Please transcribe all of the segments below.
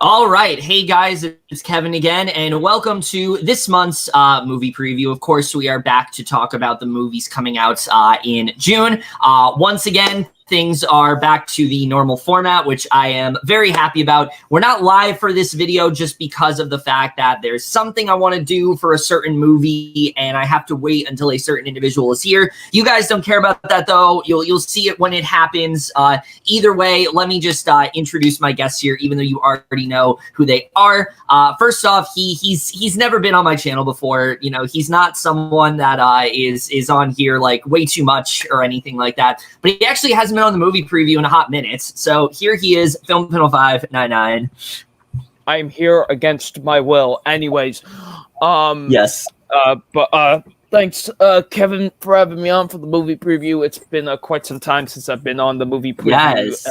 All right. Hey, guys, it's Kevin again, and welcome to this month's movie preview. Of course, we are back to talk about the movies coming out in June. Once again, things are back to the normal format, which I am very happy about. We're not live for this video just because of the fact that there's something I want to do for a certain movie, and I have to wait until a certain individual is here. You guys don't care about that, though. You'll see it when it happens. Either way, let me just introduce my guests here, even though you already know who they are. First off, he's never been on my channel before. You know, he's not someone that is on here like way too much or anything like that. But he actually hasn't been on the movie preview in a hot minute. So here he is, FilmFan0599. I'm here against my will. Anyways, yes. Thanks, Kevin, for having me on for the movie preview. It's been quite some time since I've been on the movie preview. Yes.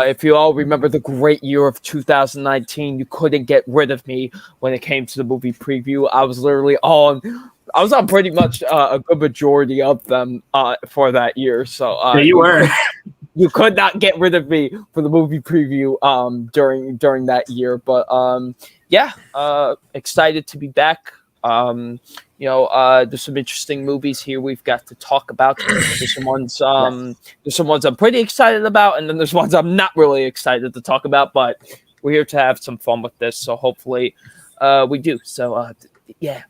If you all remember the great year of 2019, you couldn't get rid of me when it came to the movie preview. I was on pretty much a good majority of them for that year. So yeah, you were. You could not get rid of me for the movie preview during that year. But excited to be back. There's some interesting movies here we've got to talk about. There's some ones I'm pretty excited about, and then there's ones I'm not really excited to talk about, but we're here to have some fun with this, so hopefully we do. So yeah.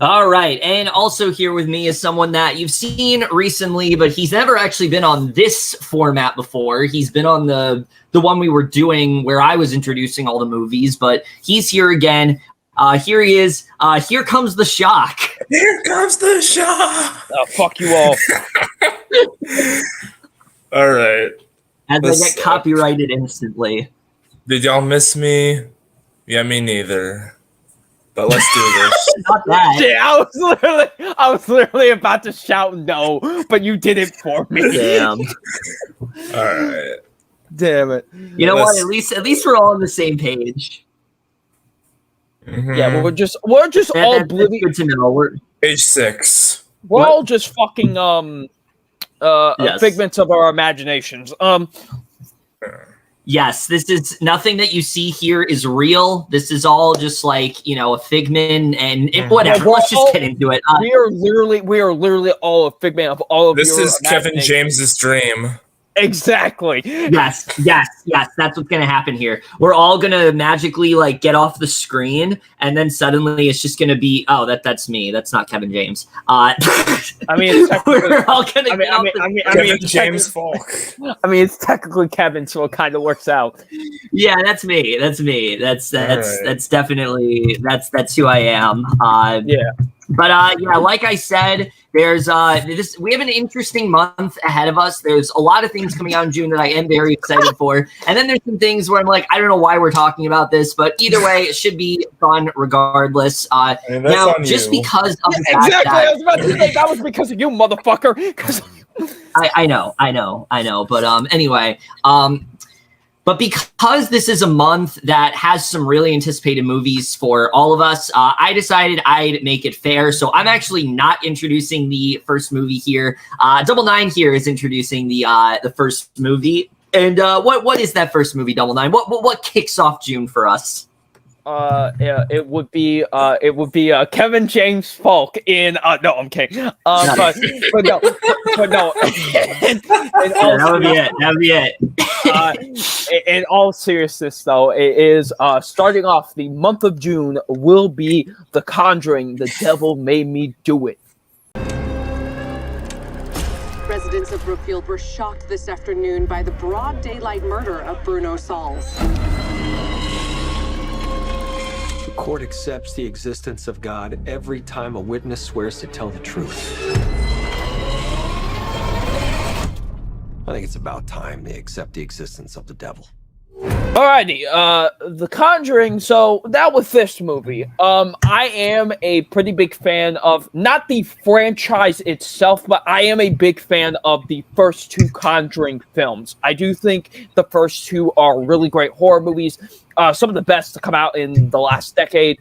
All right, and also here with me is someone that you've seen recently, but he's never actually been on this format before. He's been on the one we were doing where I was introducing all the movies, but he's here again. Here he is. Here comes the shock. Here comes the shock. Oh, fuck you all. All right. As I get copyrighted instantly. Did y'all miss me? Yeah, me neither. But let's do this. Not that. Yeah, I was literally about to shout no, but you did it for me. Damn. All right. Damn it. You know what? At least we're all on the same page. Mm-hmm. Yeah, we're just all that's good to know. We're Page 6. We're all just fucking yes. figments of our imaginations. Yes, this is nothing that you see here is real. This is all just like, a figment and whatever. Yeah, let's just get into it. We are literally all a figment of all of This your is Kevin James's dream. Exactly. Yes. That's what's gonna happen here. We're all gonna magically like get off the screen, and then suddenly it's just gonna be, oh, that's me. That's not Kevin James. I mean, we're all gonna Kevin James Falk. I mean, it's technically Kevin, so it kind of works out. Yeah, that's me. That's definitely that's who I am. Yeah. But like I said, there's we have an interesting month ahead of us. There's a lot of things coming out in June that I am very excited for. And then there's some things where I'm like, I don't know why we're talking about this, but either way, it should be fun regardless. Now, just because of the fact exactly. that I was about to say that was because of you, motherfucker. I know. But anyway, but because this is a month that has some really anticipated movies for all of us, I decided I'd make it fair. So I'm actually not introducing the first movie here. Double Nine here is introducing the first movie. And what is that first movie, Double Nine? What kicks off June for us? It would be Kevin James Falk in no, I'm kidding. But no. That would be it. In all seriousness, though, it is starting off the month of June will be The Conjuring. The Devil Made Me Do It. Residents of Brookfield were shocked this afternoon by the broad daylight murder of Bruno Sauls. The court accepts the existence of God every time a witness swears to tell the truth. I think it's about time they accept the existence of the devil. Alrighty, The Conjuring. So that was this movie. I am a pretty big fan of not the franchise itself, but I am a big fan of the first two Conjuring films. I do think the first two are really great horror movies. Some of the best to come out in the last decade.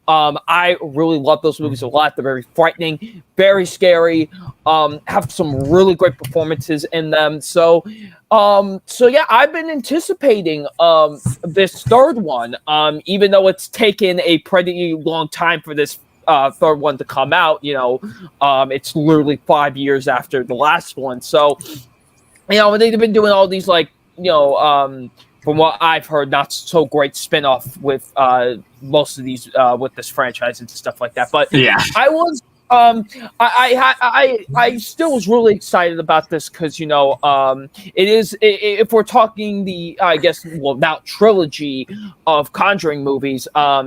I really love those movies a lot. They're very frightening, very scary, have some really great performances in them. So yeah, I've been anticipating this third one, even though it's taken a pretty long time for this third one to come out. It's literally 5 years after the last one. So, they've been doing all these from what I've heard, not so great spin-off with most of these with this franchise and stuff like that. But Yeah. I was I still was really excited about this because it is, if we're talking the now trilogy of Conjuring movies, I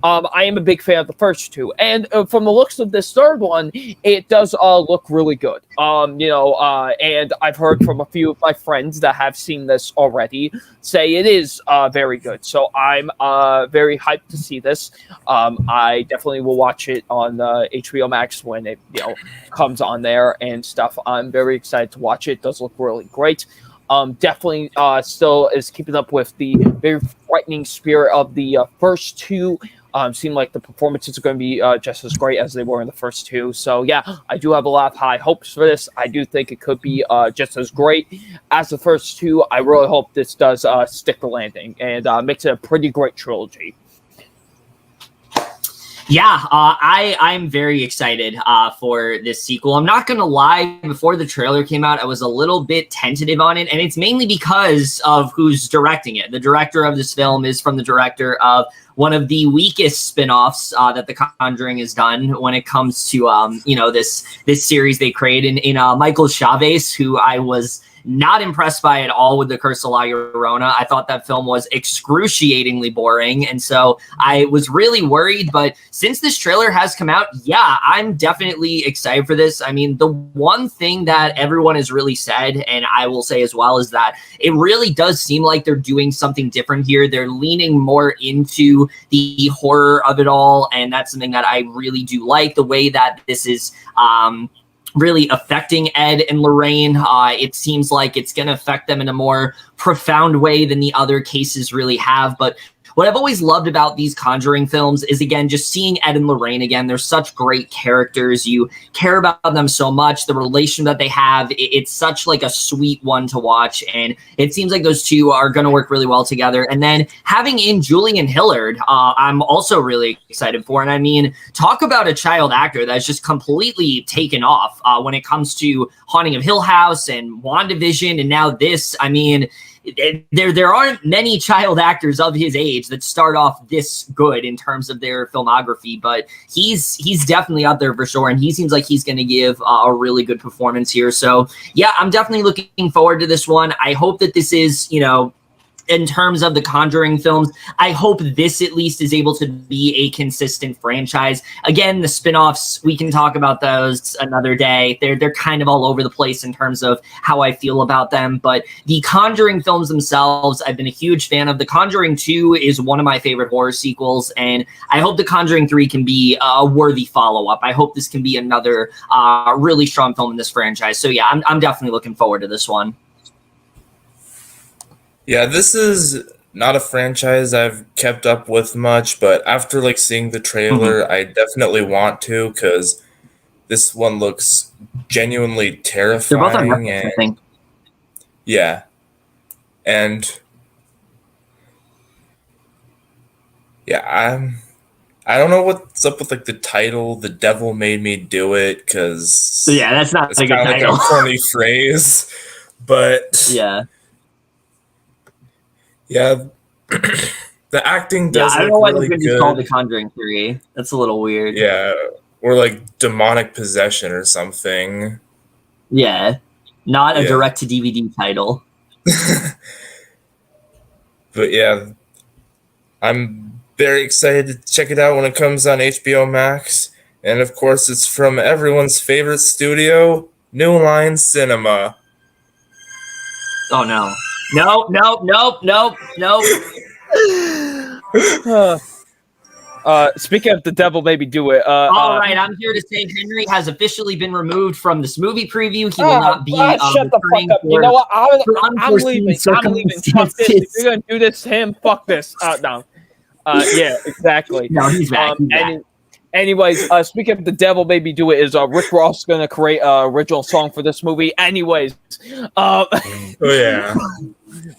am a big fan of the first two, and from the looks of this third one, it does look really good. And I've heard from a few of my friends that have seen this already say it is very good. So I'm very hyped to see this. I definitely will watch it on HBO Max when it comes on there and stuff. I'm very excited to watch it. It does look really great. Definitely still is keeping up with the very frightening spirit of the first two. Seem like the performances are going to be just as great as they were in the first two. So yeah, I do have a lot of high hopes for this. I do think it could be just as great as the first two. I really hope this does stick the landing and makes it a pretty great trilogy. Yeah, I'm very excited for this sequel. I'm not going to lie, before the trailer came out, I was a little bit tentative on it, and it's mainly because of who's directing it. The director of this film is from the director of one of the weakest spin-offs that The Conjuring has done when it comes to, this series they created in Michael Chavez, who I was not impressed by at all with The Curse of La Llorona. I thought that film was excruciatingly boring, and so I was really worried. But since this trailer has come out, yeah, I'm definitely excited for this. I mean, the one thing that everyone has really said, and I will say as well, is that it really does seem like they're doing something different here. They're leaning more into the horror of it all, and that's something that I really do like, the way that this is really affecting Ed and Lorraine. It seems like it's going to affect them in a more profound way than the other cases really have. But what I've always loved about these Conjuring films is, again, just seeing Ed and Lorraine again. They're such great characters. You care about them so much. The relation that they have, it's such like a sweet one to watch. And it seems like those two are going to work really well together. And then having in Julian Hillard, I'm also really excited for. And I mean, talk about a child actor that's just completely taken off when it comes to Haunting of Hill House and WandaVision. And now this, I mean, there aren't many child actors of his age that start off this good in terms of their filmography, but he's definitely up there for sure, and he seems like he's going to give a really good performance here. So yeah, I'm definitely looking forward to this one. I hope that this is, in terms of the Conjuring films, I hope this at least is able to be a consistent franchise. Again, the spin-offs, we can talk about those another day. They're kind of all over the place in terms of how I feel about them. But the Conjuring films themselves, I've been a huge fan of. The Conjuring 2 is one of my favorite horror sequels, and I hope The Conjuring 3 can be a worthy follow-up. I hope this can be another really strong film in this franchise. So yeah, I'm definitely looking forward to this one. Yeah, this is not a franchise I've kept up with much, but after seeing the trailer, I definitely want to, because this one looks genuinely terrifying. They're both on Netflix, I think. Yeah, and yeah, I don't know what's up with the title. The Devil Made Me Do It, because yeah, that's not it's a good title. A funny phrase, but yeah. Yeah, the acting does I don't know why they're really going to call The Conjuring 3. That's a little weird. Yeah, or demonic possession or something. Yeah, not a direct-to-DVD title. But yeah, I'm very excited to check it out when it comes on HBO Max. And of course, it's from everyone's favorite studio, New Line Cinema. Oh, no. Nope. Speaking of The Devil Made Me Do It. All right, I'm here to say Henry has officially been removed from this movie preview. He will not be shut the fuck up. You know what? I'm leaving. Fuck this. If you're going to do this to him, fuck this. No. Yeah, exactly. No, he's back. He's back. Anyways, speaking of The Devil Made Me Do It, is Rick Ross going to create an original song for this movie? Anyways. Oh, yeah.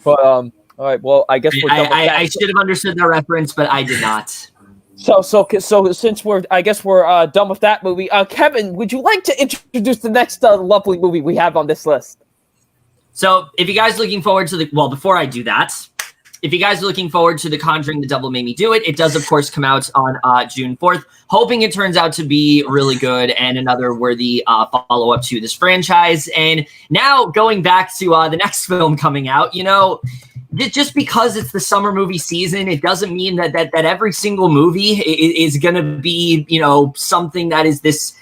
But, all right, well, I guess we're done with that. I should have understood the reference, but I did not. So since we're done with that movie, Kevin, would you like to introduce the next lovely movie we have on this list? So, if you guys are looking forward to before I do that, if you guys are looking forward to The Conjuring, The Devil Made Me Do It, it does, of course, come out on June 4th. Hoping it turns out to be really good and another worthy follow-up to this franchise. And now, going back to the next film coming out, just because it's the summer movie season, it doesn't mean that every single movie is going to be, something that is this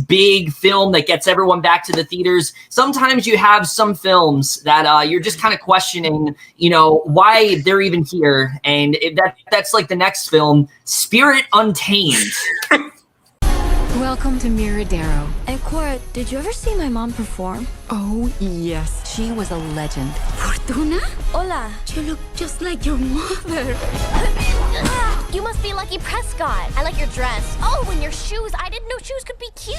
big film that gets everyone back to the theaters. Sometimes you have some films that you're just kind of questioning, why they're even here. And that's like the next film, Spirit Untamed. Welcome to Miradero. And Cora, did you ever see my mom perform? Oh, yes. She was a legend. Fortuna? Hola. You look just like your mother. You must be Lucky Prescott. I like your dress. Oh, and your shoes. I didn't know shoes could be cute.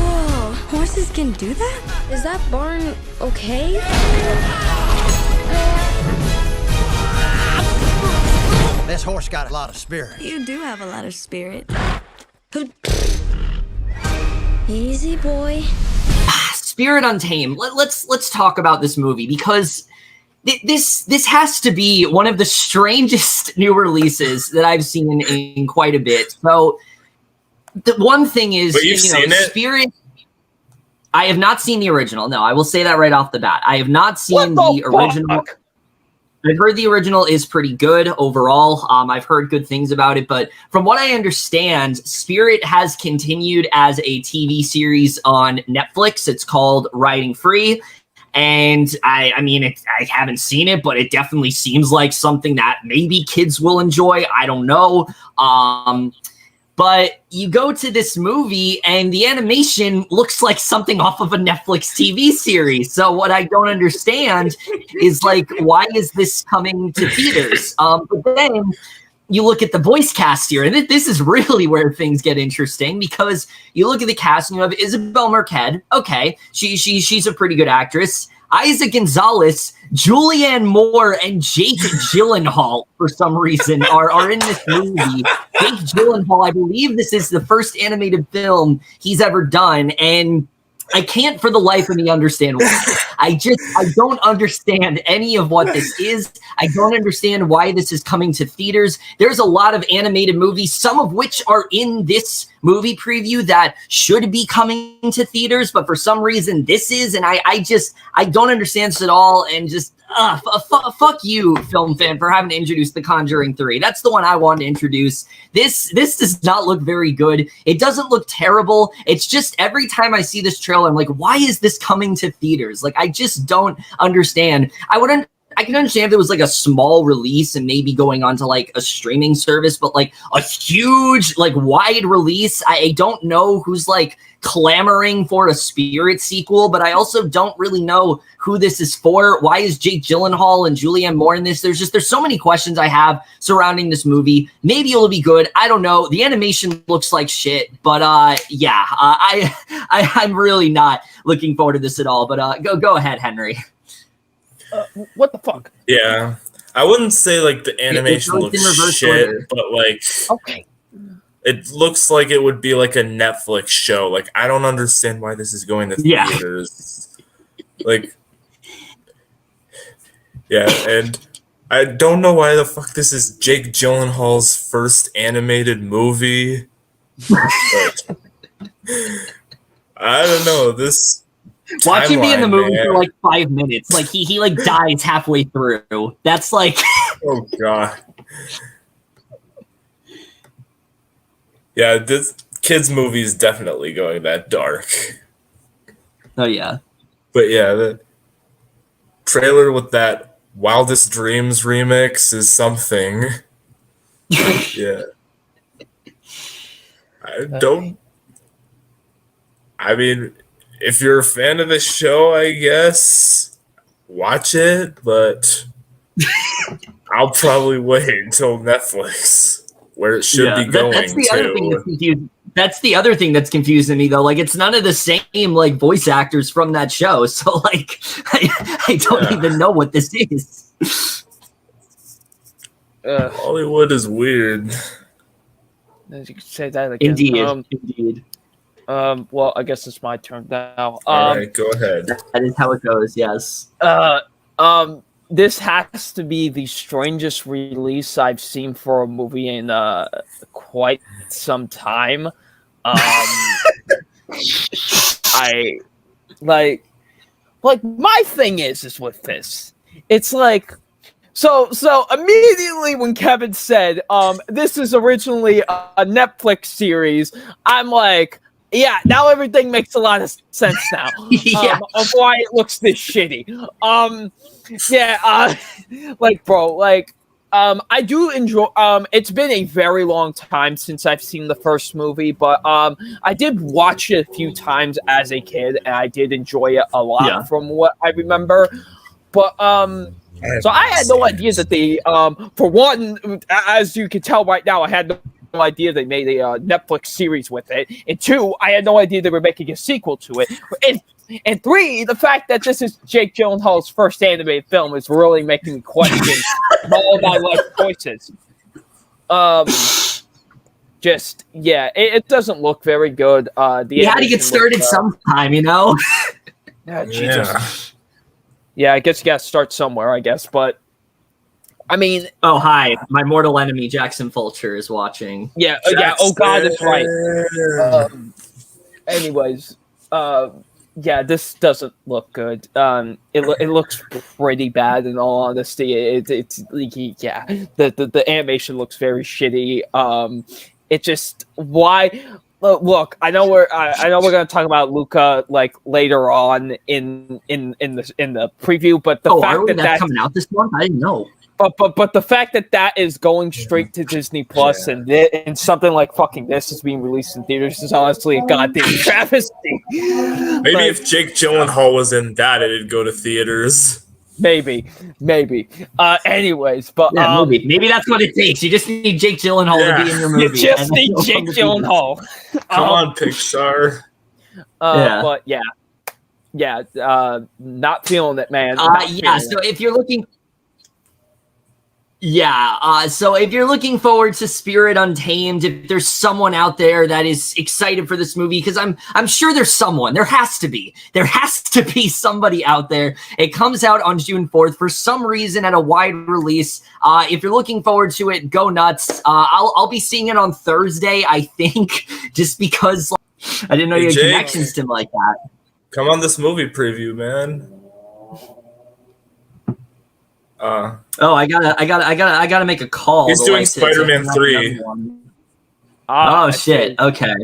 Whoa, horses can do that? Is that barn okay? This horse got a lot of spirit. You do have a lot of spirit. Easy, boy. Spirit Untamed. Let's talk about this movie because this has to be one of the strangest new releases that I've seen in quite a bit. So the one thing is, but you've seen it? Spirit. I have not seen the original. No, I will say that right off the bat. I have not seen the original. I've heard the original is pretty good overall. I've heard good things about it, but from what I understand, Spirit has continued as a TV series on Netflix. It's called Riding Free. And I haven't seen it, but it definitely seems like something that maybe kids will enjoy. I don't know. But you go to this movie and the animation looks like something off of a Netflix TV series. So what I don't understand is why is this coming to theaters? But then you look at the voice cast here, and this is really where things get interesting because you look at the cast and you have Isabel Marquez. Okay, she's a pretty good actress. Isaac Gonzalez, Julianne Moore, and Jake Gyllenhaal, for some reason, are in this movie. Jake Gyllenhaal, I believe this is the first animated film he's ever done, and I can't for the life of me understand why. I don't understand any of what this is. I don't understand why this is coming to theaters. There's a lot of animated movies, some of which are in this movie preview that should be coming to theaters, but for some reason this is, and I don't understand this at all, and just fuck you, film fan, for having to introduce The Conjuring 3. That's the one I wanted to introduce. This does not look very good. It doesn't look terrible. It's just every time I see this trailer, I'm like, why is this coming to theaters? I just don't understand. I can understand if it was a small release and maybe going on to a streaming service, but a huge wide release. I don't know who's clamoring for a Spirit sequel, but I also don't really know who this is for. Why is Jake Gyllenhaal and Julianne Moore in this? There's so many questions I have surrounding this movie. Maybe it'll be good. I don't know. The animation looks like shit, but I'm really not looking forward to this at all. But go ahead, Henry. What the fuck? Yeah, I wouldn't say the animation looks shit, but okay, it looks like it would be a Netflix show. I don't understand why this is going to theaters. Yeah, and I don't know why the fuck this is Jake Gyllenhaal's first animated movie. But I don't know this. Watch him be in the movie man. for 5 minutes. He dies halfway through. That's oh god. Yeah, this kids movie is definitely going that dark. Oh yeah. But yeah, the trailer with that Wildest Dreams remix is something. Yeah. I mean, if you're a fan of the show, I guess watch it, but I'll probably wait until Netflix, where it should be going that's the to. other thing that's confusing. That's the other thing that's confusing me, though. Like, it's none of the same like voice actors from that show. So, like, I don't even know what this is. Hollywood is weird. You could say that again. Indeed. Well, I guess it's my turn now. All right, go ahead. That is how it goes. Yes. This has to be the strangest release I've seen for a movie in quite some time. I like my thing is with this. It's like so immediately when Kevin said this is originally a Netflix series, I'm like, yeah, now everything makes a lot of sense now. Of why it looks this shitty. I do enjoy. It's been a very long time since I've seen the first movie, but I did watch it a few times as a kid, and I did enjoy it a lot from what I remember. But so I had no idea that they, for one, as you can tell right now, I had no idea they made a Netflix series with it, and two, I had no idea they were making a sequel to it, and three, the fact that this is Jake Gyllenhaal's first animated film is really making me question all my life choices. It doesn't look very good. You had to get started sometime, you know. Jesus. Yeah, I guess you got to start somewhere, I guess, but I mean, oh hi, my mortal enemy Jackson Fulcher is watching. Yeah. Oh God, that's right. Anyways, this doesn't look good. It looks pretty bad in all honesty. The animation looks very shitty. It just why. Look, I know we're going to talk about Luca like later on in the preview, but the fact that's coming out this month, I didn't know. But the fact that is going straight to Disney Plus and something like fucking this is being released in theaters is honestly a goddamn travesty. Maybe if Jake Gyllenhaal was in that, it'd go to theaters. Maybe. Anyways, but maybe that's what it takes. You just need Jake Gyllenhaal to be in your movie. You just need Jake Gyllenhaal. Come on, Pixar. But not feeling it, man. So if you're looking. So if you're looking forward to Spirit Untamed, if there's someone out there that is excited for this movie, because I'm sure there's someone. There has to be somebody out there. It comes out on June 4th for some reason at a wide release. If you're looking forward to it, go nuts. I'll be seeing it on Thursday, I think, just because I didn't know you had connections to him like that. Come on this movie preview, man. I gotta make a call. He's doing Spider-Man 3. Shit. Okay.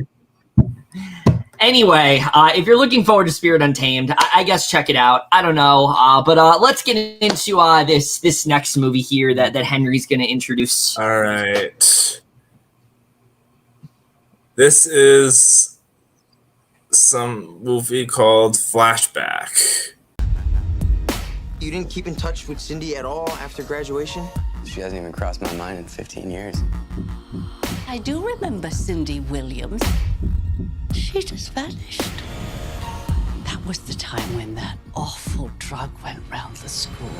Anyway, if you're looking forward to Spirit Untamed, I guess check it out. I don't know, but let's get into this next movie here that Henry's gonna introduce. All right. This is some movie called Flashback. You didn't keep in touch with Cindy at all after graduation? She hasn't even crossed my mind in 15 years. I do remember Cindy Williams. She just vanished. That was the time when that awful drug went round the school.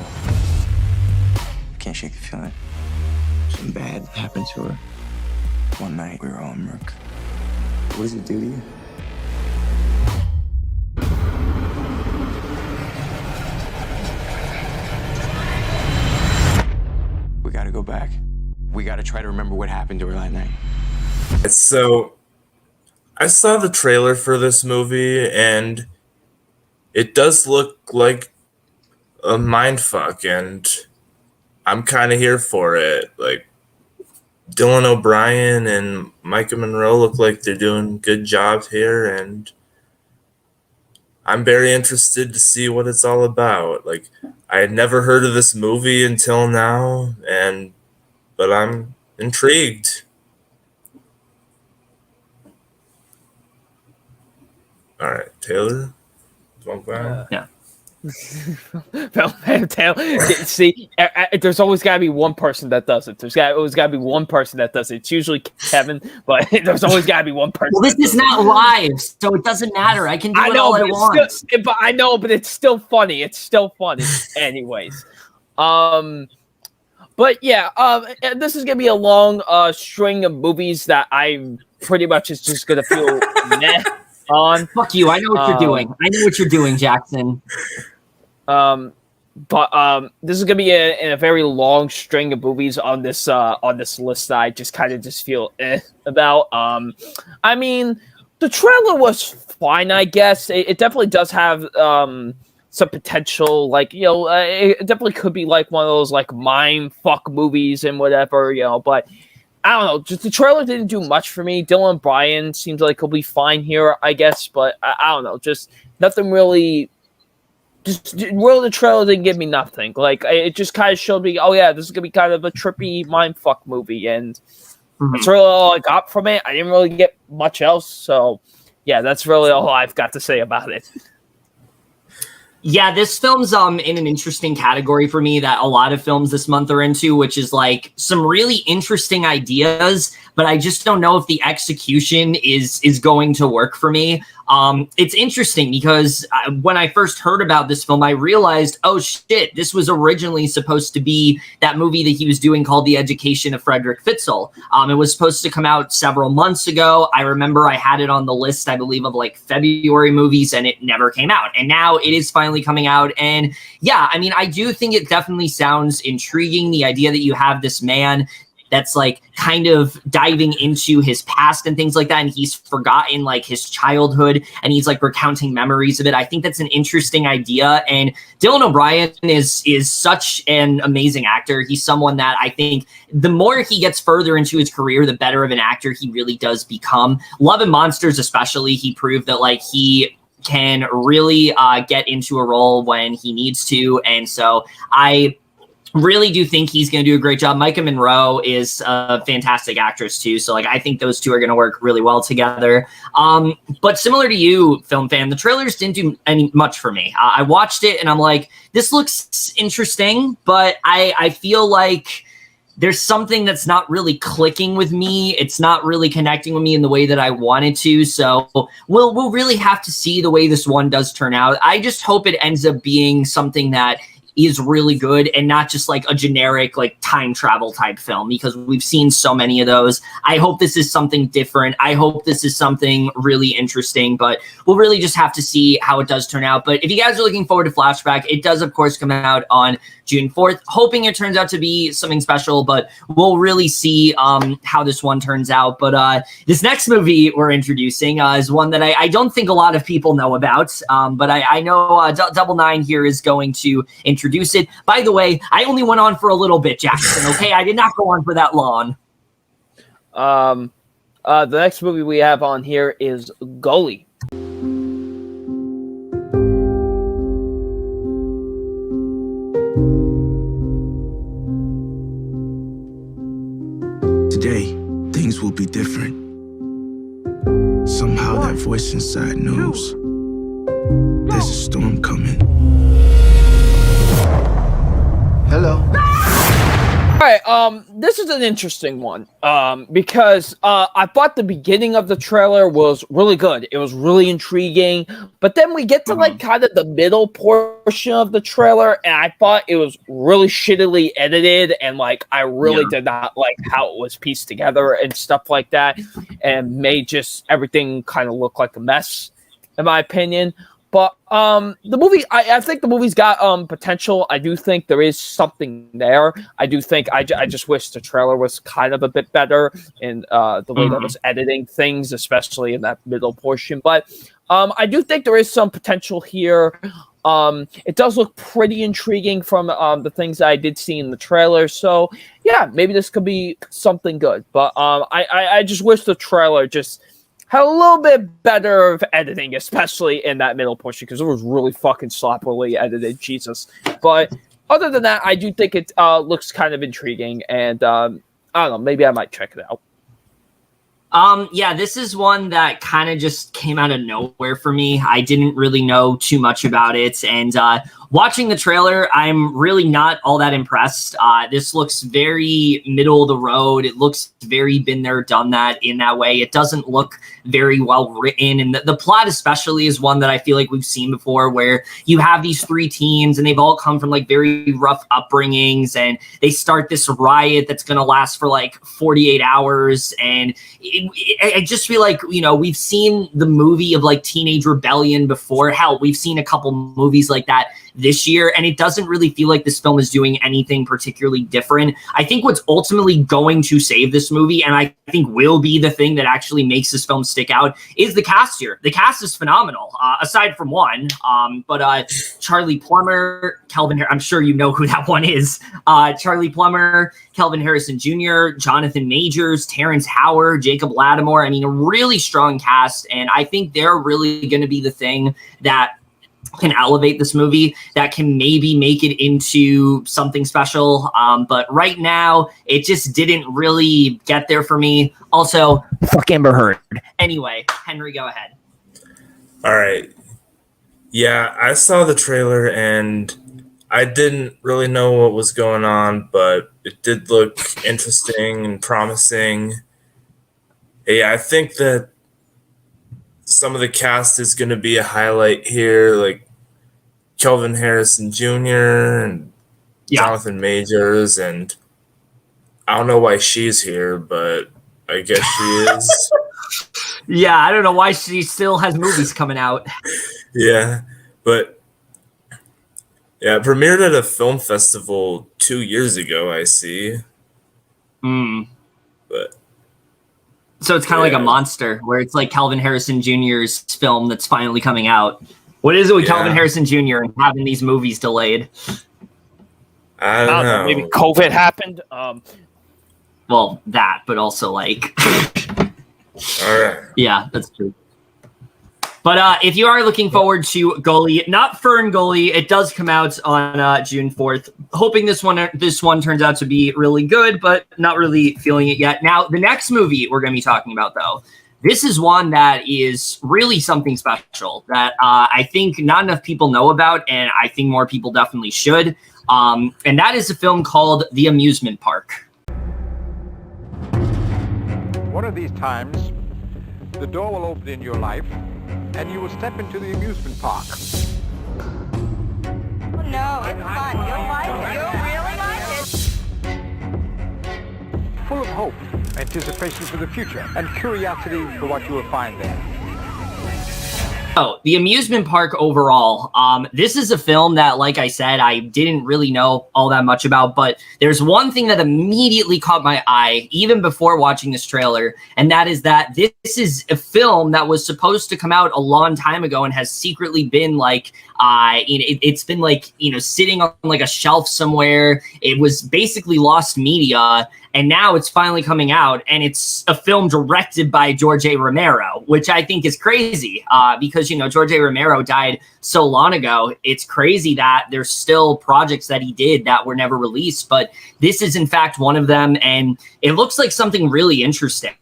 Can't shake the feeling. Something bad happened to her. One night, we were all in Merc. What does it do to you? We gotta go back. We gotta try to remember what happened to her that night. So, I saw the trailer for this movie, and it does look like a mindfuck, and I'm kind of here for it. Like, Dylan O'Brien and Micah Monroe look like they're doing good jobs here, and I'm very interested to see what it's all about. Like, I had never heard of this movie until now, but I'm intrigued. All right, Taylor? Yeah. See, there's always got to be one person that does it. Always got to be one person that does it. It's usually Kevin, but there's always got to be one person. Well, this is not live, so it doesn't matter. I can do it all I want. But I know, but it's still funny. It's still funny. Anyways. But yeah, this is gonna be a long string of movies that I pretty much is just gonna feel meh on. Fuck you! I know what you're doing. I know what you're doing, Jackson. But this is gonna be in a very long string of movies on this list that I just kind of just feel about. I mean, the trailer was fine, I guess. It definitely does have some potential, like, you know, it definitely could be like one of those like mind fuck movies and whatever, you know. But I don't know, just the trailer didn't do much for me. Dylan Bryan seems like he'll be fine here, I guess, but I don't know, just nothing really. The trailer didn't give me nothing. Like, it just kind of showed me, oh yeah, this is gonna be kind of a trippy mindfuck movie, and that's really all I got from it. I didn't really get much else, so yeah, that's really all I've got to say about it. Yeah, this film's in an interesting category for me that a lot of films this month are into, which is like some really interesting ideas, but I just don't know if the execution is going to work for me. It's interesting because when I first heard about this film, I realized, oh shit, this was originally supposed to be that movie that he was doing called The Education of Frederick Fitzel. It was supposed to come out several months ago. I remember I had it on the list, I believe, of like February movies, and it never came out. And now it is finally coming out. And yeah, I mean, I do think it definitely sounds intriguing. The idea that you have this man that's like kind of diving into his past and things like that, and he's forgotten like his childhood, and he's like recounting memories of it. I think that's an interesting idea, and Dylan O'Brien is such an amazing actor. He's someone that I think the more he gets further into his career, the better of an actor he really does become. Love and Monsters especially, he proved that like he can really get into a role when he needs to, and so I really do think he's going to do a great job. Micah Monroe is a fantastic actress too. So like, I think those two are going to work really well together. But similar to you, Film Fan, the trailers didn't do any much for me. I watched it and I'm like, this looks interesting, but I feel like there's something that's not really clicking with me. It's not really connecting with me in the way that I wanted to. So we'll really have to see the way this one does turn out. I just hope it ends up being something that is really good and not just like a generic like time travel type film, because we've seen so many of those. I hope this is something different. I hope this is something really interesting, but we'll really just have to see how it does turn out. But if you guys are looking forward to Flashback, it does of course come out on June 4th, hoping it turns out to be something special, but we'll really see how this one turns out. But this next movie we're introducing is one that I don't think a lot of people know about, but I know Double Nine here is going to introduce it. By the way, I only went on for a little bit, Jackson, okay? I did not go on for that long. The next movie we have on here is Gully. Today, things will be different. Somehow that voice inside knows there's a storm coming. Hello. All right, this is an interesting one, because I thought the beginning of the trailer was really good. It was really intriguing, but then we get to like kind of the middle portion of the trailer, and I thought it was really shittily edited, and like I really did not like how it was pieced together and stuff like that, and made just everything kind of look like a mess, in my opinion. But the movie, I think the movie's got potential. I do think there is something there. I do think I just wish the trailer was kind of a bit better in the way that was editing things, especially in that middle portion. But I do think there is some potential here. It does look pretty intriguing from the things that I did see in the trailer. So yeah, maybe this could be something good. But I just wish the trailer just had a little bit better of editing, especially in that middle portion, because it was really fucking sloppily edited, Jesus. But other than that, I do think it looks kind of intriguing, and I don't know, maybe I might check it out. Yeah, this is one that kind of just came out of nowhere for me. I didn't really know too much about it, and watching the trailer, I'm really not all that impressed. This looks very middle of the road. It looks very been there, done that in that way. It doesn't look very well written, and the plot especially is one that I feel like we've seen before, where you have these three teens, and they've all come from like very rough upbringings, and they start this riot that's going to last for like 48 hours, and I just feel like, you know, we've seen the movie of like Teenage Rebellion before. Hell, we've seen a couple movies like that this year, and it doesn't really feel like this film is doing anything particularly different. I think what's ultimately going to save this movie, and I think will be the thing that actually makes this film stick out, is the cast here. The cast is phenomenal, aside from one. But Charlie Plummer, Kelvin Harris, I'm sure you know who that one is. Charlie Plummer, Kelvin Harrison Jr., Jonathan Majors, Terrence Howard, Jacob Lattimore. I mean, a really strong cast, and I think they're really going to be the thing that can elevate this movie, that can maybe make it into something special. But right now, it just didn't really get there for me. Also, fuck Amber Heard. Anyway, Henry, go ahead. All right. Yeah, I saw the trailer and I didn't really know what was going on, but it did look interesting and promising. Yeah, I think that some of the cast is going to be a highlight here, like Kelvin Harrison Jr. and Jonathan Majors, and I don't know why she's here, but I guess she is. Yeah, I don't know why she still has movies coming out. Yeah, but yeah, it premiered at a film festival 2 years ago, I see. But so it's kind of like a monster, where it's like Kelvin Harrison Jr.'s film that's finally coming out. What is it with Kelvin Harrison Jr. and having these movies delayed? I don't know. Maybe COVID happened. Well, that, but also like... All right. Yeah, that's true. But if you are looking forward to Gully, not Fern Gully, it does come out on June 4th. Hoping this one turns out to be really good, but not really feeling it yet. Now, the next movie we're going to be talking about, though, this is one that is really something special that I think not enough people know about, and I think more people definitely should. And that is a film called The Amusement Park. One of these times, the door will open in your life, and you will step into the amusement park. Oh, no, it's fun. You'll like it. You'll really like it. Full of hope, anticipation for the future, and curiosity for what you will find there. Oh, The Amusement Park overall. This is a film that, like I said, I didn't really know all that much about, but there's one thing that immediately caught my eye, even before watching this trailer, and that is that this is a film that was supposed to come out a long time ago and has secretly been like, it's been like, sitting on like a shelf somewhere. It was basically lost media, and now it's finally coming out, and it's a film directed by George A. Romero, which I think is crazy because, George A. Romero died so long ago. It's crazy that there's still projects that he did that were never released, but this is in fact one of them, and it looks like something really interesting.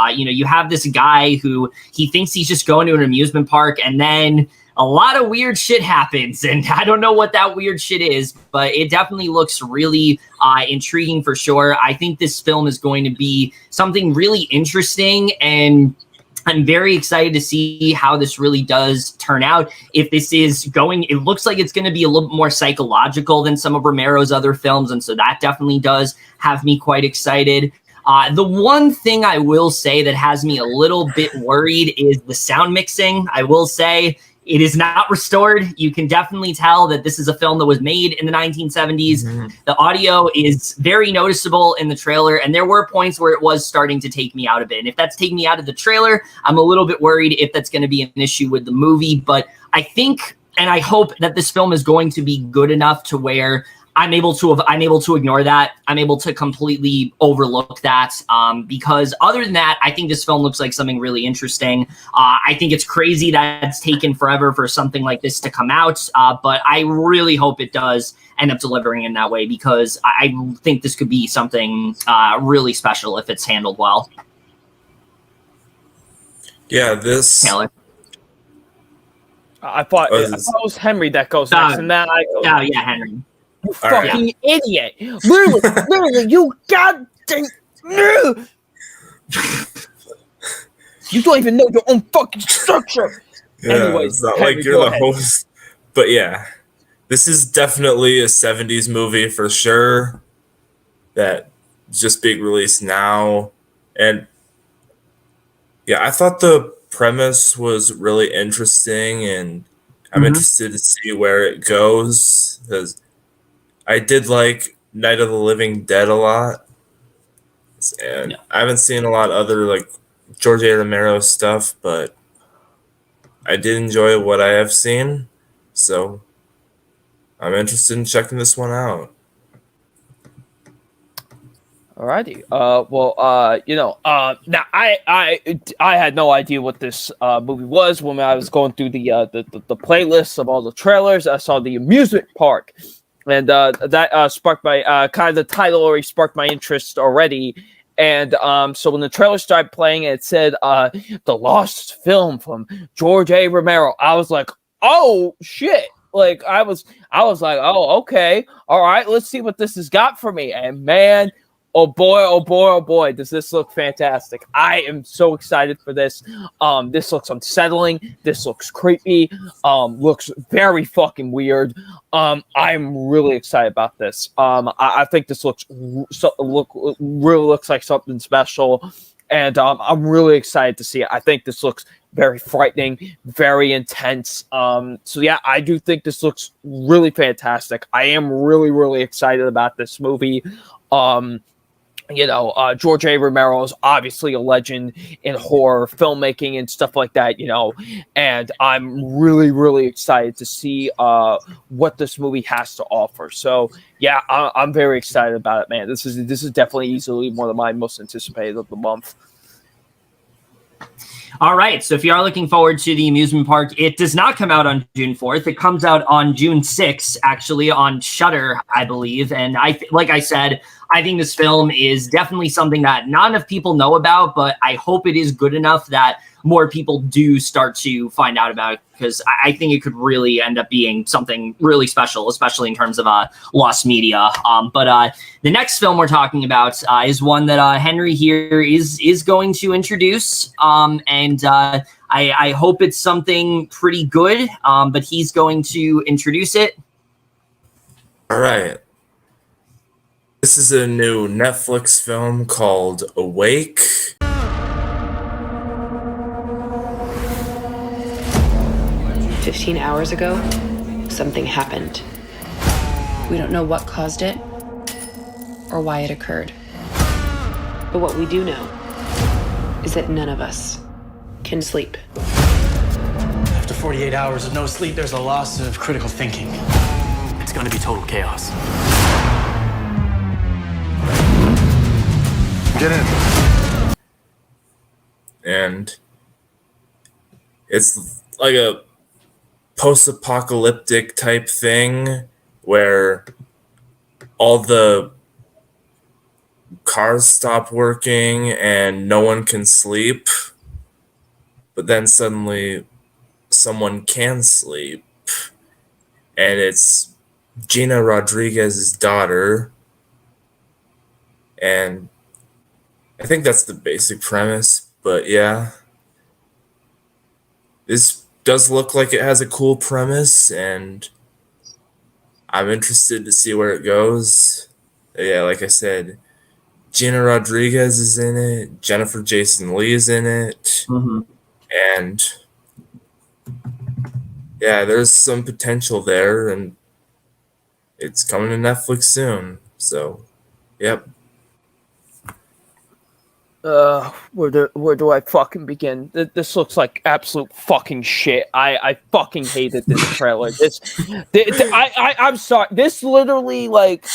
You have this guy who he thinks he's just going to an amusement park, and then a lot of weird shit happens, and I don't know what that weird shit is, but it definitely looks really intriguing for sure. I think this film is going to be something really interesting, and I'm very excited to see how this really does turn out. If this is going, it looks like it's going to be a little bit more psychological than some of Romero's other films, and so that definitely does have me quite excited. The one thing I will say that has me a little bit worried is the sound mixing. I will say it is not restored. You can definitely tell that this is a film that was made in the 1970s. Mm-hmm. The audio is very noticeable in the trailer, and there were points where it was starting to take me out of it. And if that's taking me out of the trailer, I'm a little bit worried if that's going to be an issue with the movie. But I think, and I hope that this film is going to be good enough to where I'm able to ignore that. I'm able to completely overlook that because other than that, I think this film looks like something really interesting. I think it's crazy that it's taken forever for something like this to come out, but I really hope it does end up delivering in that way because I think this could be something really special if it's handled well. Yeah, this. Taylor. I thought it was Henry that goes next, and then I go. Yeah, Henry. You fucking idiot! Literally, you goddamn. You don't even know your own fucking structure. Yeah, Anyways, it's not Henry, like you're the host. But yeah, this is definitely a 70s movie for sure. That just being released now. And yeah, I thought the premise was really interesting, and I'm interested to see where it goes, because I did like Night of the Living Dead a lot, and I haven't seen a lot of other like George A. Romero stuff, but I did enjoy what I have seen, so I'm interested in checking this one out. Alrighty. Now I had no idea what this movie was when I was going through the playlist of all the trailers. I saw the amusement park, and that sparked my kind of the title already sparked my interest already. And so when the trailer started playing, it said the lost film from George A. Romero. I was like, oh shit. Like I was like, oh, okay, all right, let's see what this has got for me. And man, oh boy, does this look fantastic. I am so excited for this. This looks unsettling. This looks creepy. Looks very fucking weird. I'm really excited about this. I think this really looks like something special. And I'm really excited to see it. I think this looks very frightening, very intense. So yeah, I do think this looks really fantastic. I am really, really excited about this movie. George A. Romero is obviously a legend in horror filmmaking and stuff like that, and I'm really, really excited to see what this movie has to offer. So yeah, I'm very excited about it, man. This is definitely easily one of my most anticipated of the month. All right, so if you are looking forward to the amusement park, it does not come out on June 4th. It comes out on June 6th, actually, on Shudder, I believe. And like I said, I think this film is definitely something that not enough people know about, but I hope it is good enough that more people do start to find out about it, because I think it could really end up being something really special, especially in terms of lost media. But the next film we're talking about is one that Henry here is going to introduce, and I hope it's something pretty good, but he's going to introduce it. All right. This is a new Netflix film called Awake. 15 hours ago, something happened. We don't know what caused it or why it occurred. But what we do know is that none of us can sleep. After 48 hours of no sleep, there's a loss of critical thinking. It's going to be total chaos. Get in. And it's like a post-apocalyptic type thing where all the cars stop working and no one can sleep, but then suddenly someone can sleep, and it's Gina Rodriguez's daughter. And I think that's the basic premise, but yeah, this does look like it has a cool premise, and I'm interested to see where it goes. Yeah, like I said, Gina Rodriguez is in it, Jennifer Jason Leigh is in it, and yeah, there's some potential there, and it's coming to Netflix soon. So, yep. Where do I fucking begin? This looks like absolute fucking shit. I fucking hated this trailer. I'm sorry. This literally like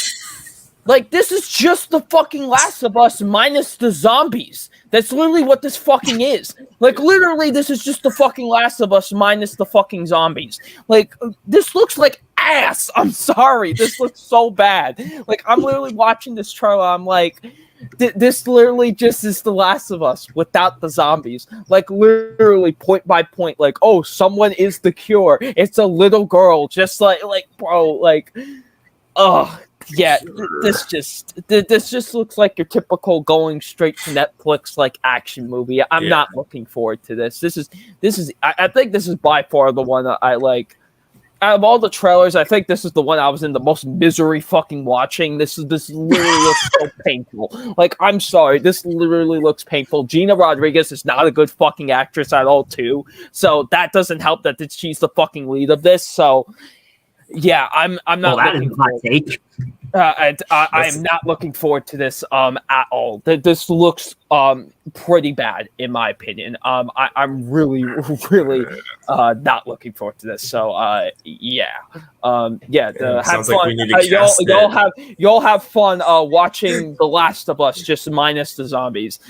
this is just the fucking Last of Us minus the zombies. That's literally what this fucking is. Like literally, this is just the fucking Last of Us minus the fucking zombies. Like this looks like ass. I'm sorry. This looks so bad. Like I'm literally watching this trailer. I'm like, This literally just is The Last of Us without the zombies. Like, literally point by point. Like, oh, someone is the cure. It's a little girl. Just like bro, like, oh, yeah. This just looks like your typical going straight to Netflix like action movie. I'm not looking forward to this. This is. I think this is by far the one I like. Out of all the trailers, I think this is the one I was in the most misery fucking watching. This literally looks so painful. Like, I'm sorry, this literally looks painful. Gina Rodriguez is not a good fucking actress at all, too. So that doesn't help that she's the fucking lead of this. So yeah, I'm not. Well, that is a hot take. I am not looking forward to this at all. This looks pretty bad in my opinion. I'm really not looking forward to this. So yeah. Have fun. Y'all have fun watching The Last of Us, just minus the zombies.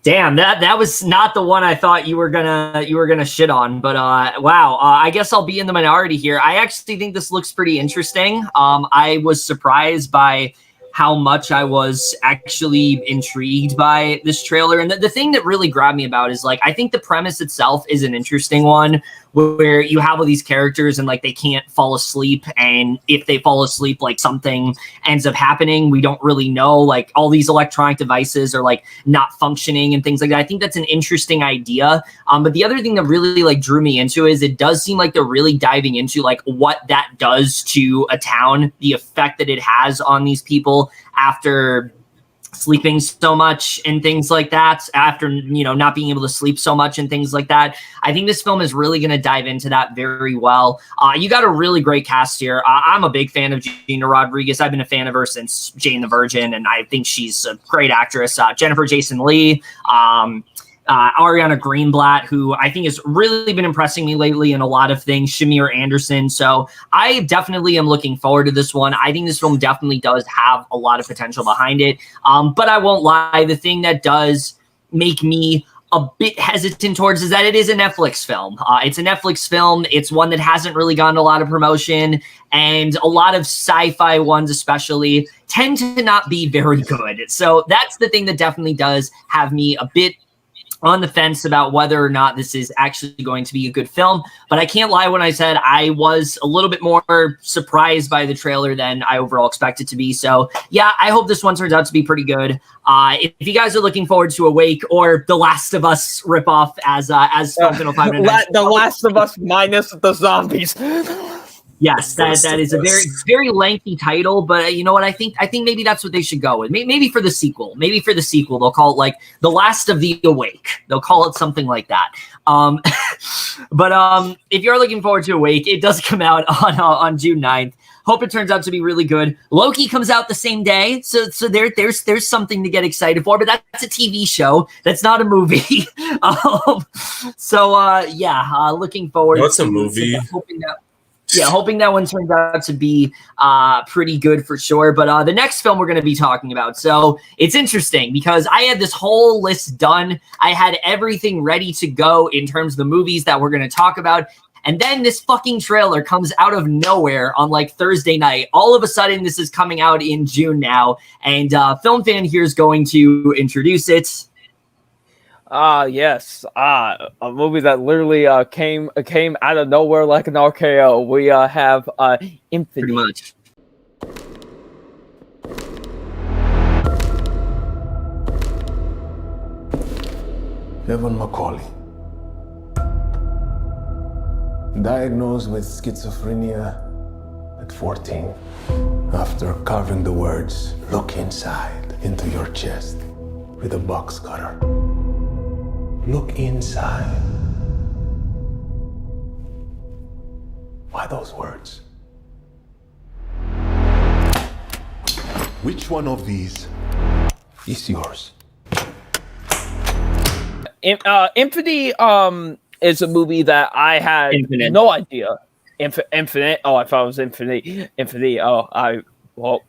Damn, that was not the one I thought you were gonna shit on, but wow, I guess I'll be in the minority here. I actually think this looks pretty interesting. I was surprised by how much I was actually intrigued by this trailer, and the thing that really grabbed me about is, like, I think the premise itself is an interesting one, where you have all these characters and, like, they can't fall asleep, and if they fall asleep, like, something ends up happening. We don't really know, like, all these electronic devices are, like, not functioning and things like that. I think that's an interesting idea. But the other thing that really, like, drew me into is it does seem like they're really diving into, like, what that does to a town, the effect that it has on these people after sleeping so much and things like that, after, you know, not being able to sleep so much and things like that. I think this film is really going to dive into that very well. You got a really great cast here. I'm a big fan of Gina Rodriguez. I've been a fan of her since Jane the Virgin, and I think she's a great actress. Jennifer Jason Leigh, Ariana Greenblatt, who I think has really been impressing me lately in a lot of things, Shamir Anderson. So I definitely am looking forward to this one. I think this film definitely does have a lot of potential behind it. But I won't lie, the thing that does make me a bit hesitant towards is that it is a Netflix film. It's a Netflix film. It's one that hasn't really gotten a lot of promotion, and a lot of sci-fi ones especially tend to not be very good. So that's the thing that definitely does have me a bit on the fence about whether or not this is actually going to be a good film. But I can't lie when I said I was a little bit more surprised by the trailer than I overall expected to be. So yeah, I hope this one turns out to be pretty good. If you guys are looking forward to Awake or The Last of Us ripoff as FilmFan0599, The Last of Us minus the zombies. Yes, that is a very lengthy title, but you know what? I think maybe that's what they should go with. Maybe for the sequel. Maybe for the sequel, they'll call it like The Last of the Awake. They'll call it something like that. But if you're looking forward to Awake, it does come out on June 9th. Hope it turns out to be really good. Loki comes out the same day, so there's something to get excited for. But that's a TV show. That's not a movie. Looking forward. What's a movie? Hoping that one turns out to be pretty good for sure. But the next film we're going to be talking about, so it's interesting because I had this whole list done. I had everything ready to go in terms of the movies that we're going to talk about. And then this fucking trailer comes out of nowhere on like Thursday night. All of a sudden, this is coming out in June now. And FilmFan here is going to introduce it. Yes. A movie that literally came out of nowhere like an RKO. We have Infinity. Pretty much. Evan Macaulay, diagnosed with schizophrenia at 14 after carving the words "look inside" into your chest with a box cutter. Look inside. Why those words? Which one of these is yours? Infinity is a movie that I had no idea. Infinite. Oh, I thought it was Infinity. Infinity. Oh,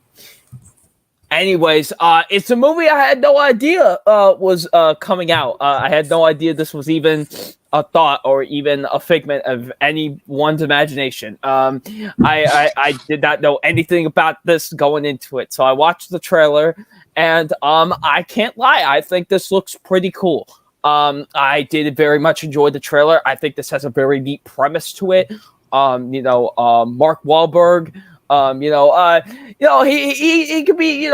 anyways, it's a movie I had no idea was coming out. I had no idea this was even a thought or even a figment of anyone's imagination. I did not know anything about this going into it. So I watched the trailer and I can't lie, I think this looks pretty cool. I did very much enjoy the trailer. I think this has a very neat premise to it. Mark Wahlberg. He could be,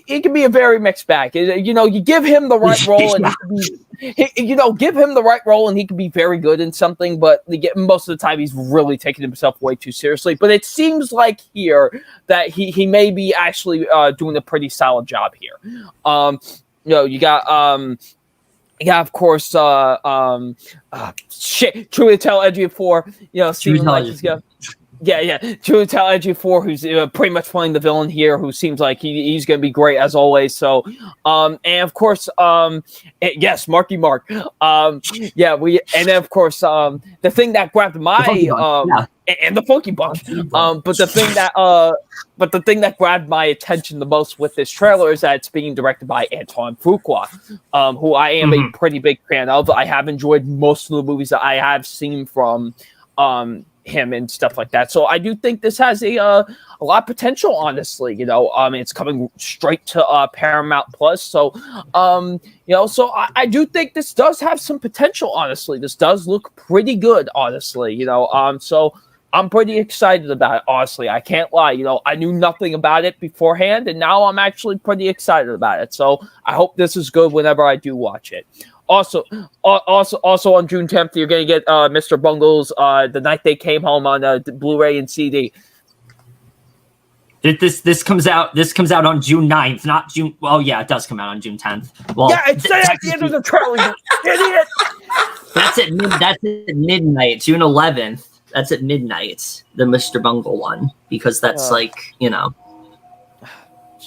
he could be a very mixed bag. You give him the right role, and give him the right role, and he could be very good in something. But most of the time, he's really taking himself way too seriously. But it seems like here that he may be actually doing a pretty solid job here. You got. Yeah, of course. True to tell, Edgy 4. Seeming like he's got. Yeah. True to tell, Edgy 4, who's pretty much playing the villain here, who seems like he's going to be great as always. So, and of course, yes, Marky Mark. And then of course, the thing that grabbed my and the Funky Bunch. But the thing that grabbed my attention the most with this trailer is that it's being directed by Antoine Fuqua, who I am a pretty big fan of. I have enjoyed most of the movies that I have seen from him and stuff like that. So I do think this has a lot of potential, honestly. It's coming straight to Paramount Plus. So, so I do think this does have some potential, honestly. This does look pretty good, honestly. So I'm pretty excited about it, honestly. I can't lie. I knew nothing about it beforehand, and now I'm actually pretty excited about it. So I hope this is good whenever I do watch it. Also on June 10th, you're going to get Mr. Bungle's The Night They Came Home on Blu-ray and CD. This comes out on June 9th, not June. Well, yeah, it does come out on June 10th. Well, yeah, it's at the end of the trailer, you idiot. That's at midnight, June 11th. That's at midnight, the Mr. Bungle one, because that's Shut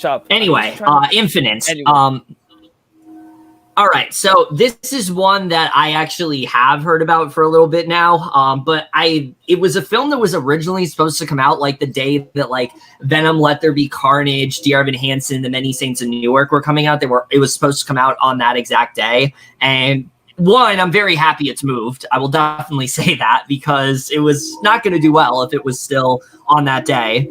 up. Anyway, Infinite. Anyway. All right, so this is one that I actually have heard about for a little bit now, but it was a film that was originally supposed to come out like the day that Venom, Let There Be Carnage, Dear Evan Hansen, The Many Saints of Newark were coming out. It was supposed to come out on that exact day, and one, I'm very happy it's moved. I will definitely say that, because it was not going to do well if it was still on that day.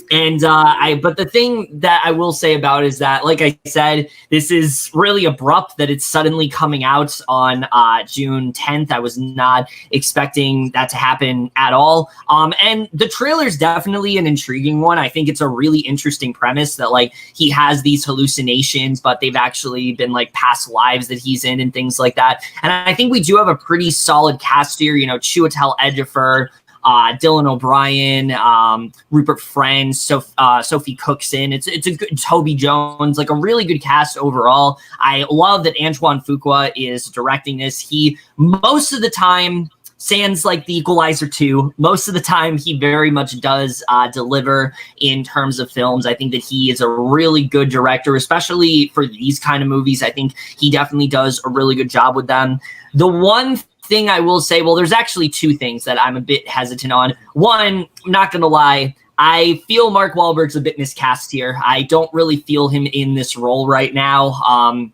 But the thing that I will say about it is that, like I said, this is really abrupt that it's suddenly coming out on June 10th. I was not expecting that to happen at all. And the trailer is definitely an intriguing one. I think it's a really interesting premise that he has these hallucinations, but they've actually been past lives that he's in and things like that. And I think we do have a pretty solid cast here. Chiwetel Ejiofor, Dylan O'Brien, Rupert Friend, Sophie Cookson. It's a good Toby Jones, a really good cast overall. I love that Antoine Fuqua is directing this. He most of the time, sans the Equalizer 2, most of the time he very much does deliver in terms of films. I think that he is a really good director, especially for these kind of movies. I think he definitely does a really good job with them. The one thing I will say, well, there's actually two things that I'm a bit hesitant on. One, I'm not going to lie, I feel Mark Wahlberg's a bit miscast here. I don't really feel him in this role right now.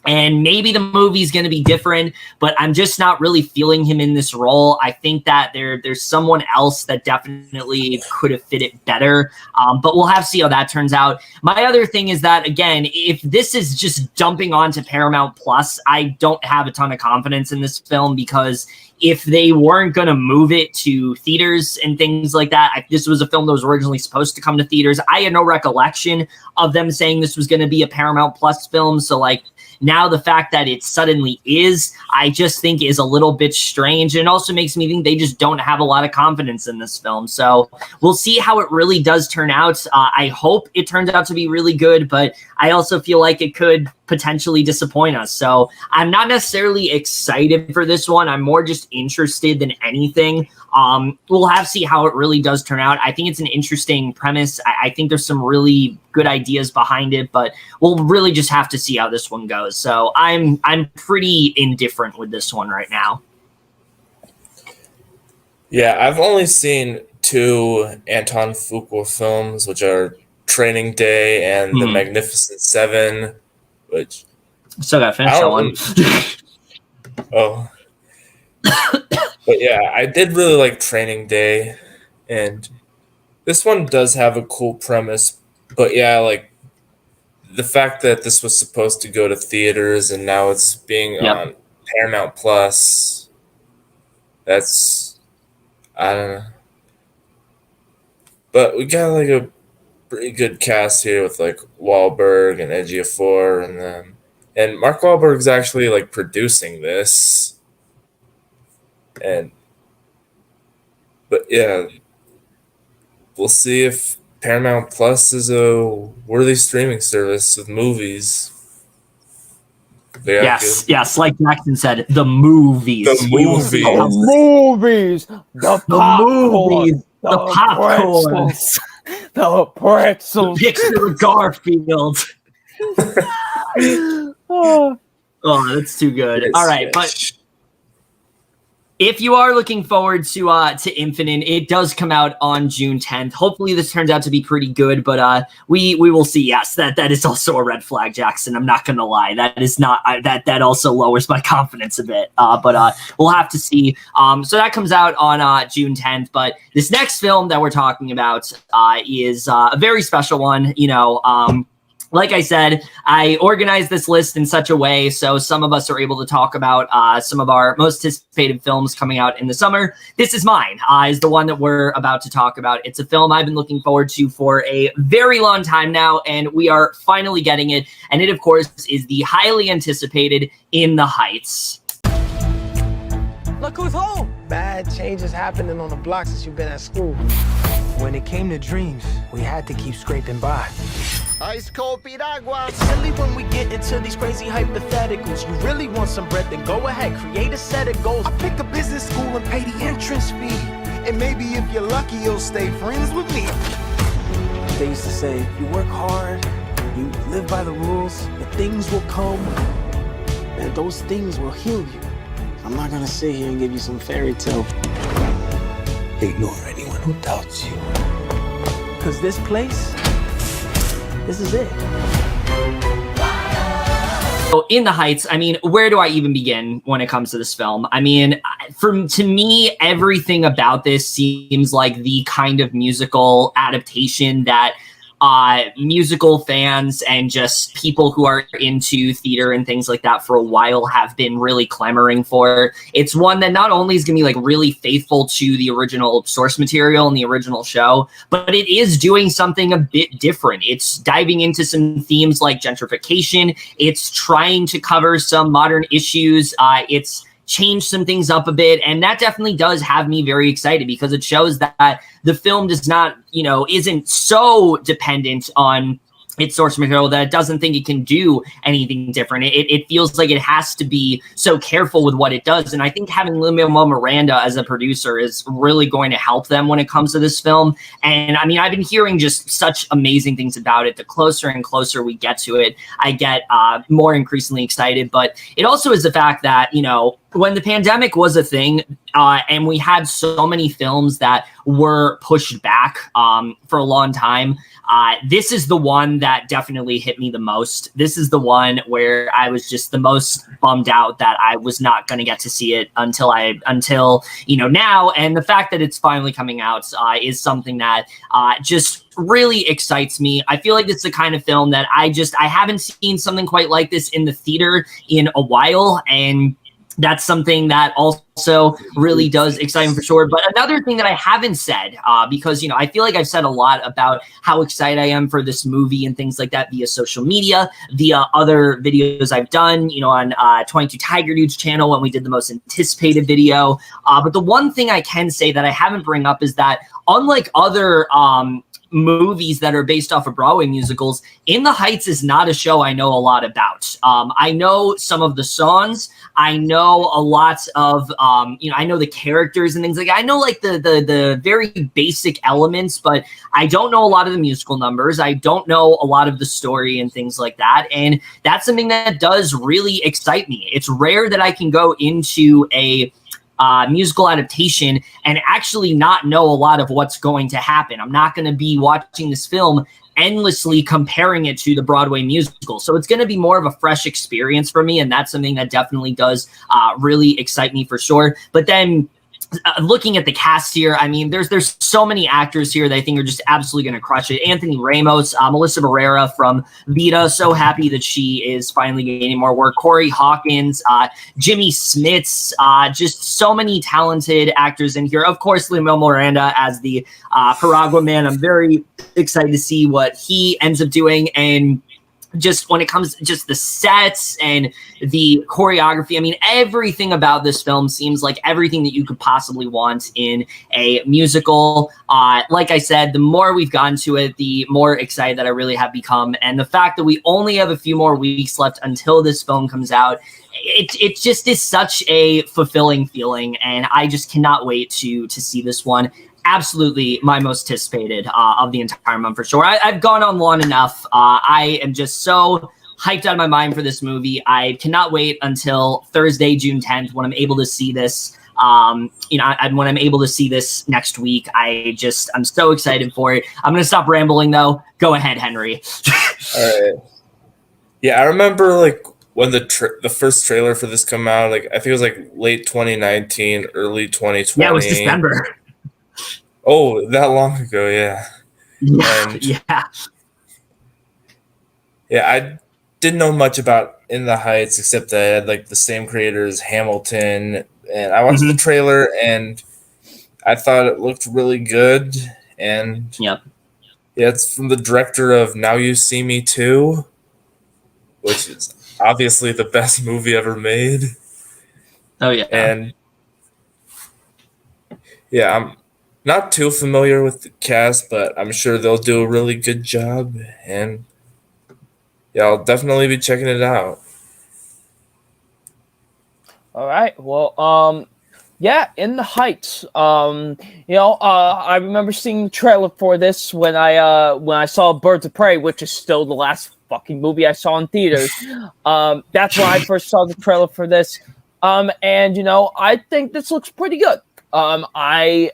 And maybe the movie's going to be different, but I'm just not really feeling him in this role. I think that there's someone else that definitely could have fit it better. But we'll have to see how that turns out. My other thing is that, again, if this is just dumping onto Paramount Plus, I don't have a ton of confidence in this film, because if they weren't going to move it to theaters and things like that, this was a film that was originally supposed to come to theaters. I had no recollection of them saying this was going to be a Paramount Plus film. So now the fact that it suddenly is, I just think is a little bit strange. And it also makes me think they just don't have a lot of confidence in this film. So we'll see how it really does turn out. I hope it turns out to be really good, but I also feel like it could potentially disappoint us. So I'm not necessarily excited for this one. I'm more just interested than anything. We'll have to see how it really does turn out. I think it's an interesting premise. I think there's some really good ideas behind it, but we'll really just have to see how this one goes. So I'm pretty indifferent with this one right now. Yeah, I've only seen two Anton Fuqua films, which are Training Day and The Magnificent Seven, which still gotta finish that one. Oh. But yeah, I did really like Training Day, and this one does have a cool premise, but yeah, the fact that this was supposed to go to theaters and now it's being on Paramount Plus, that's, I don't know. But we got like a pretty good cast here with like Wahlberg and Ejiofor, and Mark Wahlberg's actually like producing this. But yeah, we'll see if Paramount Plus is a worthy streaming service with movies. Yes, like Jackson said, the movies. The movies. The popcorn. The pretzels. Picture of Garfield. Oh, that's too good. All right, but if you are looking forward to Infinite, it does come out on June 10th. Hopefully this turns out to be pretty good, but we will see. Yes, that is also a red flag, Jackson. I'm not gonna lie. That is not that also lowers my confidence a bit. But we'll have to see. So that comes out on June 10th. But this next film that we're talking about is a very special one. You know, like I said, I organized this list in such a way so some of us are able to talk about some of our most anticipated films coming out in the summer. This is mine, is the one that we're about to talk about. It's a film I've been looking forward to for a very long time now, and we are finally getting it. And it, of course, is the highly anticipated In the Heights. Look who's home! Bad changes happening on the block since you've been at school. When it came to dreams, we had to keep scraping by. Ice cold piragua. It's silly when we get into these crazy hypotheticals. You really want some bread, then go ahead, create a set of goals. I pick a business school and pay the entrance fee. And maybe if you're lucky, you'll stay friends with me. They used to say, if you work hard, you live by the rules, the things will come, and those things will heal you. I'm not gonna sit here and give you some fairy tale. Ignore anyone who doubts you. Cause this place, this is it. So In the Heights, I mean, where do I even begin when it comes to this film? I mean, to me, everything about this seems like the kind of musical adaptation that musical fans and just people who are into theater and things like that for a while have been really clamoring for. It's one that not only is going to be like really faithful to the original source material and the original show, but it is doing something a bit different. It's diving into some themes like gentrification. It's trying to cover some modern issues. It's changed some things up a bit, and that definitely does have me very excited because it shows that the film does not, isn't so dependent on its source material that it doesn't think it can do anything different. It feels like it has to be so careful with what it does, and I think having Lin-Manuel Miranda as a producer is really going to help them when it comes to this film. And I mean, I've been hearing just such amazing things about it. The closer and closer we get to it, I get more increasingly excited. But it also is the fact that, when the pandemic was a thing, and we had so many films that were pushed back for a long time, this is the one that definitely hit me the most. This is the one where I was just the most bummed out that I was not going to get to see it until now. And the fact that it's finally coming out is something that just really excites me. I feel like it's the kind of film that I haven't seen something quite like this in the theater in a while, and that's something that also really does excite me for sure. But another thing that I haven't said, because, I feel like I've said a lot about how excited I am for this movie and things like that via social media, via other videos I've done, on 22 Tiger Dude's channel when we did the most anticipated video. But the one thing I can say that I haven't bring up is that unlike other movies that are based off of Broadway musicals, In the Heights is not a show I know a lot about. I know some of the songs. I know a lot of, I know the characters and things like that. I know like the very basic elements, but I don't know a lot of the musical numbers. I don't know a lot of the story and things like that. And that's something that does really excite me. It's rare that I can go into a musical adaptation and actually not know a lot of what's going to happen. I'm not going to be watching this film endlessly comparing it to the Broadway musical. So it's going to be more of a fresh experience for me, and that's something that definitely does really excite me for sure. But then looking at the cast here, I mean, there's so many actors here that I think are just absolutely going to crush it. Anthony Ramos, Melissa Barrera from Vita, so happy that she is finally getting more work. Corey Hawkins, Jimmy Smits, just so many talented actors in here. Of course, Lin-Manuel Miranda as the Piragua Man. I'm very excited to see what he ends up doing. And just when it comes to just the sets and the choreography, I mean, everything about this film seems like everything that you could possibly want in a musical. Like I said, the more we've gotten to it, the more excited that I really have become. And the fact that we only have a few more weeks left until this film comes out, it just is such a fulfilling feeling. And I just cannot wait to see this one. Absolutely my most anticipated of the entire month for sure. I've gone on long enough. I am just so hyped out of my mind for this movie. I cannot wait until Thursday, June 10th, when I'm able to see this. When I'm able to see this next week, I'm so excited for it. I'm going to stop rambling though. Go ahead, Henry. All right. Yeah, I remember like when the first trailer for this came out, like I think it was like late 2019, early 2020. Yeah, it was December. Oh, that long ago, yeah. Yeah. Yeah, I didn't know much about In the Heights except that it had like the same creators, Hamilton, and I watched the trailer and I thought it looked really good. And yeah, it's from the director of Now You See Me Too, which is obviously the best movie ever made. Oh yeah. And yeah, I'm not too familiar with the cast, but I'm sure they'll do a really good job. And yeah, I'll definitely be checking it out. All right. Well, yeah, In the Heights. I remember seeing the trailer for this when I saw Birds of Prey, which is still the last fucking movie I saw in theaters. That's when I first saw the trailer for this. And I think this looks pretty good. I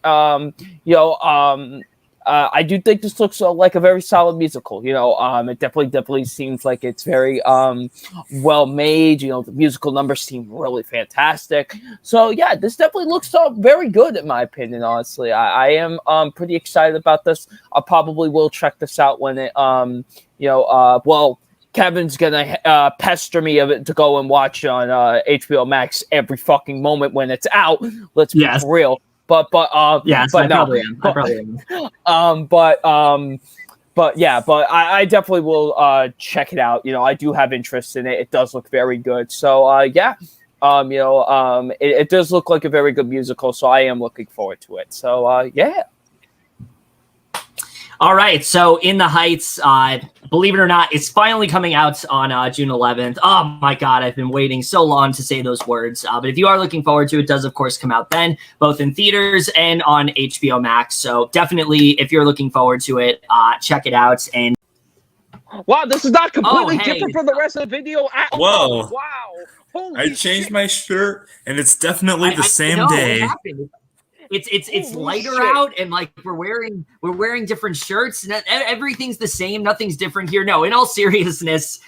do think this looks like a very solid musical. It definitely seems like it's very well made. The musical numbers seem really fantastic. So yeah, this definitely looks very good in my opinion. Honestly, I am pretty excited about this. I probably will check this out when it Kevin's gonna pester me of it to go and watch on HBO Max every fucking moment when it's out. Let's be for real. But I probably am. But I definitely will check it out. I do have interest in it. It does look very good. So it does look like a very good musical. So I am looking forward to it. So yeah. All right, so In the Heights, believe it or not, it's finally coming out on June 11th. Oh my God, I've been waiting so long to say those words. But if you are looking forward to it, does of course come out then, both in theaters and on HBO Max. So definitely, if you're looking forward to it, check it out. And wow, this is not completely different from the rest of the video at all. Whoa. Wow. Holy I changed shit. my shirt, and it's definitely the same day. It's lighter out, and like we're wearing different shirts, and everything's the same. Nothing's different here. No, in all seriousness,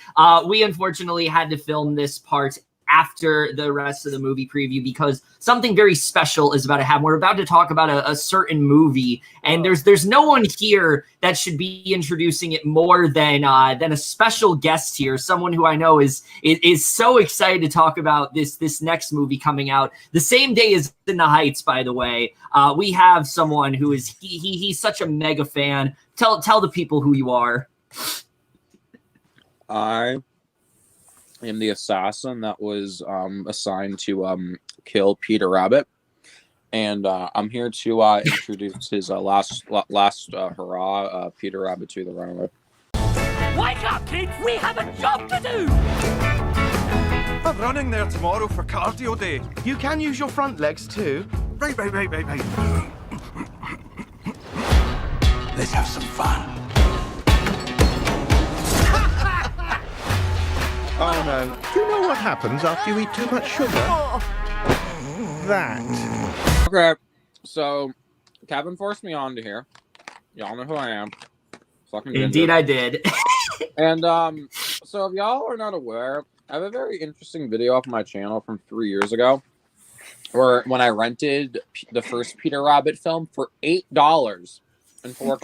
we unfortunately had to film this part after the rest of the movie preview because something very special is about to happen. We're about to talk about a certain movie, and there's no one here that should be introducing it more than a special guest here, someone who I know is so excited to talk about this next movie coming out the same day as In the Heights. By the way, we have someone who is he's such a mega fan. Tell the people who you are. I am the assassin that was assigned to kill Peter Rabbit, and I'm here to introduce his last hurrah, Peter Rabbit to the Runaway. Wake up, kids! We have a job to do! I'm running there tomorrow for cardio day. You can use your front legs too. Right. Let's have some fun. Oh no. Do you know what happens after you eat too much sugar? That. Okay, so Kevin forced me on to here. Y'all know who I am. Fucking Indeed, I did. And so if y'all are not aware, I have a very interesting video off my channel from 3 years ago or when I rented the first Peter Rabbit film for $8 in 4K.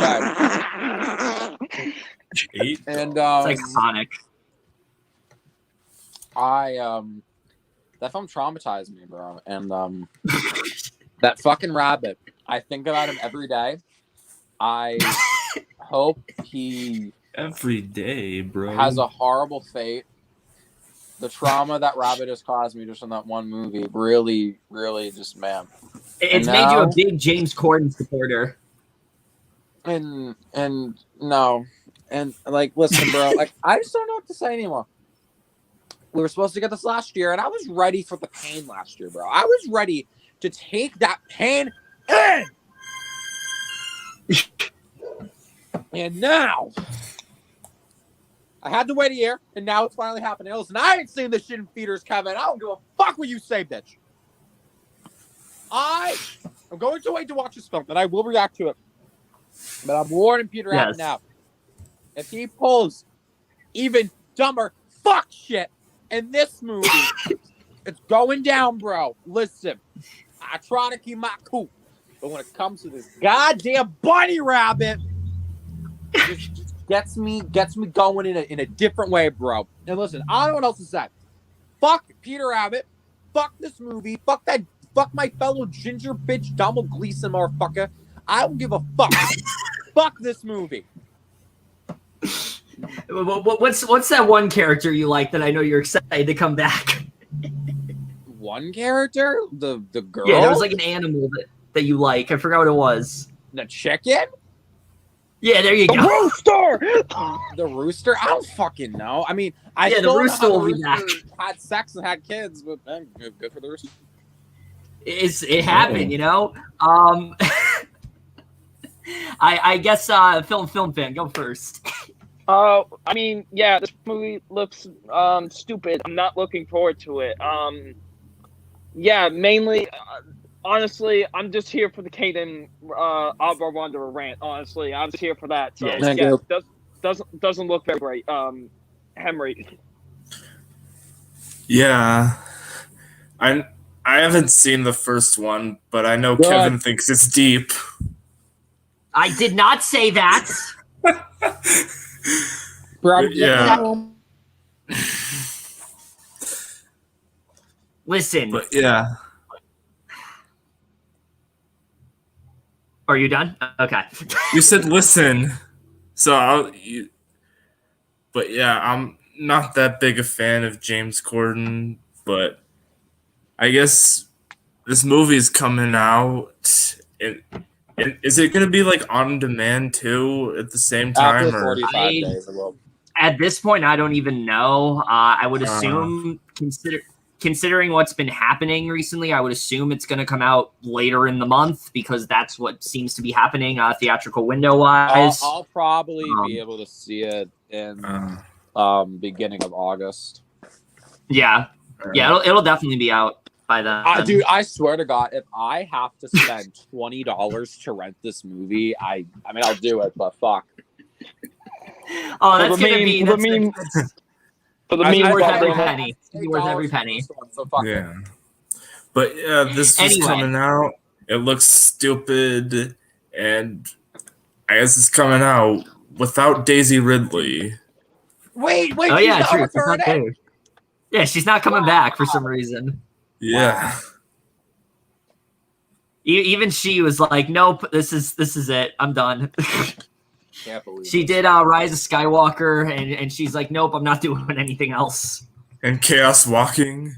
$8? And It's iconic. That film traumatized me, bro. And that fucking rabbit, I think about him every day. I hope he every day, bro, has a horrible fate. The trauma that rabbit has caused me just in that one movie really, really just, man. It's made you a big James Corden supporter. And no. And like, listen, bro, like I just don't know what to say anymore. We were supposed to get this last year, and I was ready for the pain last year, bro. I was ready to take that pain in. And now, I had to wait a year, and now it's finally happening. Listen, I ain't seen this shit in theaters, Kevin. I don't give a fuck what you say, bitch. I am going to wait to watch this film, and I will react to it. But I'm warning Peter Rabbit now. If he pulls even dumber fuck shit in this movie, it's going down, bro. Listen, I try to keep my cool, but when it comes to this goddamn bunny rabbit, it just gets me going in a different way, bro. And listen, I don't know what else to say. Fuck Peter Rabbit. Fuck this movie. Fuck my fellow ginger bitch Donald Gleason motherfucker. I don't give a fuck. Fuck this movie. What's that one character you like that I know you're excited to come back? One character? The girl? Yeah, there was like an animal that you like. I forgot what it was. The chicken? Yeah, there you go. The rooster! The rooster? I don't fucking know. I mean, the rooster will be back. Had sex and had kids, but man, good for the rooster. It happened, you know? I guess film fan, go first. I mean, yeah, this movie looks stupid. I'm not looking forward to it. Yeah, mainly, honestly, I'm just here for the Caden Abra Wanderer rant. Honestly, I'm just here for that. So yeah, doesn't look very great. Henry. Yeah, I haven't seen the first one, but I know Kevin thinks it's deep. I did not say that. Yeah. Listen. But yeah. Are you done? Okay. You said listen. So but yeah, I'm not that big a fan of James Corden, but I guess this movie's coming out. Is it going to be like on demand too at the same time? After 45 days, at this point, I don't even know. I would assume, considering what's been happening recently, I would assume it's going to come out later in the month because that's what seems to be happening theatrical window-wise. I'll probably be able to see it in beginning of August. Yeah. Yeah, it'll definitely be out by then. Dude, I swear to God, if I have to spend $20 to rent this movie, I mean, I'll do it, but fuck. Oh, that's going to be... For the meme, worth every penny. Worth every penny. So fuck yeah. But yeah, this is coming out. It looks stupid, and I guess it's coming out without Daisy Ridley. Wait, oh yeah, true. She's not there. Yeah, she's not coming back for some reason. Yeah. Wow. Even she was like, "Nope, this is it. I'm done." Can't believe she did Rise of Skywalker, and she's like, "Nope, I'm not doing anything else." And Chaos Walking.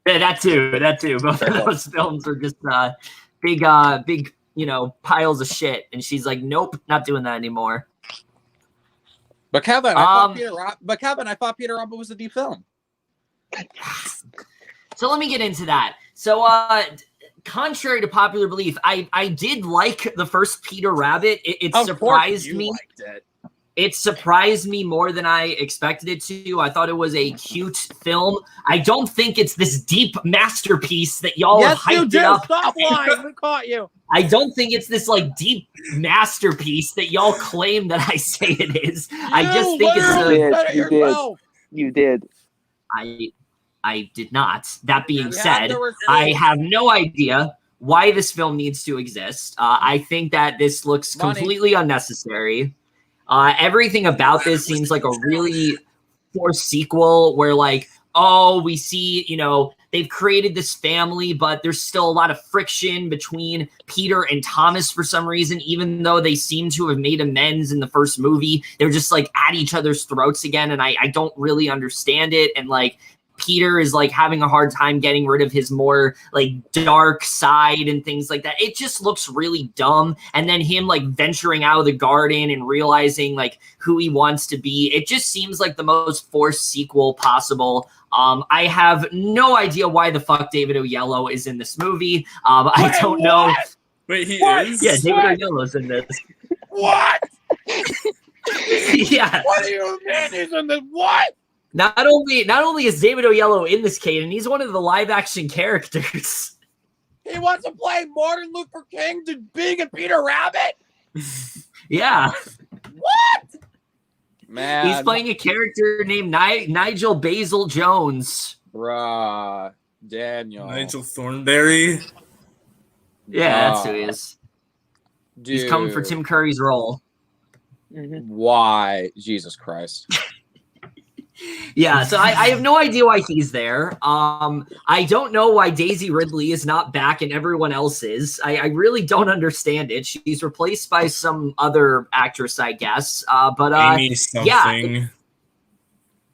Yeah, that too. Both of those films are just big, piles of shit. And she's like, "Nope, not doing that anymore." But Kevin, I thought Peter Rabbit was a deep film. So let me get into that. So, contrary to popular belief, I did like the first Peter Rabbit. It surprised me. It surprised me more than I expected it to. I thought it was a cute film. I don't think it's this deep masterpiece that y'all have hyped it up. Stop lying. We caught you. I don't think it's this like deep masterpiece that y'all claim that I say it is. I just think it's You did. I did not. That being You said, had to refuse. I have no idea why this film needs to exist. I think that this looks completely unnecessary. Everything about this seems like a really forced sequel where, like, oh, we see, you know, they've created this family, but there's still a lot of friction between Peter and Thomas for some reason, even though they seem to have made amends in the first movie. They're just like at each other's throats again, and I don't really understand it. And like Peter is like having a hard time getting rid of his more like dark side and things like that. It just looks really dumb. And then him like venturing out of the garden and realizing like who he wants to be. It just seems like the most forced sequel possible. I have no idea why the fuck David Oyelowo is in this movie. I don't know. Wait, he is? Yeah, David Oyelowo's in this. What? Yeah. What do you mean he's in this? What? Not only is David Oyelowo in this, Caden, he's one of the live action characters. He wants to play Martin Luther King to being a Peter Rabbit? Yeah. What? Man. He's playing a character named Nigel Basil Jones. Bruh. Daniel. Nigel Thornberry. Yeah, that's who he is. Dude. He's coming for Tim Curry's role. Why? Jesus Christ. Yeah, so I have no idea why he's there. I don't know why Daisy Ridley is not back and everyone else is. I really don't understand it. She's replaced by some other actress, I guess. But Amy something.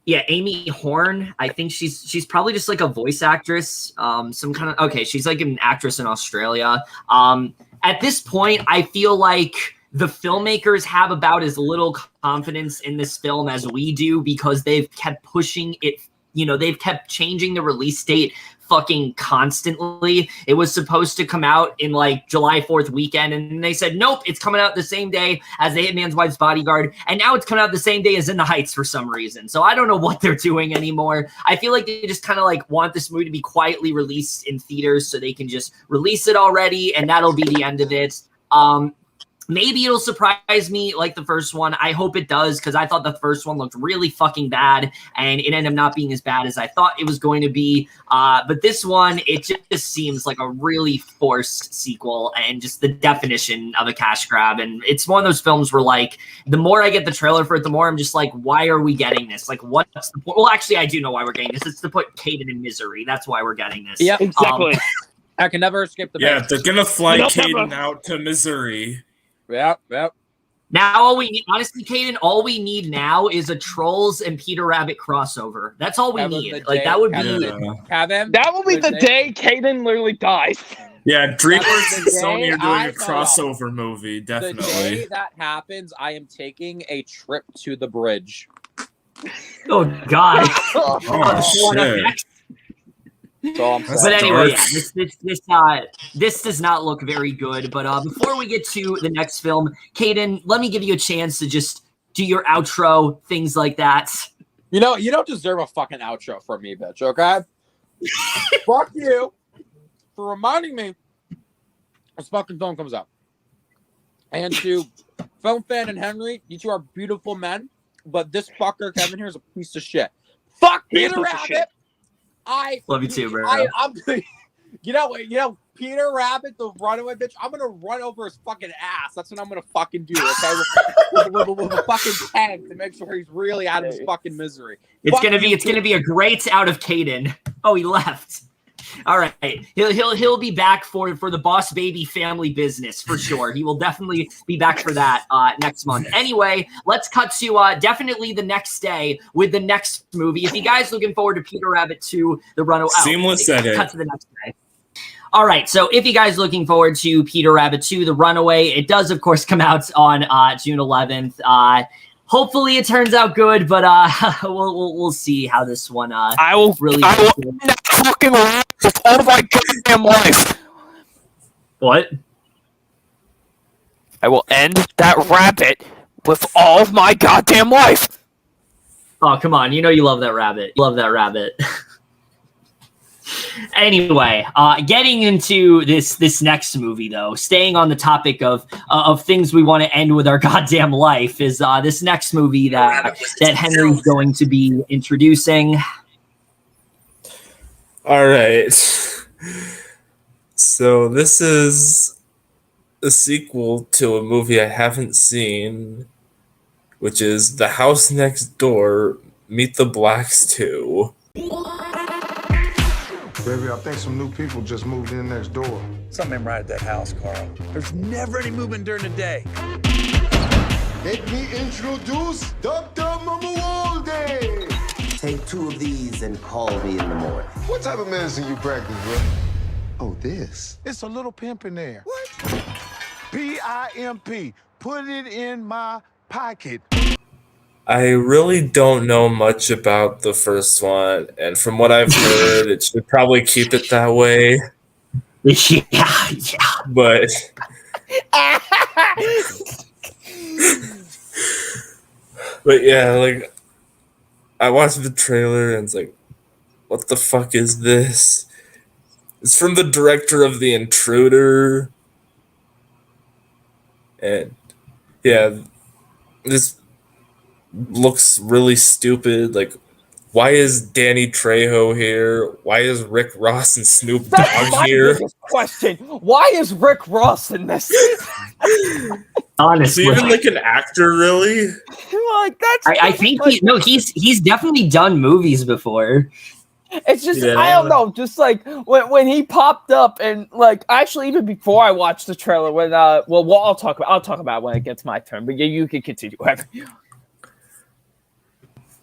Yeah, Amy Horn. I think she's probably just like a voice actress. Some kind of okay. She's like an actress in Australia. At this point, I feel like the filmmakers have about as little confidence in this film as we do because they've kept pushing it. You know, they've kept changing the release date fucking constantly. It was supposed to come out in like July 4th weekend, and they said, nope, it's coming out the same day as The Hitman's Wife's Bodyguard, and now it's coming out the same day as In the Heights for some reason. So I don't know what they're doing anymore. I feel like they just kind of like want this movie to be quietly released in theaters so they can just release it already, and that'll be the end of it. Maybe it'll surprise me like the first one. I hope it does because I thought the first one looked really fucking bad and it ended up not being as bad as I thought it was going to be. But this one, it just seems like a really forced sequel and just the definition of a cash grab. And it's one of those films where like the more I get the trailer for it, the more I'm just like, why are we getting this? Like what's the point? Well, actually, I do know why we're getting this. It's to put Caden in misery. That's why we're getting this. Yeah, exactly. I can never escape the base. They're going to fly Caden out to Missouri. Yep. Now all we need, honestly, Caden, all we need now is a Trolls and Peter Rabbit crossover. That's all we need. Like that would be Kevin. That will be the day Caden literally dies. Yeah, DreamWorks and Sony are doing a crossover movie, definitely. The day that happens, I am taking a trip to the bridge. Oh God. Oh shit. But anyway, yeah, this does not look very good. But before we get to the next film, Caden, let me give you a chance to just do your outro, things like that. You know, you don't deserve a fucking outro from me, bitch, okay? Fuck you for reminding me this fucking film comes out. And to FilmFan and Henry, you two are beautiful men, but this fucker, Kevin, here is a piece of shit. Fuck Peter Rabbit! I love you too, bro. I'm you know, Peter Rabbit, the runaway bitch. I'm gonna run over his fucking ass. That's what I'm gonna fucking do. Okay, with a fucking tank to make sure he's really out of his fucking misery. It's gonna be a great out of Caden. Oh, he left. All right, he'll be back for the Boss Baby family business for sure. He will definitely be back for that next month. Anyway, let's cut to definitely the next day with the next movie. If you guys looking forward to Peter Rabbit 2, The Runaway, seamless edit. Cut to the next day. All right, so if you guys looking forward to Peter Rabbit 2, The Runaway, it does of course come out on June 11th. Hopefully it turns out good, but we'll see how this one I will fucking with all my goddamn life. What? I will end that rabbit with all of my goddamn life. Oh, come on. You know you love that rabbit. You love that rabbit. Anyway, getting into this next movie, though, staying on the topic of things we want to end with our goddamn life, is this next movie that Henry's going to be introducing. All right. So this is a sequel to a movie I haven't seen, which is The House Next Door, Meet the Blacks 2. Baby, I think some new people just moved in next door. Something right at that house, Carl. There's never any movement during the day. Let me introduce Dr. Mamuwalde. Take 2 of these and call me in the morning. What type of medicine you practice, bro? Oh, this. It's a little pimp in there. What? P-I-M-P. Put it in my pocket. I really don't know much about the first one, and from what I've heard, it should probably keep it that way. Yeah. But but yeah, like I watched the trailer and it's like, what the fuck is this? It's from the director of The Intruder. And yeah, this looks really stupid. Like, why is Danny Trejo here? Why is Rick Ross and Snoop Dogg here? Biggest question. Why is Rick Ross in this? Honestly, is he even like an actor, really? Like that's. I think he's definitely done movies before. It's just I don't know, just like when he popped up and like actually even before I watched the trailer when I'll talk about it when it gets my turn, but you can continue.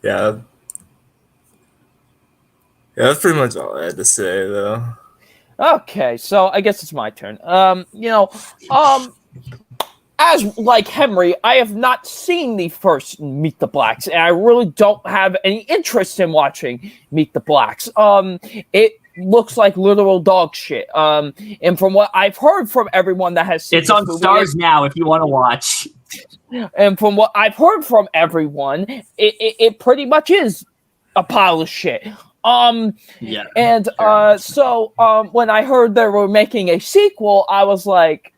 Yeah, that's pretty much all I had to say, though. Okay, so I guess it's my turn. As like Henry, I have not seen the first Meet the Blacks, and I really don't have any interest in watching Meet the Blacks. It looks like literal dog shit. And from what I've heard from everyone that has seen it's on Stars now if you want to watch. And from what I've heard from everyone, it pretty much is a pile of shit. Yeah. And so when I heard they were making a sequel, I was like,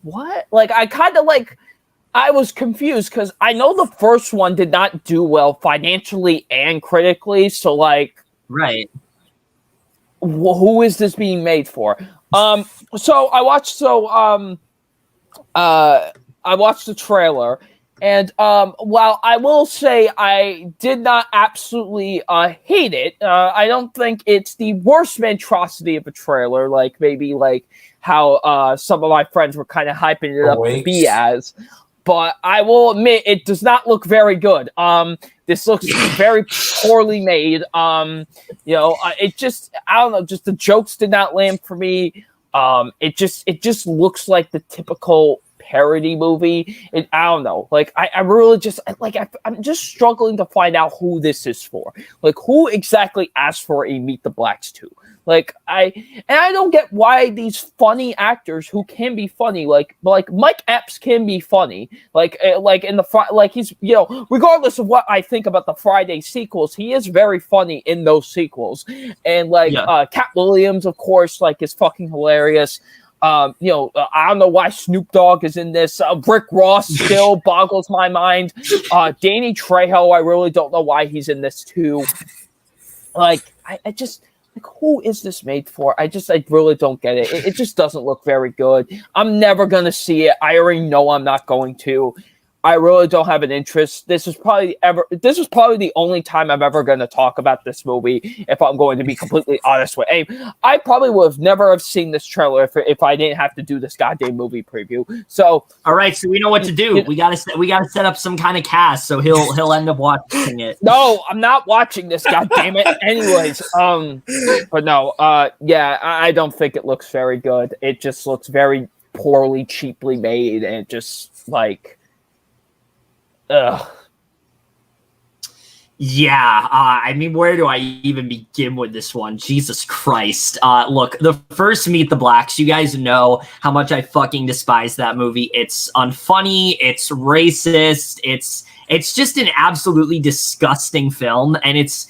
what? Like, I was confused because I know the first one did not do well financially and critically. So, like, right. Who is this being made for? So I watched the trailer, and while I will say I did not absolutely hate it, I don't think it's the worst monstrosity of a trailer, like maybe like how some of my friends were kind of hyping it up to be as. But I will admit it does not look very good. This looks very poorly made. It just, I don't know, just the jokes did not land for me. It just looks like the typical parody movie. And I don't know, like I really just like I'm just struggling to find out who this is for. Like, who exactly asked for a Meet the Blacks 2? Like I don't get why these funny actors who can be funny, like Mike Epps can be funny, like in the like he's, regardless of what I think about the Friday sequels, he is very funny in those sequels. And Cat Williams, of course, like is fucking hilarious. I don't know why Snoop Dogg is in this. Rick Ross still boggles my mind. Danny Trejo, I really don't know why he's in this too. Like, I just, like, who is this made for? I really don't get it. It just doesn't look very good. I'm never going to see it. I already know I'm not going to. I really don't have an interest. This is probably the only time I'm ever going to talk about this movie, if I'm going to be completely honest with Abe. I probably would have never have seen this trailer if I didn't have to do this goddamn movie preview. So, all right, so we know what to do. We gotta set up some kind of cast, so he'll end up watching it. No, I'm not watching this. Goddamn it. Anyways, but no, I don't think it looks very good. It just looks very poorly, cheaply made, and just like. Ugh. Yeah, I mean, where do I even begin with this one? Jesus Christ. Look, the first Meet the Blacks, you guys know how much I fucking despise that movie. It's unfunny, it's racist, it's just an absolutely disgusting film, and it's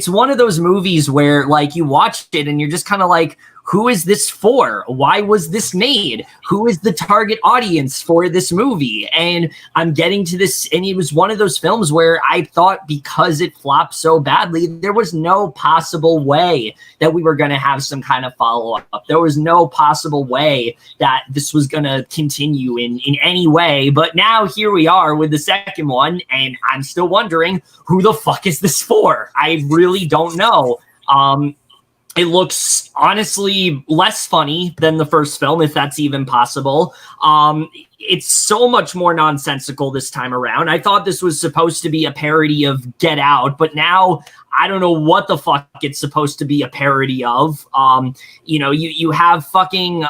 one of those movies where, like, you watch it and you're just kind of like, who is this for? Why was this made? Who is the target audience for this movie? And I'm getting to this, and it was one of those films where I thought because it flopped so badly, there was no possible way that we were going to have some kind of follow-up. There was no possible way that this was going to continue in any way. But now here we are with the second one, and I'm still wondering, who the fuck is this for? I really don't know. It looks honestly less funny than the first film, if that's even possible. It's so much more nonsensical this time around. I thought this was supposed to be a parody of Get Out, but now I don't know what the fuck it's supposed to be a parody of. You have fucking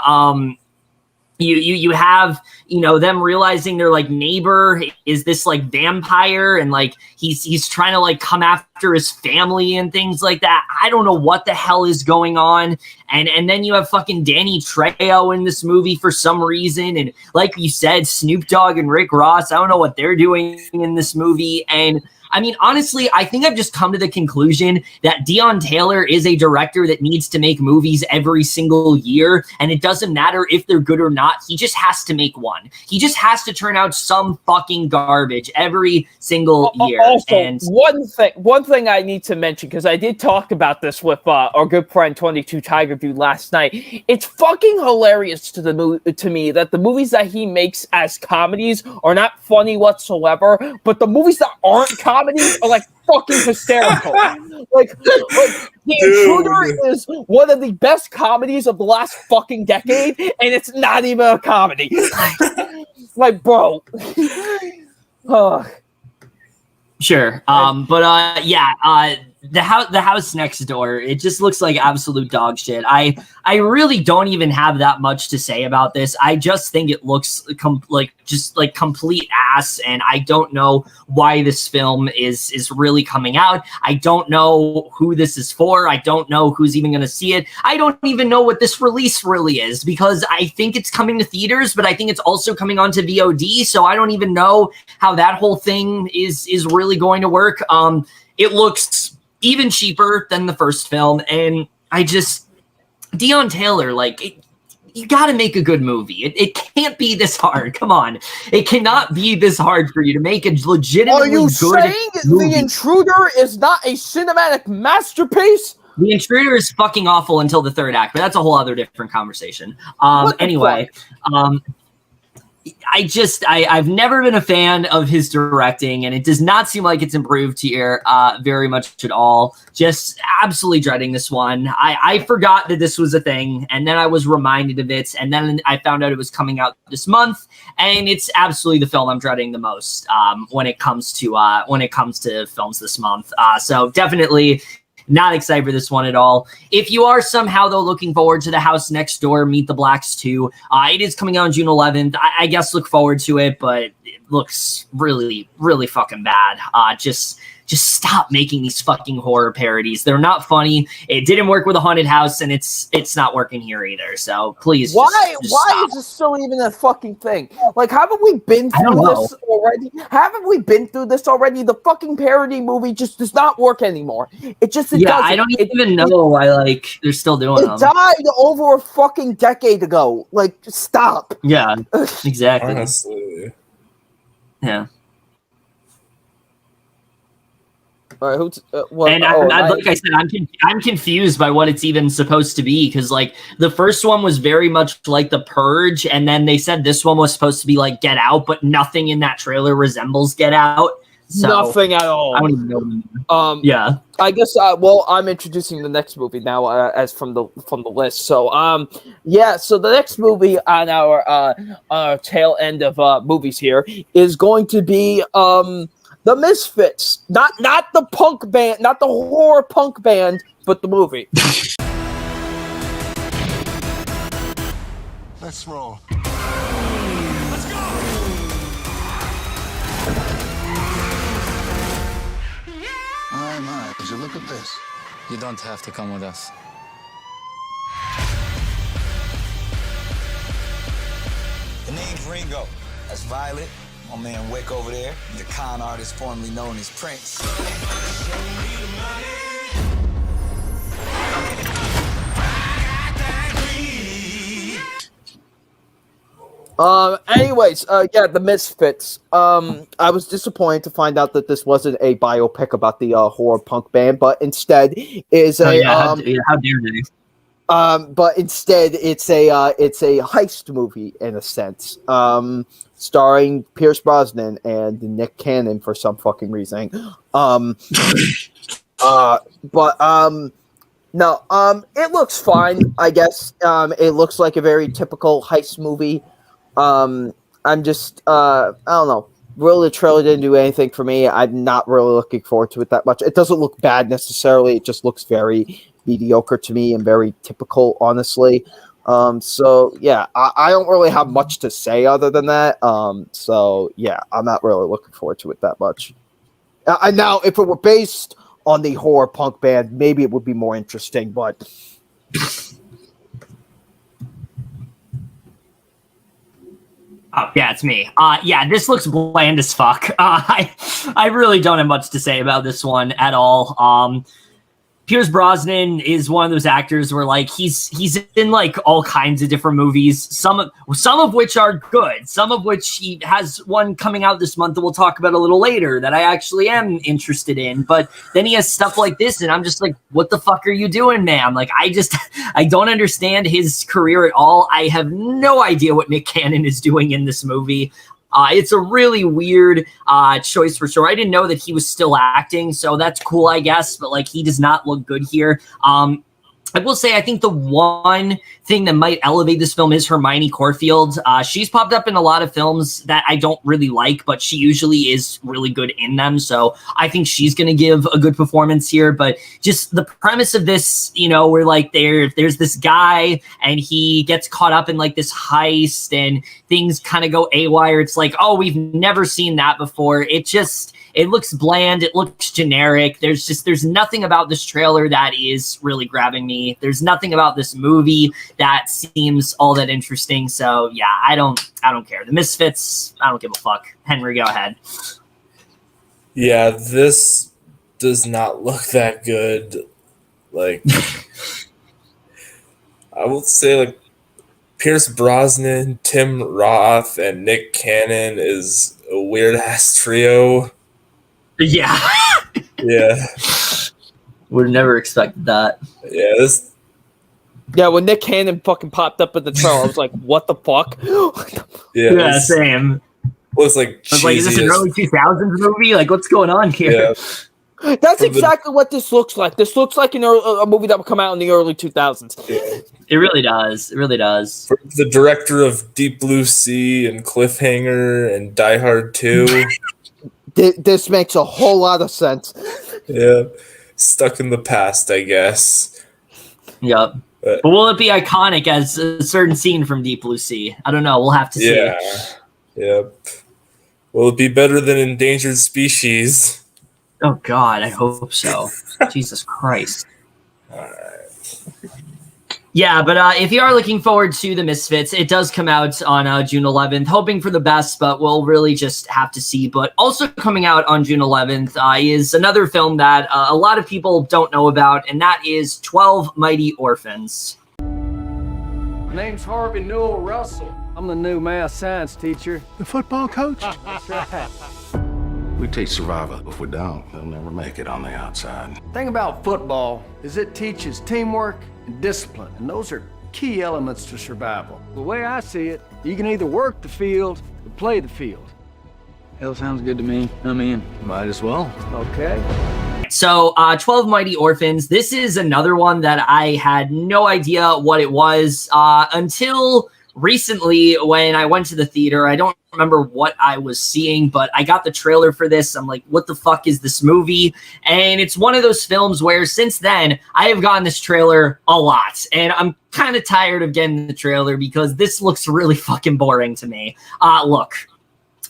you have them realizing their like neighbor is this like vampire, and like he's trying to like come after his family and things like that. I don't know what the hell is going on. And then you have fucking Danny Trejo in this movie for some reason, and like you said, Snoop Dogg and Rick Ross, I don't know what they're doing in this movie. And I mean, honestly, I think I've just come to the conclusion that Deon Taylor is a director that needs to make movies every single year, and it doesn't matter if they're good or not. He just has to make one. He just has to turn out some fucking garbage every single year. Also, and one thing I need to mention, because I did talk about this with our good friend 22 Tiger Dude last night. It's fucking hilarious to me that the movies that he makes as comedies are not funny whatsoever, but the movies that aren't comedies are like fucking hysterical. like The Intruder is one of the best comedies of the last fucking decade, and it's not even a comedy. Like, bro. Sure. The house next door, it just looks like absolute dog shit. I really don't even have that much to say about this. I just think it looks like complete ass, and I don't know why this film is really coming out. I don't know who this is for. I don't know who's even going to see it. I don't even know what this release really is, because I think it's coming to theaters, but I think it's also coming onto VOD, so I don't even know how that whole thing is really going to work. It looks even cheaper than the first film, and Deon Taylor, you got to make a good movie. It can't be this hard. Come on, it cannot be this hard for you to make a legitimately good movie. Are you saying The Intruder is not a cinematic masterpiece? The Intruder is fucking awful until the third act, but that's a whole other different conversation. Anyway, I've never been a fan of his directing, and it does not seem like it's improved here very much at all. Just absolutely dreading this one. I forgot that this was a thing, and then I was reminded of it, and then I found out it was coming out this month, and it's absolutely the film I'm dreading the most when it comes to films this month. So definitely not excited for this one at all. If you are somehow, though, looking forward to The House Next Door, Meet the Blacks 2, it is coming out on June 11th. I guess look forward to it, but it looks really, really fucking bad. Just stop making these fucking horror parodies. They're not funny. It didn't work with A Haunted House, and it's not working here either. So please, why stop. is this still even a fucking thing? Like, haven't we been through this already? The fucking parody movie just does not work anymore. It doesn't. I don't even know why they're still doing them. It died over a fucking decade ago. Like, stop. Yeah, exactly. Honestly. Yeah. All right, like I said, I'm confused by what it's even supposed to be, because the first one was very much like The Purge, and then they said this one was supposed to be like Get Out, but nothing in that trailer resembles Get Out. So nothing at all. I don't even know. Yeah. I guess. I'm introducing the next movie now, as from the list. So, So the next movie on our tail end of movies here is going to be The Misfits, not the punk band, not the horror punk band, but the movie. Let's roll. Let's go! My, would you look at this? You don't have to come with us. The name's Ringo. That's Violet. My man Wick over there, the con artist formerly known as Prince. Anyways, yeah, The Misfits. I was disappointed to find out that this wasn't a biopic about the horror punk band, but instead is Oh a yeah, how dare they? but instead it's a heist movie in a sense. Starring Pierce Brosnan and Nick Cannon for some fucking reason. No, it looks fine, I guess. It looks like a very typical heist movie. I'm just, I don't know. Really, the trailer didn't do anything for me. I'm not really looking forward to it that much. It doesn't look bad necessarily. It just looks very mediocre to me and very typical, honestly. So yeah, I don't really have much to say other than that. So yeah, I'm not really looking forward to it that much. And now, if it were based on the horror punk band, maybe it would be more interesting, but oh, yeah, it's me. Yeah, this looks bland as fuck. I really don't have much to say about this one at all. Pierce Brosnan is one of those actors where like he's in like all kinds of different movies, some of which are good, some of which he has one coming out this month that we'll talk about a little later that I actually am interested in. But then he has stuff like this, and I'm just like, what the fuck are you doing, man? Like, I don't understand his career at all. I have no idea what Nick Cannon is doing in this movie. It's a really weird choice for sure. I didn't know that he was still acting, so that's cool, I guess. But like, he does not look good here. I will say, I think the one thing that might elevate this film is Hermione Corfield. She's popped up in a lot of films that I don't really like, but she usually is really good in them. So I think she's going to give a good performance here. But just the premise of this, you know, where like there's this guy and he gets caught up in like this heist and things kind of go awry. It's like, oh, we've never seen that before. It looks bland. It looks generic. There's nothing about this trailer that is really grabbing me. There's nothing about this movie that seems all that interesting. So yeah, I don't care. The Misfits, I don't give a fuck. Henry, go ahead. Yeah, this does not look that good. Like, I will say, like, Pierce Brosnan, Tim Roth, and Nick Cannon is a weird ass trio. Yeah. Yeah. Would have never expected that. Yeah, yeah, when Nick Cannon fucking popped up at the trailer, I was like, what the fuck? Yeah, same. Was like, I was like, is this an early 2000s movie? Like, what's going on here? Yeah. That's exactly what this looks like. This looks like a movie that would come out in the early 2000s. Yeah. It really does. It really does. For the director of Deep Blue Sea and Cliffhanger and Die Hard 2. This makes a whole lot of sense. Yeah. Stuck in the past, I guess. Yep. But will it be iconic as a certain scene from Deep Blue Sea? I don't know. We'll have to see. Yeah. Yep. Will it be better than Endangered Species? Oh, God. I hope so. Jesus Christ. All right. Yeah, but if you are looking forward to The Misfits, it does come out on June 11th. Hoping for the best, but we'll really just have to see. But also coming out on June 11th is another film that a lot of people don't know about, and that is 12 Mighty Orphans. My name's Harvey Newell Russell. I'm the new math science teacher. The football coach? That's right. We teach survival. If we don't, they'll never make it on the outside. The thing about football is it teaches teamwork and discipline, and those are key elements to survival. The way I see it, you can either work the field or play the field. Hell, sounds good to me. I'm in. Might as well. Okay. So 12 Mighty Orphans, this is another one that I had no idea what it was until recently when I went to the theater. I don't remember what I was seeing, but I got the trailer for this. I'm like, what the fuck is this movie? And it's one of those films where since then I have gotten this trailer a lot, and I'm kind of tired of getting the trailer because this looks really fucking boring to me. Look,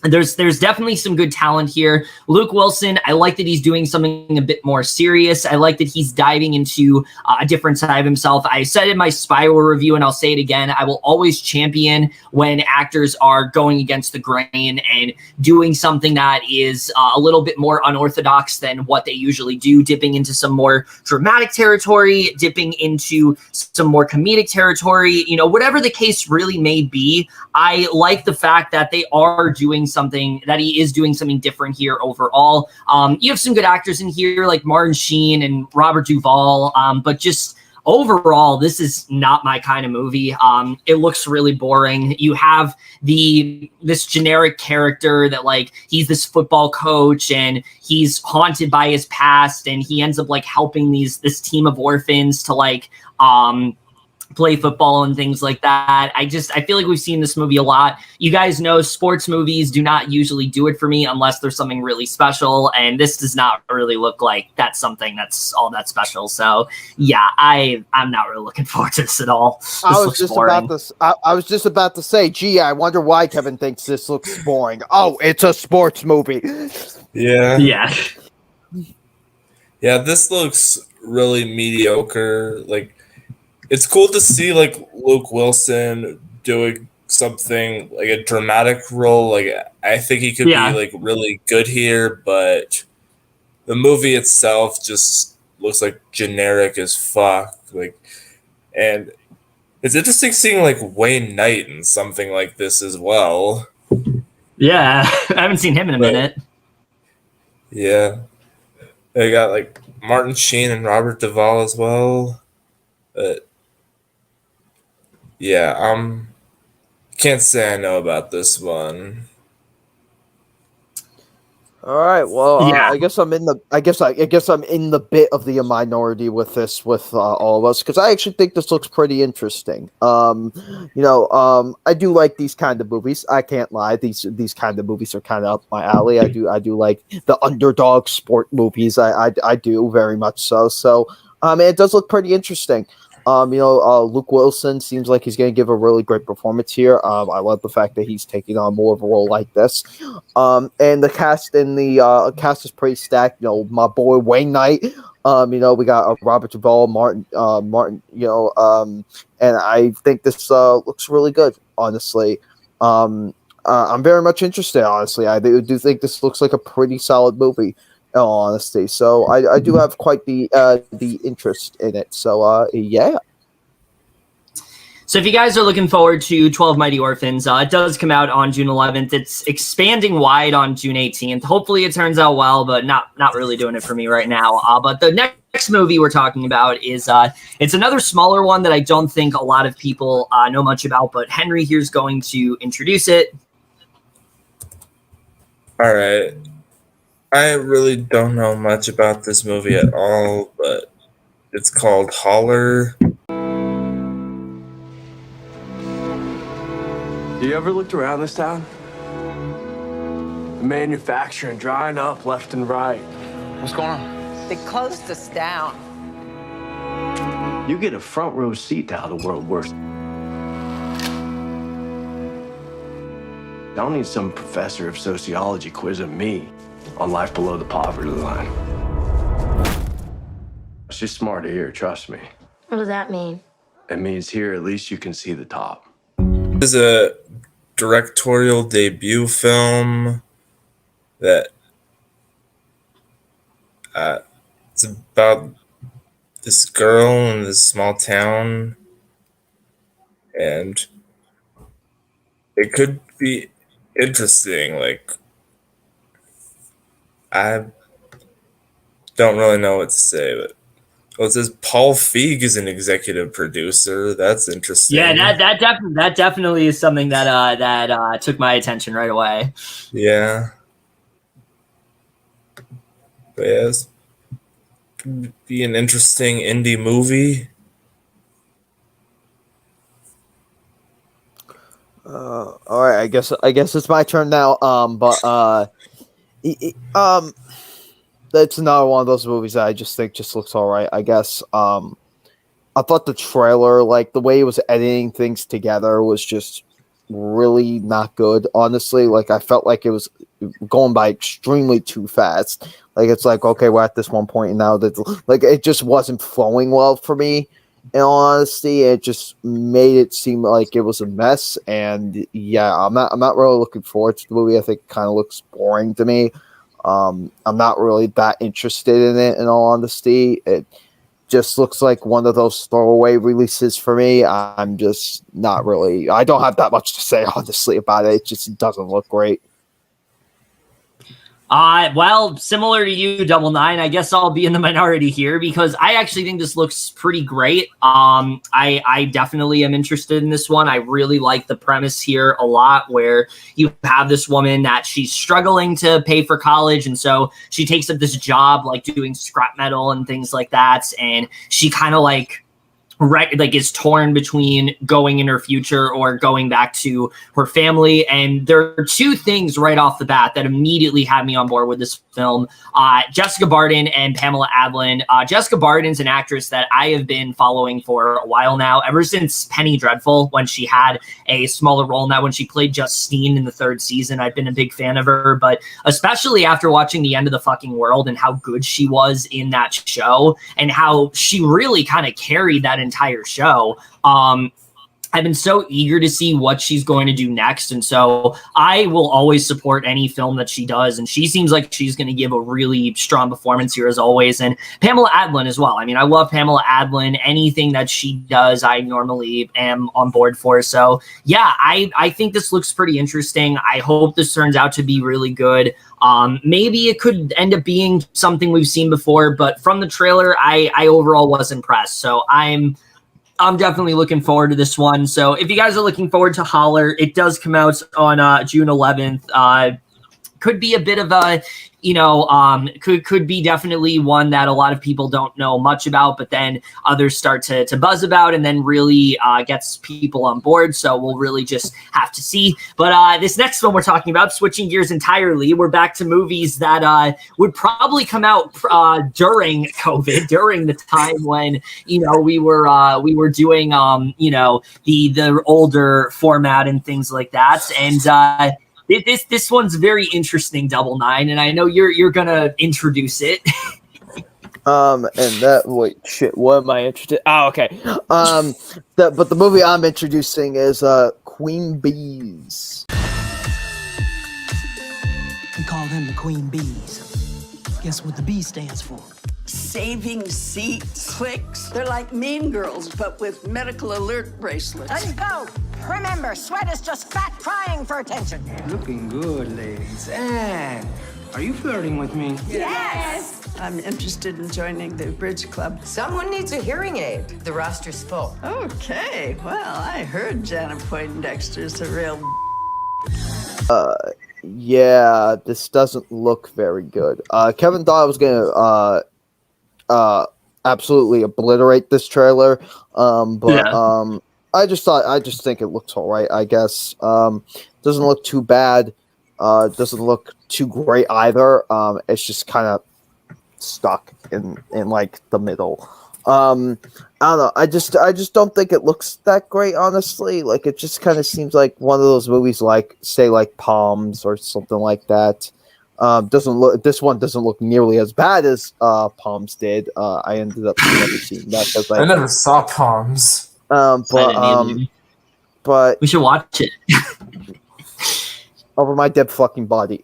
there's definitely some good talent here. Luke Wilson, I like that he's doing something a bit more serious. I like that he's diving into a different side of himself. I said in my Spiral review, and I'll say it again, I will always champion when actors are going against the grain and doing something that is a little bit more unorthodox than what they usually do, dipping into some more dramatic territory, dipping into some more comedic territory, you know, whatever the case really may be. I like the fact that they are doing something, that he is doing something different here overall. You have some good actors in here like Martin Sheen and Robert Duvall, but just overall, this is not my kind of movie. It looks really boring. You have this generic character that, like, he's this football coach and he's haunted by his past, and he ends up like helping this team of orphans to like play football and things like that. I feel like we've seen this movie a lot. You guys know sports movies do not usually do it for me unless there's something really special, and this does not really look like that's something that's all that special. So yeah, I'm not really looking forward to this at all. I was just about to say, gee, I wonder why Kevin thinks this looks boring. Oh, it's a sports movie. Yeah. Yeah, this looks really mediocre. Like, it's cool to see like Luke Wilson doing something like a dramatic role. Like, I think he could be like really good here, but the movie itself just looks like generic as fuck. Like, and it's interesting seeing like Wayne Knight in something like this as well. Yeah, I haven't seen him in a minute. Yeah, they got like Martin Sheen and Robert Duvall as well, but yeah, can't say I know about this one. All right, well, Yeah. I guess I'm in the bit of the minority with this, with all of us, because I actually think this looks pretty interesting. I do like these kind of movies. I can't lie; these kind of movies are kind of up my alley. I do like the underdog sport movies. I do very much so. So, it does look pretty interesting. Luke Wilson seems like he's going to give a really great performance here. I love the fact that he's taking on more of a role like this. And the cast cast is pretty stacked. You know, my boy Wayne Knight. We got Robert Duvall, Martin. And I think this looks really good. Honestly, I'm very much interested. Honestly, I do think this looks like a pretty solid movie. In all honesty, so I do have quite the interest in it. So yeah. So if you guys are looking forward to 12 Mighty Orphans, it does come out on June 11th. It's expanding wide on June 18th. Hopefully it turns out well, but not really doing it for me right now. But the next movie we're talking about is it's another smaller one that I don't think a lot of people know much about, but Henry here's going to introduce it. All right. I really don't know much about this movie at all, but it's called Holler. You ever looked around this town? The manufacturing drying up left and right. What's going on? They closed us down. You get a front row seat to how the world works. I don't need some professor of sociology quizzing me on life below the poverty line. It's just smart to hear, trust me. What does that mean? It means here at least you can see the top. This is a directorial debut film that it's about this girl in this small town, and it could be interesting. Like, I don't really know what to say, but it says Paul Feig is an executive producer. That's interesting. Yeah, that definitely is something that took my attention right away. Yeah. But yeah, this could be an interesting indie movie. All right, I guess it's my turn now. That's another one of those movies that I just think just looks all right. I guess. I thought the trailer, like the way it was editing things together, was just really not good, honestly. Like, I felt like it was going by extremely too fast. Like, it's like, okay, we're at this one point, and now that, like, it just wasn't flowing well for me. In all honesty, it just made it seem like it was a mess. And yeah, I'm not really looking forward to the movie. I think it kind of looks boring to me. I'm not really that interested in it. In all honesty, it just looks like one of those throwaway releases for me. I'm just not really. I don't have that much to say honestly about it. It just doesn't look great. Well, similar to you, Double Nine, I guess I'll be in the minority here because I actually think this looks pretty great. I definitely am interested in this one. I really like the premise here a lot, where you have this woman that she's struggling to pay for college, and so she takes up this job like doing scrap metal and things like that, and she kind of like is torn between going in her future or going back to her family. And there are two things right off the bat that immediately had me on board with this film. Jessica Barden and Pamela Adlon. Jessica Barden's an actress that I have been following for a while now, ever since Penny Dreadful, when she had a smaller role in that, when she played Justine in the 3rd season. I've been a big fan of her, but especially after watching The End of the Fucking World and how good she was in that show and how she really kind of carried that entire show. I've been so eager to see what she's going to do next, and so I will always support any film that she does, and she seems like she's going to give a really strong performance here as always. And Pamela Adlon as well. I mean, I love Pamela Adlon. Anything that she does, I normally am on board for. So yeah, I think this looks pretty interesting. I hope this turns out to be really good. Maybe it could end up being something we've seen before, but from the trailer, I overall was impressed. So I'm definitely looking forward to this one. So if you guys are looking forward to Holler, it does come out on June 11th. Could be a bit of a, could be definitely one that a lot of people don't know much about, but then others start to buzz about and then really gets people on board. So we'll really just have to see. But this next one we're talking about, switching gears entirely, we're back to movies that would probably come out during COVID, during the time when, we were doing, the older format and things like that. And this one's very interesting, Double Nine, and I know you're gonna introduce it. And that wait, shit, what am I interested? Oh, okay. But the movie I'm introducing is Queen Bees. We call them the Queen Bees. Guess what the B stands for? Saving seats. Clicks. They're like Mean Girls, but with medical alert bracelets. Let's go. Remember, sweat is just fat crying for attention. Looking good, ladies. And are you flirting with me? Yes. I'm interested in joining the bridge club. Someone needs a hearing aid. The roster's full. Okay. Well, I heard Janet Poindexter's a real. Yeah, this doesn't look very good. Kevin thought I was gonna absolutely obliterate this trailer, but yeah. I just think it looks all right, I guess. Doesn't look too bad. Doesn't look too great either. It's just kind of stuck in like the middle. I don't know. I just don't think it looks that great, honestly. Like, it just kind of seems like one of those movies, like say like Palms or something like that. This one doesn't look nearly as bad as Palms did. I ended up never seeing that because I never saw Palms. But we should watch it. Over my dead fucking body.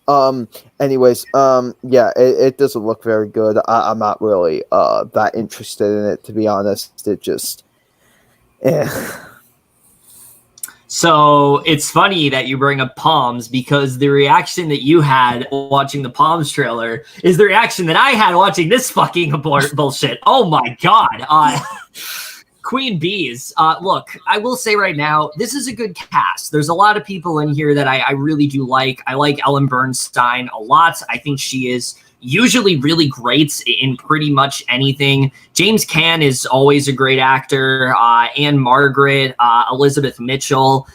Anyways, yeah, it doesn't look very good. I'm not really that interested in it, to be honest. It just, So it's funny that you bring up Palms, because the reaction that you had watching the Palms trailer is the reaction that I had watching this fucking bullshit. Oh my god. Queen Bees. Look, I will say right now, this is a good cast. There's a lot of people in here that I really do like. I like Ellen Bernstein a lot. I think she is usually really great in pretty much anything. James Caan is always a great actor. Anne Margaret, Elizabeth Mitchell,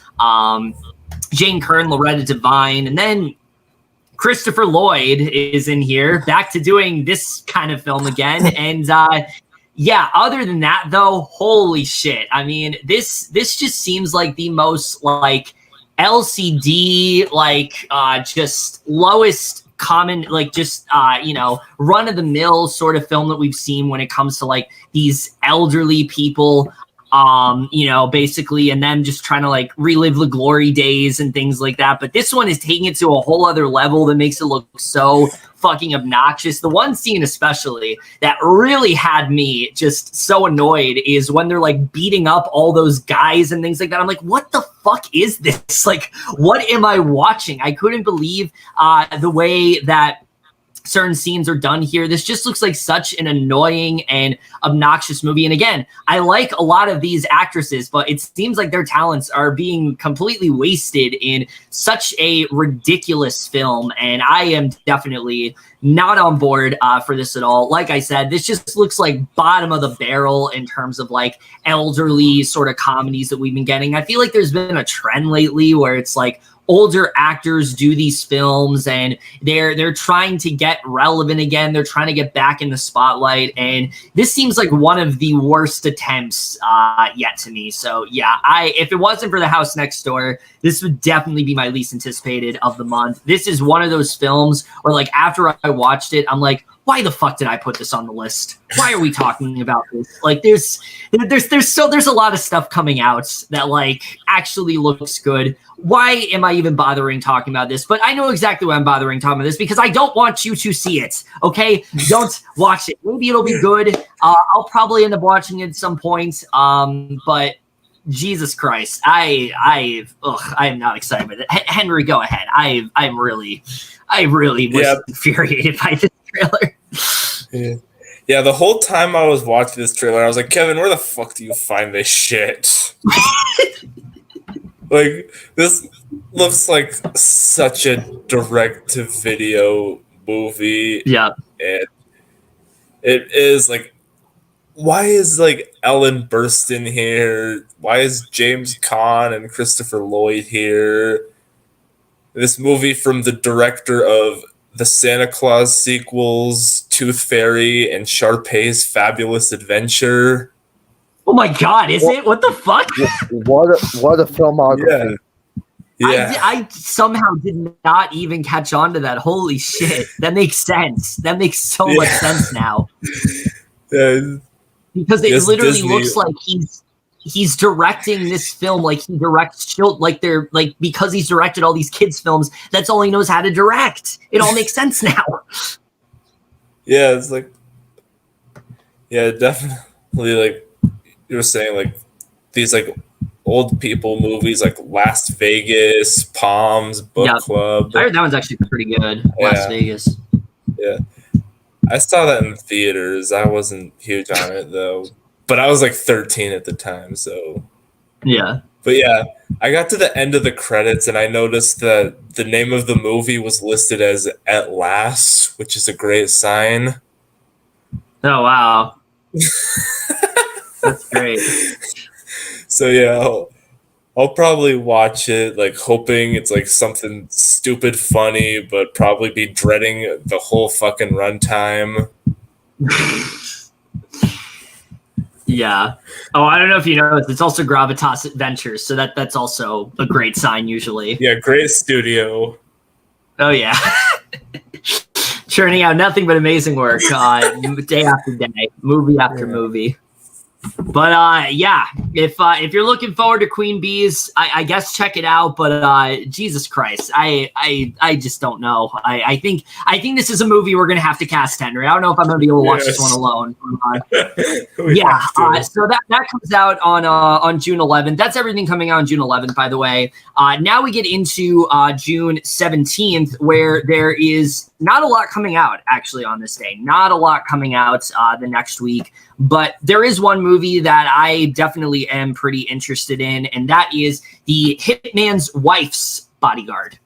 Jane Kern, Loretta Devine, and then Christopher Lloyd is in here, back to doing this kind of film again. And yeah, other than that, though, holy shit. I mean, this just seems like the most, like, LCD, like just lowest common, like just run of the mill sort of film that we've seen when it comes to like these elderly people, basically, and them just trying to like relive the glory days and things like that. But this one is taking it to a whole other level that makes it look so fucking obnoxious. The one scene especially that really had me just so annoyed is when they're like beating up all those guys and things like that. I'm like, what the fuck is this? Like, what am I watching? I couldn't believe the way that certain scenes are done here. This just looks like such an annoying and obnoxious movie. And again, I like a lot of these actresses, but it seems like their talents are being completely wasted in such a ridiculous film. And I am definitely not on board for this at all. Like I said, this just looks like bottom of the barrel in terms of like elderly sort of comedies that we've been getting. I feel like there's been a trend lately where it's like older actors do these films and they're trying to get relevant again. They're trying to get back in the spotlight. And this seems like one of the worst attempts yet to me. So yeah, if it wasn't for The House Next Door, this would definitely be my least anticipated of the month. This is one of those films where like after I watched it, I'm like, why the fuck did I put this on the list? Why are we talking about this? Like there's a lot of stuff coming out that like actually looks good. Why am I even bothering talking about this? But I know exactly why I'm bothering talking about this, because I don't want you to see it. Okay, don't watch it. Maybe it'll be good. I'll probably end up watching it at some point. But Jesus Christ, I am not excited with it. Henry, go ahead. I really was infuriated by this trailer. Yeah, the whole time I was watching this trailer, I was like, Kevin, where the fuck do you find this shit? Like, this looks like such a direct-to-video movie. Yeah. And it is, like, why is, like, Ellen Burstyn here? Why is James Caan and Christopher Lloyd here? This movie from the director of the Santa Claus sequels, Tooth Fairy, and Sharpay's Fabulous Adventure. Oh my god, is it? What the fuck? What a filmography. Yeah. I somehow did not even catch on to that. Holy shit. That makes sense. That makes so much sense now. Yeah. Because it literally Disney looks like he's directing this film like he directs children, like they're like, because he's directed all these kids films, that's all he knows how to direct. It all makes sense now. Yeah, it's like, yeah, definitely, like you were saying, like these like old people movies like Las Vegas, Palms, Book Club. I heard that one's actually pretty good. Las Vegas. Yeah. I saw that in theaters. I wasn't huge on it though. But I was like 13 at the time, so yeah. But yeah, I got to the end of the credits and I noticed that the name of the movie was listed as At Last, which is a great sign. Oh wow. That's great. So yeah, I'll probably watch it, like hoping it's like something stupid funny, but probably be dreading the whole fucking runtime. Yeah. Oh, I don't know if you know, it's also Gravitas Adventures, so that's also a great sign usually. Yeah, great studio. Oh yeah. Churning out nothing but amazing work, day after day, movie after movie. But yeah, if you're looking forward to Queen Bees, I guess check it out. But Jesus Christ, I just don't know. I think this is a movie we're gonna have to cast, Henry. I don't know if I'm gonna be able to watch this one alone. Yeah. So that comes out on June 11th. That's everything coming out on June 11th, by the way. Now we get into June 17th, where there is not a lot coming out actually on this day. Not a lot coming out the next week. But there is one movie that I definitely am pretty interested in, and that is The Hitman's Wife's Bodyguard.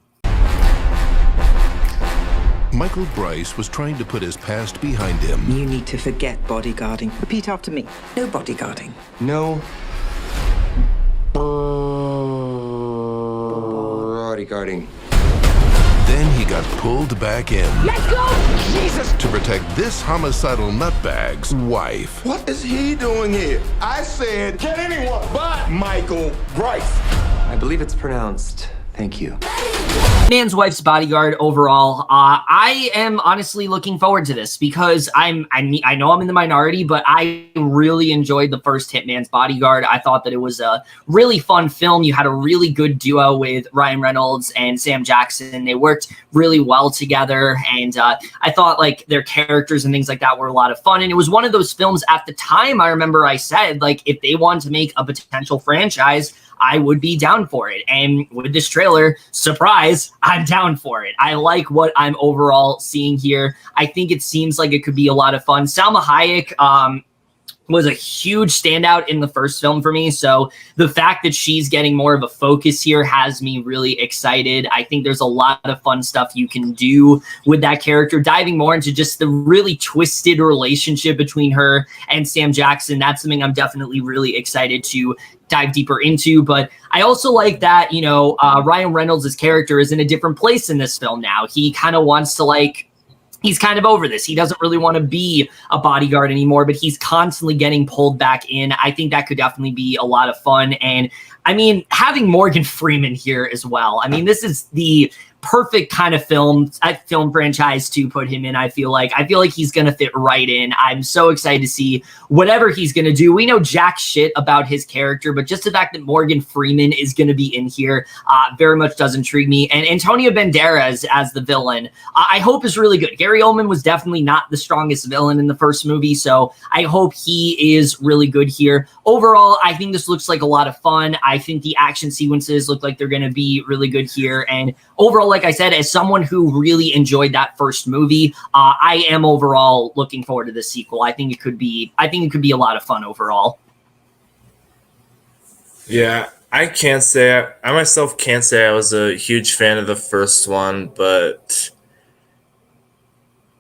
Michael Bryce was trying to put his past behind him. You need to forget bodyguarding. Repeat after me. No bodyguarding. No bodyguarding. Then he got pulled back in. Let's go! Jesus! To protect this homicidal nutbag's wife. What is he doing here? I said, get anyone but Michael Bryce. I believe it's pronounced Thank you. Man's Wife's Bodyguard overall, I am honestly looking forward to this because I know I'm in the minority, but I really enjoyed the first Hitman's Bodyguard. I thought that it was a really fun film. You had a really good duo with Ryan Reynolds and Sam Jackson. They worked really well together, and I thought like their characters and things like that were a lot of fun. And it was one of those films at the time, I remember I said, like, if they wanted to make a potential franchise, I would be down for it. And with this trailer, surprise, I'm down for it. I like what I'm overall seeing here. I think it seems like it could be a lot of fun. Salma Hayek was a huge standout in the first film for me. So the fact that she's getting more of a focus here has me really excited. I think there's a lot of fun stuff you can do with that character, diving more into just the really twisted relationship between her and Sam Jackson. That's something I'm definitely really excited to dive deeper into. But I also like that, you know, Ryan Reynolds' character is in a different place in this film now. He kind of wants to, like, he's kind of over this. He doesn't really want to be a bodyguard anymore, but he's constantly getting pulled back in. I think that could definitely be a lot of fun. And I mean, having Morgan Freeman here as well. I mean, this is the perfect kind of film franchise to put him in. I feel like he's going to fit right in. I'm so excited to see whatever he's going to do. We know jack shit about his character, but just the fact that Morgan Freeman is going to be in here very much does intrigue me. And Antonio Banderas as the villain, I hope is really good. Gary Oldman was definitely not the strongest villain in the first movie, so I hope he is really good here. Overall, I think this looks like a lot of fun. I think the action sequences look like they're going to be really good here. And overall, like I said, as someone who really enjoyed that first movie, I am overall looking forward to the sequel. I think it could be a lot of fun overall. Yeah, I myself can't say I was a huge fan of the first one, but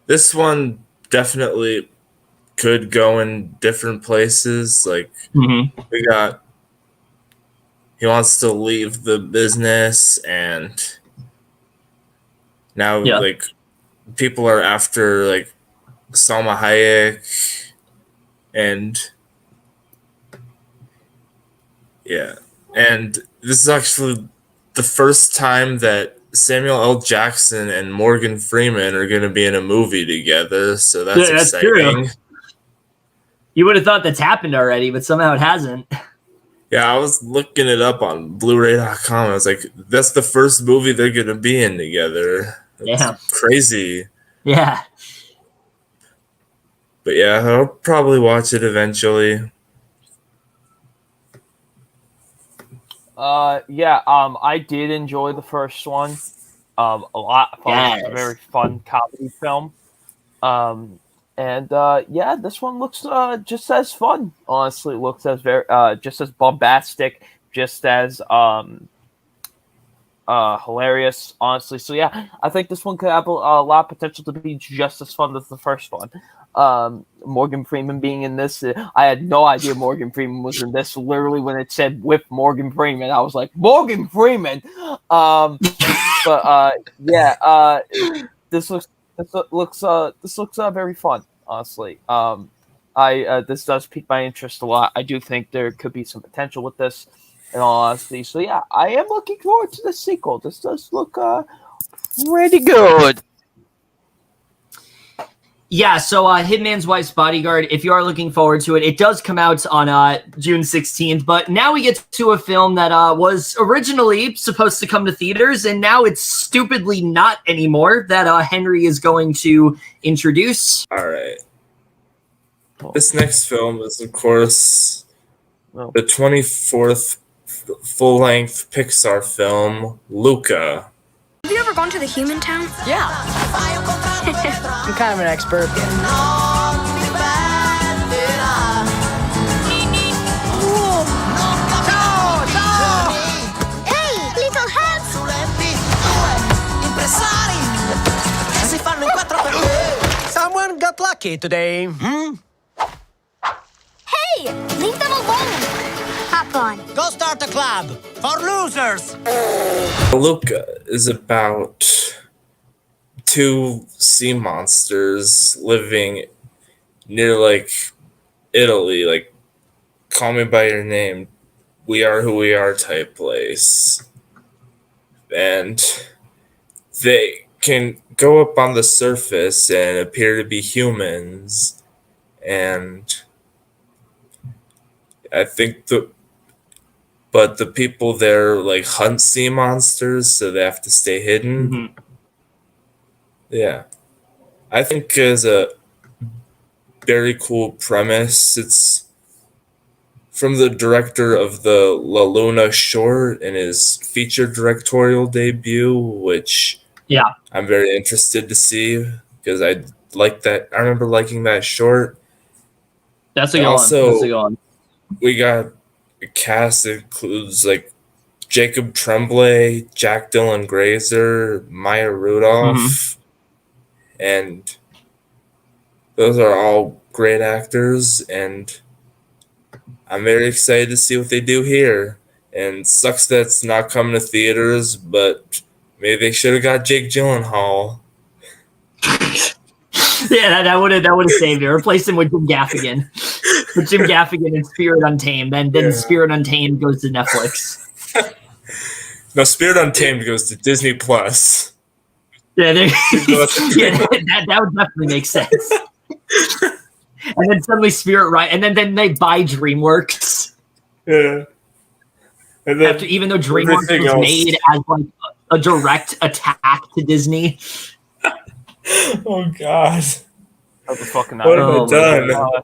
this one definitely could go in different places. Like, we got, he wants to leave the business, and now like people are after like Salma Hayek, and and this is actually the first time that Samuel L. Jackson and Morgan Freeman are going to be in a movie together, so that's exciting. True. You would have thought that's happened already, but somehow it hasn't. Yeah, I was looking it up on Blu-ray.com. I was like, that's the first movie they're going to be in together. That's crazy. Yeah. But yeah, I'll probably watch it eventually. I did enjoy the first one. A lot of fun. It's a very fun comedy film. This one looks just as fun. Honestly, it looks as very just as bombastic, just as hilarious. Honestly, so yeah, I think this one could have a lot of potential to be just as fun as the first one. Morgan Freeman being in this, I had no idea Morgan Freeman was in this. Literally, when it said with Morgan Freeman, I was like, Morgan Freeman. This looks very fun, honestly. This does pique my interest a lot. I do think there could be some potential with this, in all honesty. So yeah, I am looking forward to the sequel. This does look pretty good. Yeah, so Hitman's Wife's Bodyguard, if you are looking forward to it, it does come out on June 16th, but now we get to a film that was originally supposed to come to theaters, and now it's stupidly not anymore, that Henry is going to introduce. All right. This next film is, of course, the 24th full-length Pixar film, Luca. Have you ever gone to the human town? Yeah. I'm kind of an expert. Hey, little help! Someone got lucky today. Hey, leave them alone! Hop on. Go start a club for losers. Luca is about two sea monsters living near like Italy, like Call Me by Your Name, We Are Who We Are type place. and they can go up on the surface and appear to be humans, and I think but the people there like hunt sea monsters, so they have to stay hidden. Mm-hmm. Yeah, I think is a very cool premise. It's from the director of the La Luna short and his feature directorial debut, which I'm very interested to see because I like that. I remember liking that short. That's a good one. That's a good one. We got a cast that includes like Jacob Tremblay, Jack Dylan Grazer, Maya Rudolph, and those are all great actors, and I'm very excited to see what they do here. And sucks that it's not coming to theaters, but maybe they should have got Jake Gyllenhaal. Yeah, that would have saved it. Replace him with Jim Gaffigan. With Jim Gaffigan and Spirit Untamed. Then Spirit Untamed goes to Netflix. No, Spirit Untamed goes to Disney Plus. Yeah, that would definitely make sense. And then suddenly Spirit Right, and then they buy DreamWorks. Yeah. And then even though DreamWorks was made as like a direct attack to Disney. Oh God! What the fucking what have I done?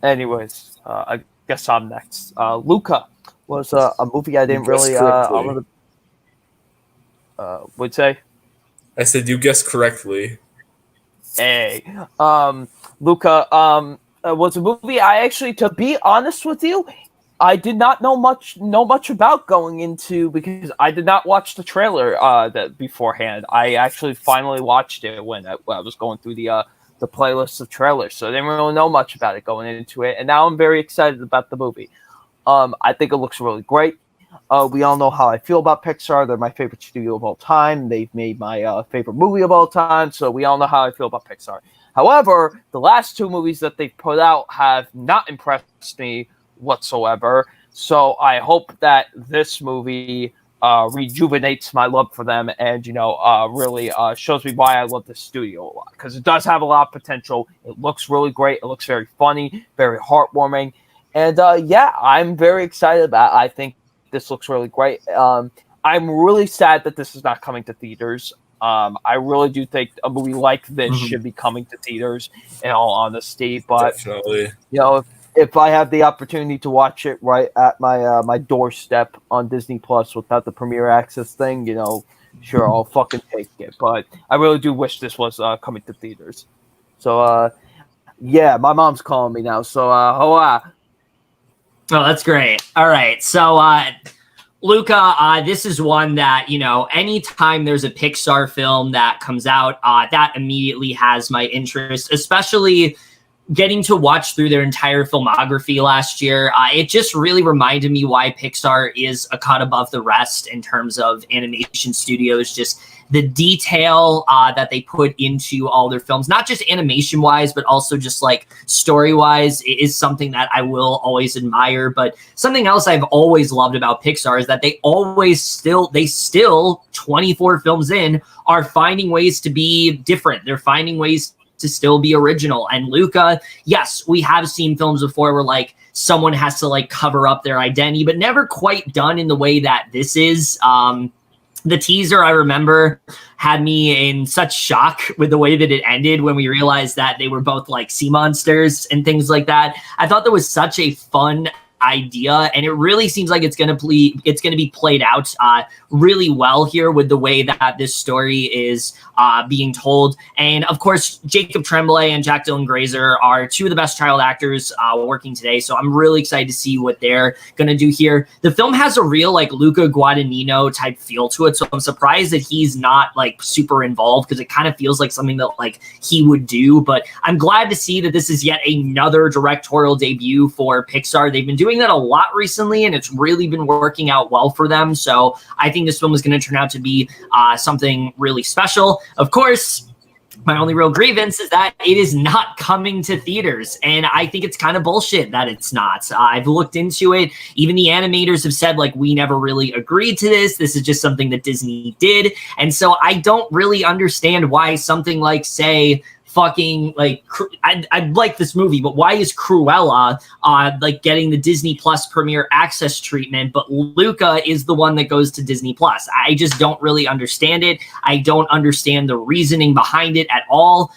Anyways, I guess I'm next. Luca was a movie I didn't really would say. I said you guessed correctly. Hey, Luca was a movie I actually, to be honest with you, I did not know much about going into, because I did not watch the trailer that beforehand. I actually finally watched it when I was going through the playlist of trailers, so I didn't really know much about it going into it, and now I'm very excited about the movie. I think it looks really great. We all know how I feel about Pixar. They're my favorite studio of all time. They've made my favorite movie of all time, so we all know how I feel about Pixar. However, the last two movies that they've put out have not impressed me whatsoever, so I hope that this movie rejuvenates my love for them and, really shows me why I love this studio a lot, because it does have a lot of potential. It looks really great. It looks very funny, very heartwarming, and I'm very excited about it. I think this looks really great. I'm really sad that this is not coming to theaters. I really do think a movie like this should be coming to theaters, in all honesty, but definitely, if I have the opportunity to watch it right at my doorstep on Disney Plus without the Premier Access thing, sure, I'll fucking take it. But I really do wish this was coming to theaters. So, my mom's calling me now. So, hoa. Oh, that's great. All right. So, Luca, this is one that, anytime there's a Pixar film that comes out, that immediately has my interest, especially getting to watch through their entire filmography last year. It just really reminded me why Pixar is a cut above the rest in terms of animation studios, just the detail that they put into all their films, not just animation wise, but also just like story wise, is something that I will always admire. But something else I've always loved about Pixar is that they still 24 films in are finding ways to be different. They're finding ways to still be original. And Luca, yes, we have seen films before where like someone has to like cover up their identity, but never quite done in the way that this is. The teaser, I remember, had me in such shock with the way that it ended when we realized that they were both like sea monsters and things like that. I thought that was such a fun idea, and it really seems like it's going to be played out really well here with the way that this story is being told. And of course, Jacob Tremblay and Jack Dylan Grazer are two of the best child actors working today, so I'm really excited to see what they're going to do here. The film has a real like Luca Guadagnino type feel to it, so I'm surprised that he's not like super involved, because it kind of feels like something that like he would do. But I'm glad to see that this is yet another directorial debut for Pixar. They've been doing that a lot recently, and it's really been working out well for them. So I think this film is going to turn out to be something really special. Of course, My only real grievance is that it is not coming to theaters, and I think it's kind of bullshit that it's not. I've looked into it. Even the animators have said, like, we never really agreed to this. This is just something that Disney did, and so I don't really understand why something like, say, fucking like I like this movie, but why is Cruella like getting the Disney Plus Premier Access treatment, but Luca is the one that goes to Disney Plus? I just don't really understand it. I don't understand the reasoning behind it at all.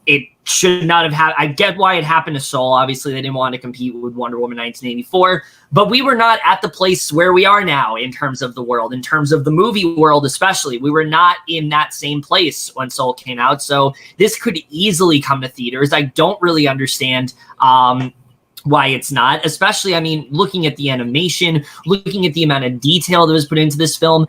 It should not have happened. I get why it happened to Soul. Obviously, they didn't want to compete with Wonder Woman 1984, but we were not at the place where we are now in terms of the world, in terms of the movie world especially. We were not in that same place when Soul came out, so this could easily come to theaters. I don't really understand why it's not, especially, I mean, looking at the animation, looking at the amount of detail that was put into this film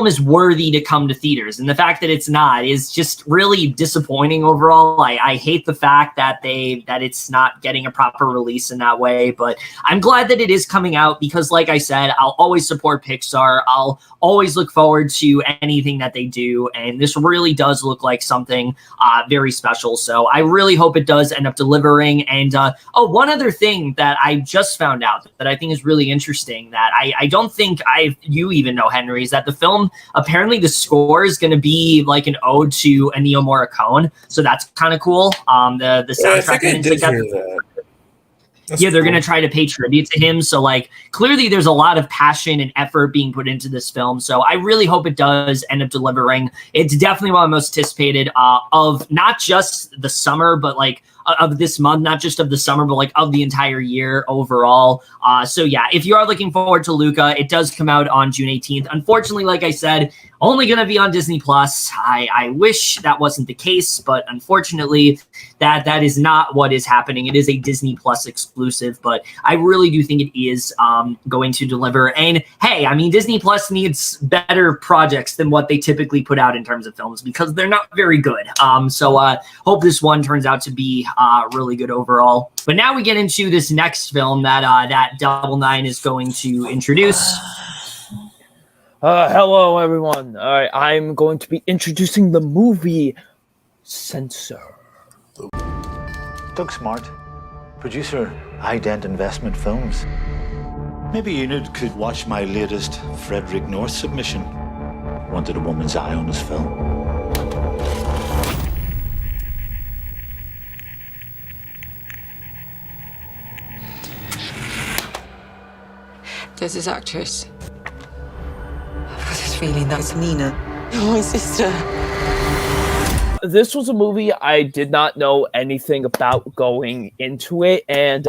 is worthy to come to theaters, and the fact that it's not is just really disappointing overall. I hate the fact that it's not getting a proper release in that way, but I'm glad that it is coming out because, like I said, I'll always support Pixar. I'll always look forward to anything that they do, and this really does look like something very special, so I really hope it does end up delivering. And one other thing that I just found out that I think is really interesting that I don't think you even know, Henry, is that the film, apparently the score is going to be like an ode to Ennio Morricone, so that's kind of cool. The soundtrack and things like that. Yeah, they're going to try to pay tribute to him. So, like, clearly there's a lot of passion and effort being put into this film. So I really hope it does end up delivering. It's definitely one of the most anticipated of not just the summer, but like of this month, not just of the summer, but like of the entire year overall. So yeah, if you are looking forward to Luca, it does come out on June 18th. Unfortunately, like I said, only going to be on Disney Plus. I wish that wasn't the case, but unfortunately, that is not what is happening. It is a Disney Plus exclusive, but I really do think it is going to deliver. And hey, I mean, Disney Plus needs better projects than what they typically put out in terms of films because they're not very good. So hope this one turns out to be really good overall. But now we get into this next film that Double Nine is going to introduce. Hello, everyone. All right, I'm going to be introducing the movie Censor. Doug Smart, producer, Ident Investment Films. Maybe Enid could watch my latest Frederick North submission. Wanted a woman's eye on his film. There's this actress. I've got this feeling that's Nina, my sister. This was a movie I did not know anything about going into it, and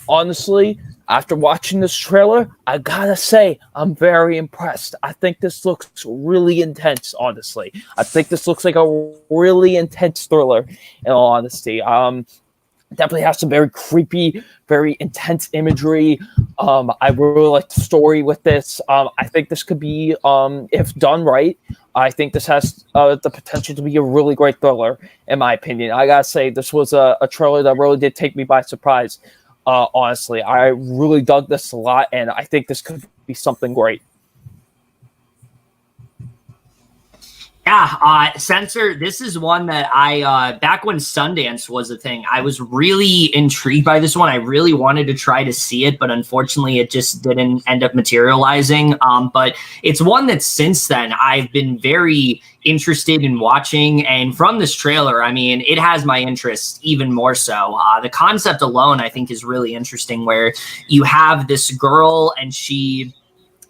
honestly, after watching this trailer, I gotta say, I'm very impressed. I think this looks really intense, honestly. I think this looks like a really intense thriller, in all honesty. Definitely has some very creepy, very intense imagery. I really like the story with this. I think this could be, if done right, I think this has the potential to be a really great thriller, in my opinion. I gotta say, this was a trailer that really did take me by surprise. Honestly, I really dug this a lot, and I think this could be something great. Yeah, Censor, this is one that I, back when Sundance was a thing, I was really intrigued by this one. I really wanted to try to see it, but unfortunately it just didn't end up materializing. But it's one that since then I've been very interested in watching. And from this trailer, I mean, it has my interest even more so. The concept alone, I think, is really interesting, where you have this girl and she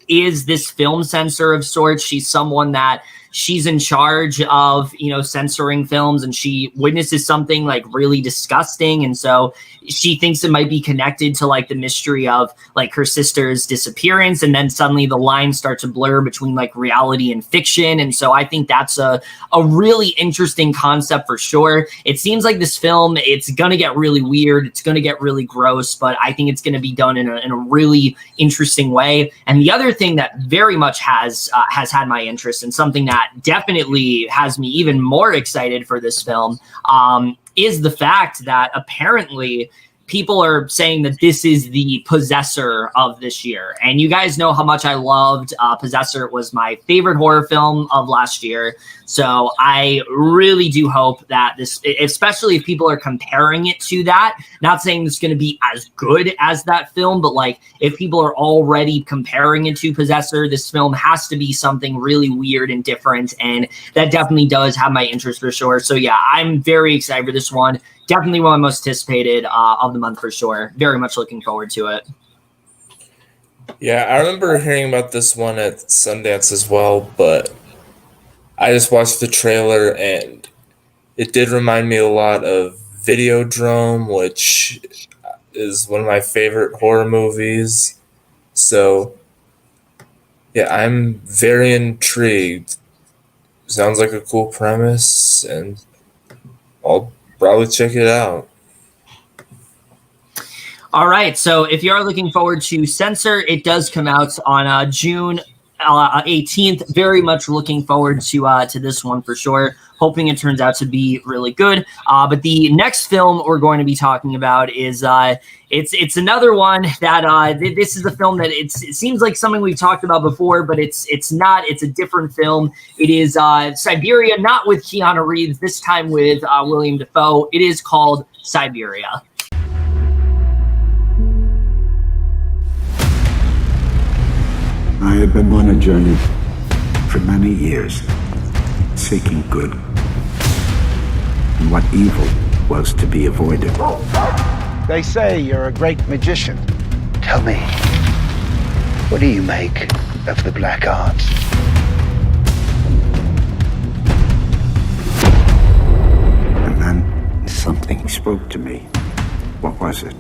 is this film censor of sorts. She's someone that she's in charge of, censoring films, and she witnesses something like really disgusting. And so she thinks it might be connected to like the mystery of like her sister's disappearance. And then suddenly the lines start to blur between like reality and fiction. And so I think that's a really interesting concept for sure. It seems like this film, it's going to get really weird. It's going to get really gross, but I think it's going to be done in a really interesting way. And the other thing that very much has had my interest, and something that definitely has me even more excited for this film, is the fact that apparently people are saying that this is the Possessor of this year. And you guys know how much I loved Possessor. It was my favorite horror film of last year. So I really do hope that this, especially if people are comparing it to that, not saying it's going to be as good as that film, but like if people are already comparing it to Possessor, this film has to be something really weird and different. And that definitely does have my interest for sure. So yeah, I'm very excited for this one. Definitely one of the most anticipated of the month for sure. Very much looking forward to it. Yeah, I remember hearing about this one at Sundance as well, but I just watched the trailer and it did remind me a lot of Videodrome, which is one of my favorite horror movies. So, yeah, I'm very intrigued. Sounds like a cool premise, and I'll probably check it out. All right, so if you are looking forward to Censor, it does come out on June 18th. Very much looking forward to this one for sure. Hoping it turns out to be really good. But the next film we're going to be talking about is it's another one that this is a film that it seems like something we've talked about before, but it's not. It's a different film. It is Siberia, not with Keanu Reeves, this time with William Dafoe. It is called Siberia. I had been on a journey for many years, seeking good, and what evil was to be avoided. They say you're a great magician. Tell me, what do you make of the black arts? And then something spoke to me. What was it?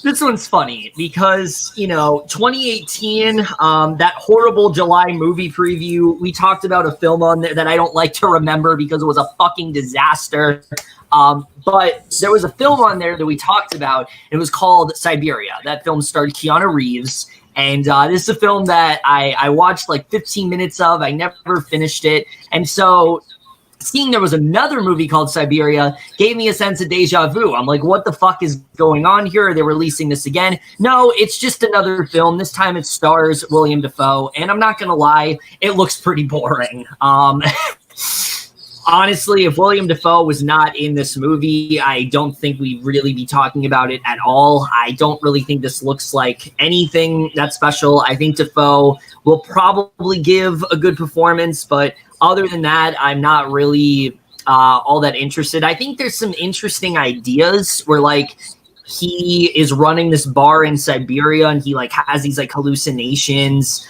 This one's funny because, 2018, that horrible July movie preview, we talked about a film on there that I don't like to remember because it was a fucking disaster. But there was a film on there that we talked about. It was called Siberia. That film starred Keanu Reeves. And this is a film that I watched like 15 minutes of. I never finished it. And so seeing there was another movie called Siberia gave me a sense of deja vu. I'm like, what the fuck is going on here? Are they releasing this again? No, it's just another film. This time it stars William Dafoe. And I'm not going to lie, it looks pretty boring. Honestly, if William Dafoe was not in this movie, I don't think we'd really be talking about it at all. I don't really think this looks like anything that special. I think Dafoe will probably give a good performance, but other than that, I'm not really all that interested. I think there's some interesting ideas where, like, he is running this bar in Siberia and he, like, has these, like, hallucinations.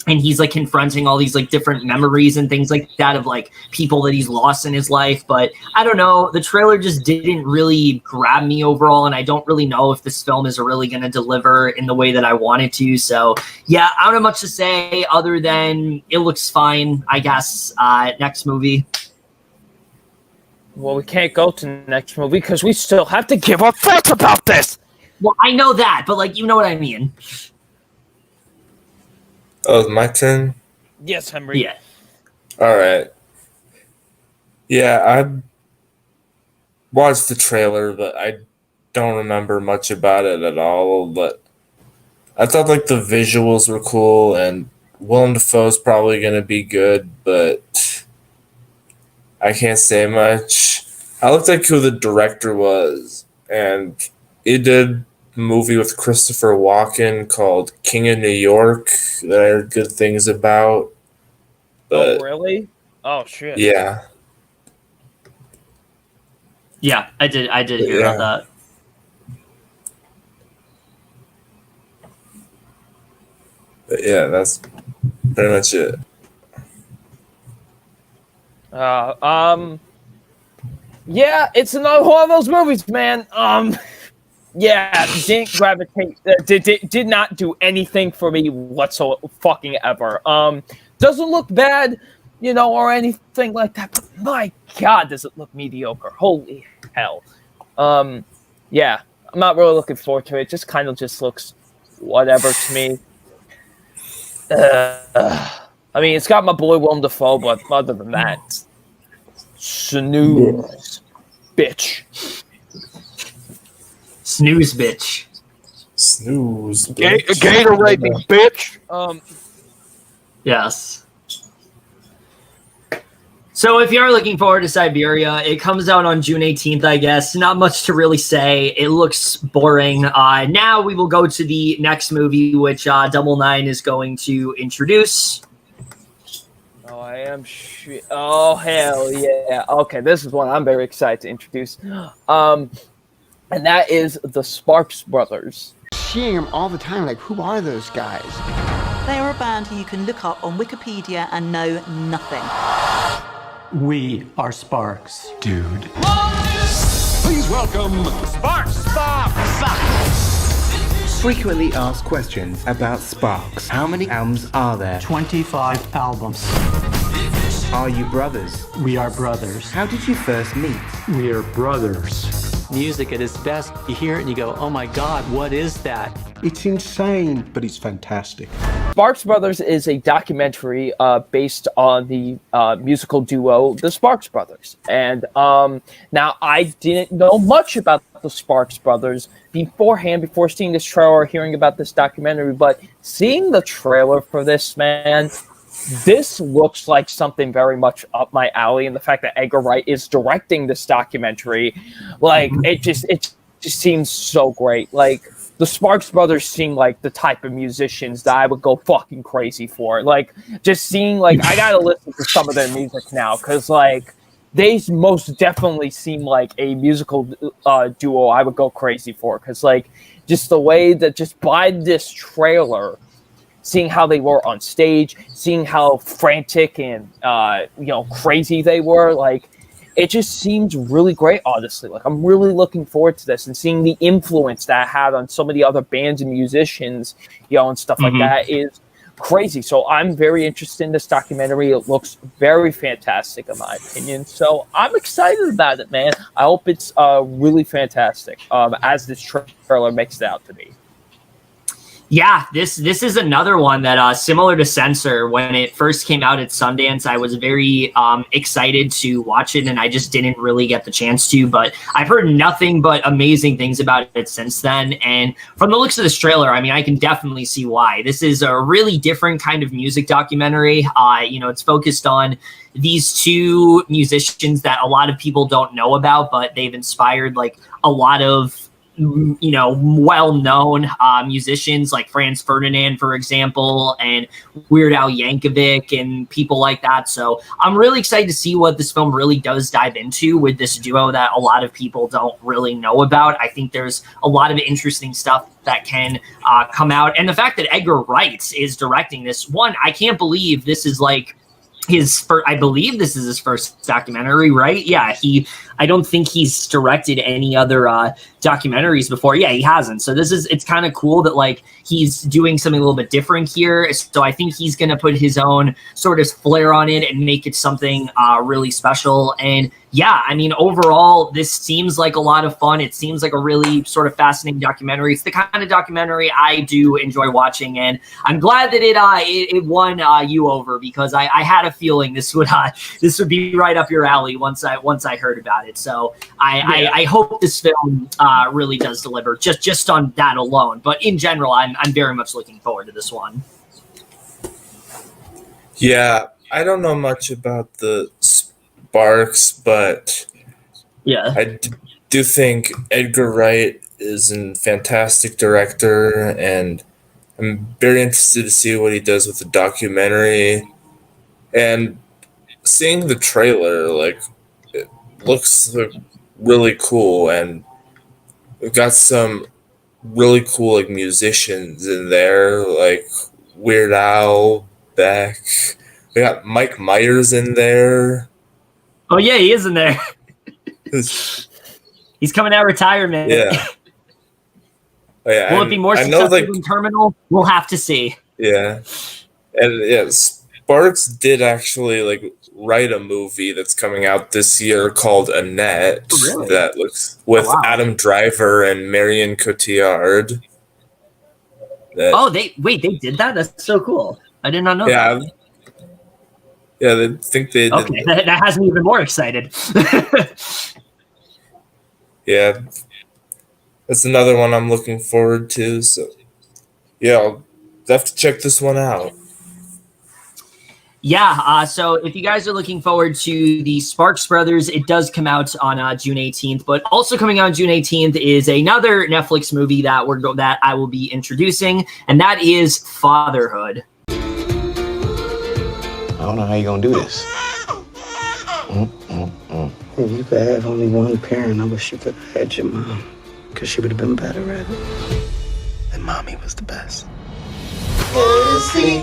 And he's like confronting all these like different memories and things like that of like people that he's lost in his life. But I don't know, the trailer just didn't really grab me overall. And I don't really know if this film is really going to deliver in the way that I wanted to. So yeah, I don't have much to say other than it looks fine, I guess. Next movie. Well, we can't go to the next movie because we still have to give our thoughts about this. Well, I know that, but like, you know what I mean. Oh, my turn? Yes, Henry. Yeah. All right. Yeah, I watched the trailer, but I don't remember much about it at all. But I thought like the visuals were cool, and Willem Dafoe's probably going to be good, but I can't say much. I looked like who the director was, and he did movie with Christopher Walken called King of New York that I heard good things about. But oh, really? Oh, shit. Yeah. Yeah, I did hear about that. But yeah, that's pretty much it. Yeah, it's another one of those movies, man. Yeah, didn't gravitate. Did not do anything for me whatsoever, fucking ever. Doesn't look bad, or anything like that. But my God, does it look mediocre? Holy hell. Yeah, I'm not really looking forward to it. It just kind of just looks whatever to me. I mean, it's got my boy Willem Dafoe, but other than that, snooze. bitch. Snooze, bitch. Snooze, bitch. Gatorade me, bitch. Yes. So if you're looking forward to Siberia, it comes out on June 18th, I guess. Not much to really say. It looks boring. Now we will go to the next movie, which Double Nine is going to introduce. Oh, I am shit. Oh, hell yeah. Okay, this is one I'm very excited to introduce. And that is the Sparks Brothers. Seeing them all the time, like, who are those guys? They are a band who you can look up on Wikipedia and know nothing. We are Sparks, dude. Please welcome Sparks! Frequently asked questions about Sparks. How many albums are there? 25 albums. Are you brothers? We are brothers. How did you first meet? We are brothers. Music at its best, you hear it and you go, oh my God, what is that? It's insane, but it's fantastic. Sparks Brothers is a documentary based on the musical duo, the Sparks Brothers. And now I didn't know much about the Sparks Brothers beforehand, before seeing this trailer or hearing about this documentary, but seeing the trailer for this, man, this looks like something very much up my alley. And the fact that Edgar Wright is directing this documentary, like, it just seems so great. Like, the Sparks Brothers seem like the type of musicians that I would go fucking crazy for. Like, just seeing, like, I gotta listen to some of their music now, because, like, they most definitely seem like a musical duo I would go crazy for. Because, like, just the way that, just by this trailer, seeing how they were on stage, seeing how frantic and, crazy they were, like, it just seems really great, honestly. Like, I'm really looking forward to this, and seeing the influence that I had on so many other bands and musicians, and stuff like that is crazy. So I'm very interested in this documentary. It looks very fantastic, in my opinion. So I'm excited about it, man. I hope it's really fantastic, as this trailer makes it out to be. Yeah, this is another one that, similar to Censor, when it first came out at Sundance, I was very excited to watch it, and I just didn't really get the chance to. But I've heard nothing but amazing things about it since then. And from the looks of this trailer, I mean, I can definitely see why. This is a really different kind of music documentary. It's focused on these two musicians that a lot of people don't know about, but they've inspired, like, a lot of well-known musicians like Franz Ferdinand, for example, and Weird Al Yankovic and people like that. So I'm really excited to see what this film really does dive into with this duo that a lot of people don't really know about. I think there's a lot of interesting stuff that can come out. And the fact that Edgar Wright is directing this one, I can't believe this is like his first, I believe this is his first documentary, right? Yeah, I don't think he's directed any other documentaries before. Yeah, he hasn't. So it's kind of cool that, like, he's doing something a little bit different here. So I think he's going to put his own sort of flair on it and make it something really special. And yeah, I mean, overall, this seems like a lot of fun. It seems like a really sort of fascinating documentary. It's the kind of documentary I do enjoy watching, and I'm glad that it won you over, because I had a feeling this would be right up your alley once I heard about it. So I hope this film really does deliver just on that alone. But in general, I'm very much looking forward to this one. Yeah, I don't know much about the Sparks, but yeah, I do think Edgar Wright is a fantastic director, and I'm very interested to see what he does with the documentary. And seeing the trailer, like, it looks really cool, and we've got some really cool, like, musicians in there, like Weird Al, Beck. We got Mike Myers in there. Oh yeah, he is in there. He's coming out of retirement. Yeah. Oh, yeah. Will it be more successful than Terminal? We'll have to see. Yeah. And yeah, Sparks did actually, like, write a movie that's coming out this year called Annette. Oh, really? That looks with Adam Driver and Marion Cotillard. They did that? That's so cool. I did not know that. Yeah, they think they did. Okay, that has me even more excited. Yeah, that's another one I'm looking forward to. So, yeah, I'll have to check this one out. Yeah, so if you guys are looking forward to the Sparks Brothers, it does come out on June 18th. But also coming out on June 18th is another Netflix movie that I will be introducing, and that is Fatherhood. I don't know how you're gonna do this. If you could have only one parent, I wish you could have had your mom, because she would have been better at it. And mommy was the best. Go to sleep,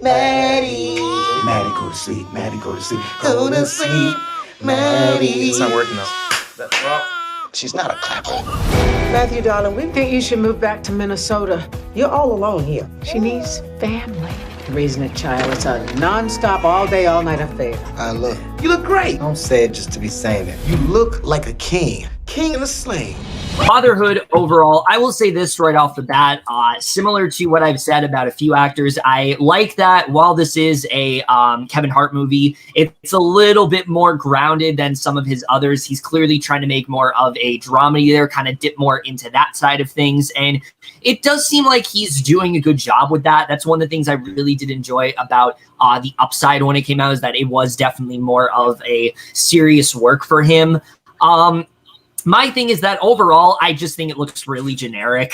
Maddie. Maddie, go to sleep. Maddie, go to sleep. Go to sleep, Maddie. It's not working though. She's not a clapper. Matthew, darling, we think you should move back to Minnesota. You're all alone here. She needs family. Raising a child, it's a non-stop, all day, all night affair. You look great. Don't say it just to be saying it. You look like a king. King in a sling. Fatherhood overall, I will say this right off the bat, similar to what I've said about a few actors, I like that while this is a Kevin Hart movie, it's a little bit more grounded than some of his others. He's clearly trying to make more of a dramedy there, kind of dip more into that side of things, and it does seem like he's doing a good job with that. That's one of the things I really did enjoy about The Upside when it came out, is that it was definitely more of a serious work for him. My thing is that overall, I just think it looks really generic.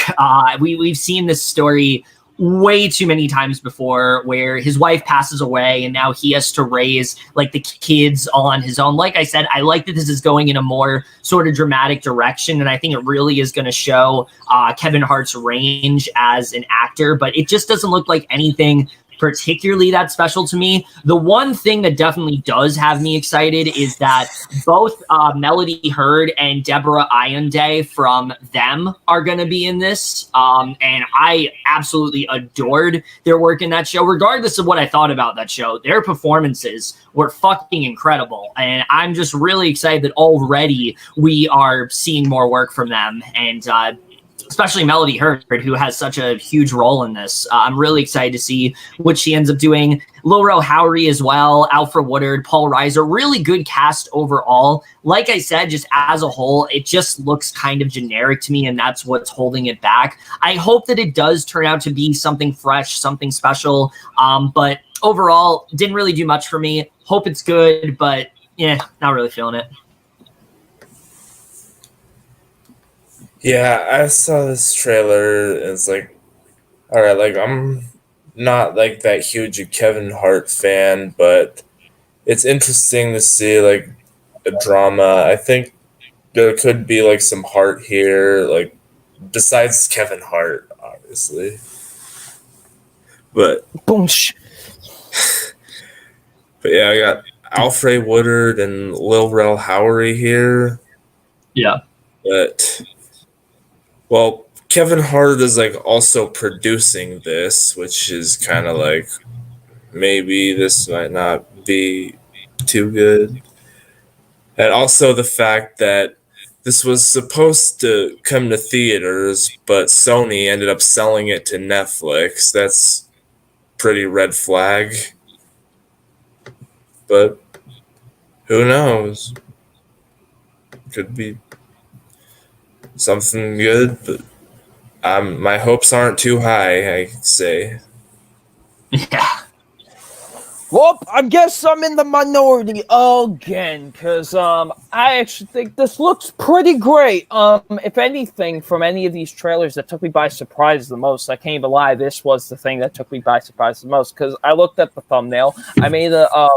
We've seen this story way too many times before, where his wife passes away and now he has to raise like the kids all on his own. Like I said, I like that this is going in a more sort of dramatic direction, and I think it really is going to show Kevin Hart's range as an actor, but it just doesn't look like anything particularly that special to me. The one thing that definitely does have me excited is that both Melody Hurd and Deborah Ionday from Them are going to be in this. And I absolutely adored their work in that show. Regardless of what I thought about that show, their performances were fucking incredible. And I'm just really excited that already we are seeing more work from them. And especially Melody Hurd, who has such a huge role in this. I'm really excited to see what she ends up doing. Lil Rel Howery as well, Alfred Woodard, Paul Reiser, really good cast overall. Like I said, just as a whole, it just looks kind of generic to me, and that's what's holding it back. I hope that it does turn out to be something fresh, something special, but overall, didn't really do much for me. Hope it's good, but yeah, not really feeling it. Yeah, I saw this trailer, and it's like, all right, like I'm not like that huge a Kevin Hart fan, but it's interesting to see like a drama. I think there could be like some heart here, like besides Kevin Hart, obviously. But but yeah, I got Alfred Woodard and Lil Rel Howery here. Yeah. But well, Kevin Hart is like also producing this, which is kind of like maybe this might not be too good. And also the fact that this was supposed to come to theaters, but Sony ended up selling it to Netflix. That's pretty red flag. But who knows? Could be something good, but my hopes aren't too high, I say. Yeah. Well, I guess I'm in the minority again, because I actually think this looks pretty great. If anything, from any of these trailers that took me by surprise the most, I can't even lie, this was the thing that took me by surprise the most, because I looked at the thumbnail. I made a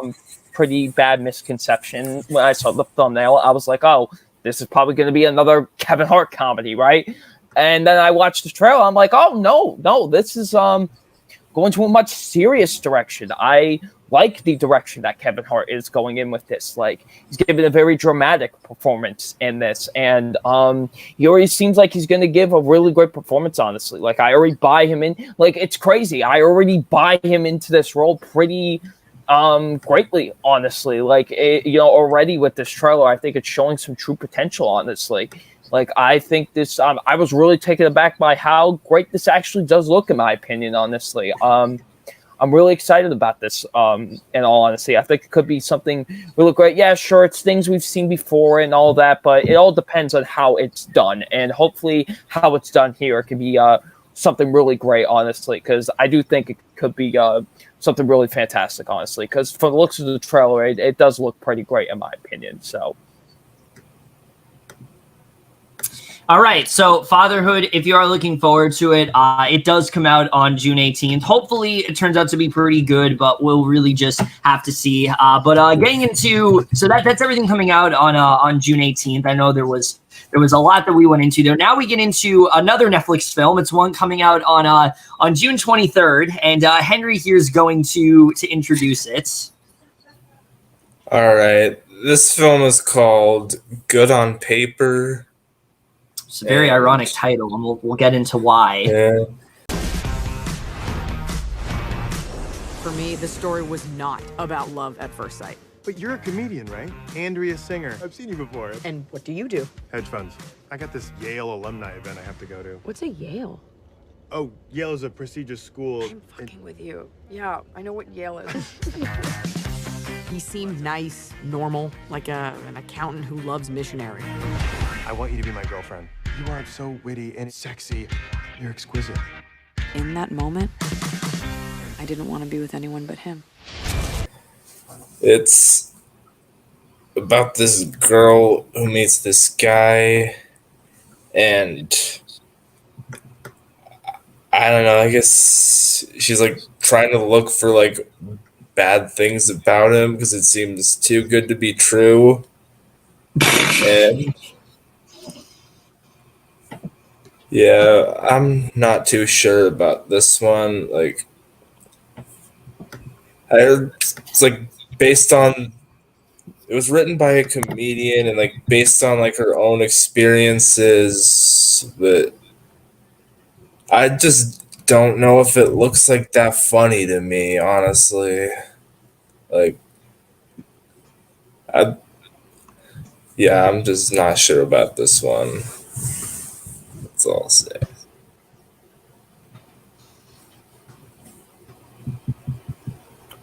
pretty bad misconception when I saw the thumbnail. I was like, oh, this is probably going to be another Kevin Hart comedy, right? And then I watched the trailer. I'm like, oh, no, this is going to a much serious direction. I like the direction that Kevin Hart is going in with this. Like, he's giving a very dramatic performance in this. And he already seems like he's going to give a really great performance, honestly. Like, I already buy him in. Like, it's crazy. I already buy him into this role pretty greatly, honestly. Like, already with this trailer, I think it's showing some true potential, honestly. Like, I think this, I was really taken aback by how great this actually does look, in my opinion, honestly. I'm really excited about this. In all honesty, I think it could be something really great. Yeah, sure, it's things we've seen before and all that, but it all depends on how it's done, and hopefully how it's done here can be something really great, honestly, because I do think it could be something really fantastic, honestly, because from the looks of the trailer, it does look pretty great in my opinion. So. All right, so Fatherhood, if you are looking forward to it, it does come out on June 18th. Hopefully, it turns out to be pretty good, but we'll really just have to see. But getting into that's everything coming out on June 18th. I know there was a lot that we went into there. Now we get into another Netflix film. It's one coming out on June 23rd, and Henry here is going to introduce it. All right, this film is called Good on Paper. It's a very ironic title, and we'll get into why. Yeah. For me, the story was not about love at first sight. But you're a comedian, right? Andrea Singer. I've seen you before. And what do you do? Hedge funds. I got this Yale alumni event I have to go to. What's a Yale? Oh, Yale is a prestigious school. I'm fucking with you. Yeah, I know what Yale is. He seemed nice, normal, like an accountant who loves missionary. I want you to be my girlfriend. You are so witty and sexy. You're exquisite. In that moment, I didn't want to be with anyone but him. It's about this girl who meets this guy, and I don't know, I guess she's like trying to look for like bad things about him because it seems too good to be true. And yeah, I'm not too sure about this one. Like, I heard it's like based on, it was written by a comedian and like based on like her own experiences, but I just don't know if it looks like that funny to me, honestly. Like, I'm just not sure about this one. That's all I'll say.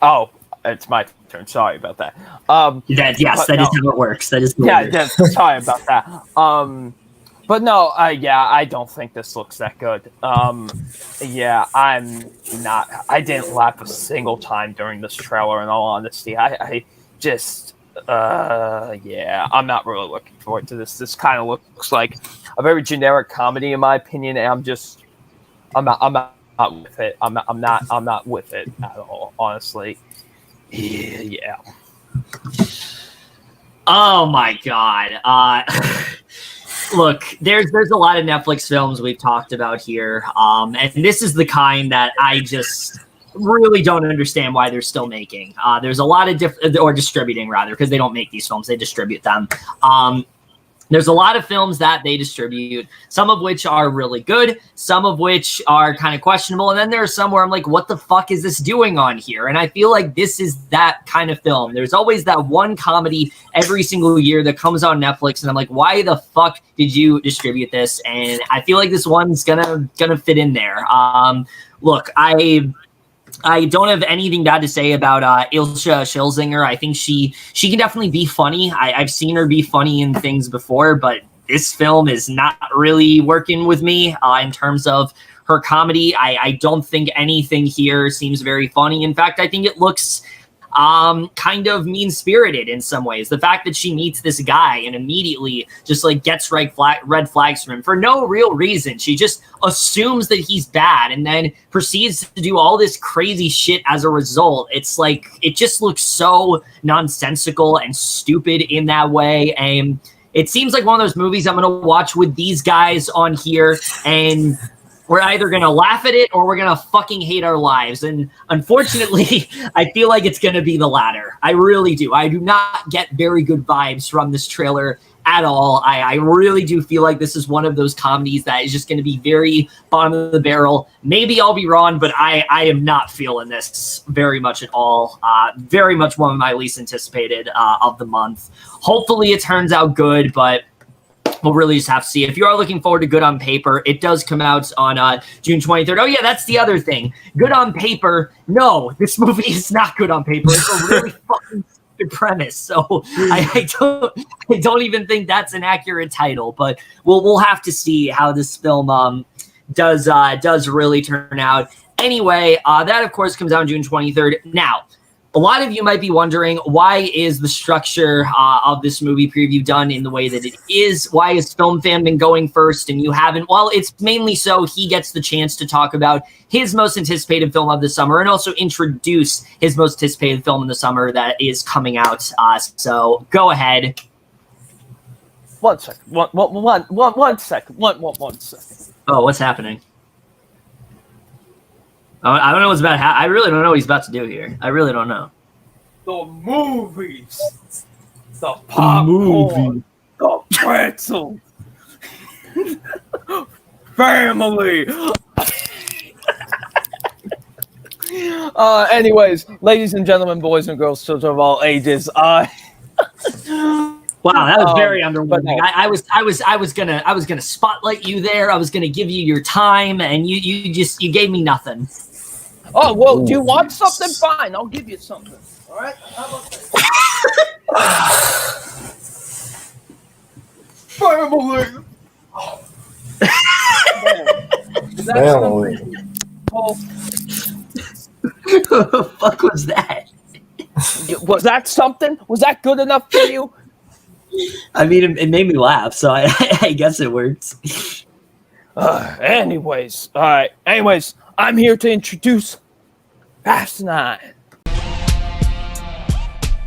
Oh, it's my turn. Sorry about that. That is how it works. That is sorry about that. But no, I don't think this looks that good. Yeah, I'm not. I didn't laugh a single time during this trailer. In all honesty, I just, I'm not really looking forward to this. This kind of looks like a very generic comedy, in my opinion, and I'm not with it. I'm not with it at all, honestly. Yeah. Oh my god. Look, there's a lot of Netflix films we've talked about here, and this is the kind that I just really don't understand why they're still making. There's a lot of or distributing rather, because they don't make these films, they distribute them. There's a lot of films that they distribute, some of which are really good, some of which are kind of questionable, and then there are some where I'm like, what the fuck is this doing on here? And I feel like this is that kind of film. There's always that one comedy every single year that comes on Netflix, and I'm like, why the fuck did you distribute this? And I feel like this one's gonna fit in there. Look, I don't have anything bad to say about Ilse Schilzinger. I think she can definitely be funny. I've seen her be funny in things before, but this film is not really working with me in terms of her comedy. I don't think anything here seems very funny. In fact, I think it looks kind of mean-spirited in some ways. The fact that she meets this guy and immediately just like gets red flags from him for no real reason. She just assumes that he's bad and then proceeds to do all this crazy shit as a result. It's like, it just looks so nonsensical and stupid in that way. And it seems like one of those movies I'm going to watch with these guys on here, and we're either going to laugh at it or we're going to fucking hate our lives. And unfortunately, I feel like it's going to be the latter. I really do. I do not get very good vibes from this trailer at all. I really do feel like this is one of those comedies that is just going to be very bottom of the barrel. Maybe I'll be wrong, but I am not feeling this very much at all. Very much one of my least anticipated of the month. Hopefully it turns out good, but we'll really just have to see. If you are looking forward to Good on Paper, it does come out on June 23rd. Oh, yeah, that's the other thing. Good on Paper. No, this movie is not good on paper. It's a really fucking stupid premise. So I don't even think that's an accurate title. But we'll have to see how this film does really turn out. Anyway, that, of course, comes out on June 23rd. Now, a lot of you might be wondering, why is the structure of this movie preview done in the way that it is? Why has FilmFan been going first and you haven't? Well, it's mainly so he gets the chance to talk about his most anticipated film of the summer and also introduce his most anticipated film in the summer that is coming out. So go ahead. 1 second. One second. One second. Oh, what's happening? I don't know what's about. I really don't know what he's about to do here. I really don't know. The movies, the popcorn, the pretzel, family. Anyways, ladies and gentlemen, boys and girls, children of all ages. Wow, that was very underwhelming. I was gonna spotlight you there. I was gonna give you your time, and you gave me nothing. Oh, well, do you want something? Fine, I'll give you something. All right? How about this? Family! Family. Oh. What the fuck was that? Was that something? Was that good enough for you? I mean, it made me laugh, so I guess it works. Anyways, all right. Anyways, I'm here to introduce Fast 9.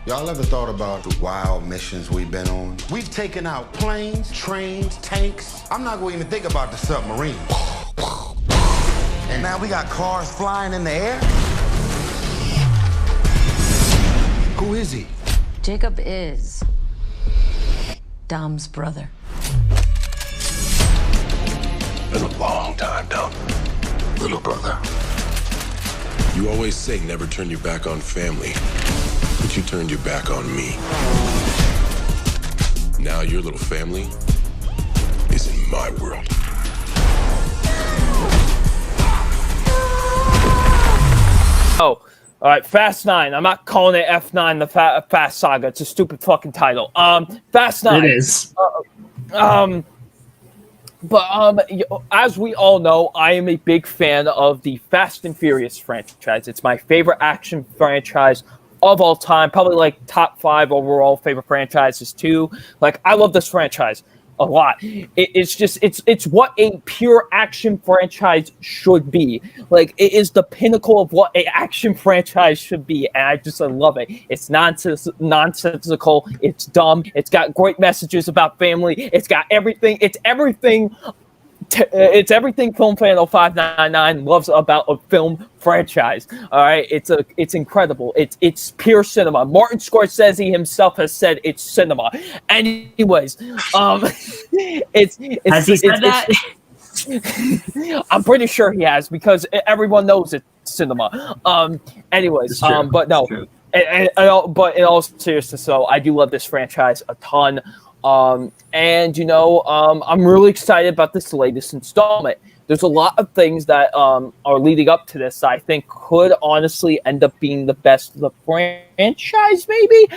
Y'all ever thought about the wild missions we've been on? We've taken out planes, trains, tanks. I'm not going to even think about the submarine. And now we got cars flying in the air? Who is he? Jacob is Dom's brother. Been a long time, Dom. Little brother. You always say never turn your back on family, but you turned your back on me. Now your little family is in my world. Oh, all right, Fast 9. I'm not calling it F9, the Fast Saga. It's a stupid fucking title. Fast 9. It is. But as we all know, I am a big fan of the Fast and Furious franchise. It's my favorite action franchise of all time. Probably like top 5 overall favorite franchises too. Like, I love this franchise a lot. It's what a pure action franchise should be. Like, it is the pinnacle of what an action franchise should be, and I love it. It's nonsensical. It's dumb. It's got great messages about family. It's got everything. It's everything FilmFan0599 loves about a film franchise. All right, it's incredible. It's pure cinema. Martin Scorsese himself has said it's cinema. Anyways, has he said that? I'm pretty sure he has, because everyone knows it's cinema. Anyways, but no, but in all seriousness, so I do love this franchise a ton. And I'm really excited about this latest installment. There's a lot of things that are leading up to this I think could honestly end up being the best of the franchise, maybe.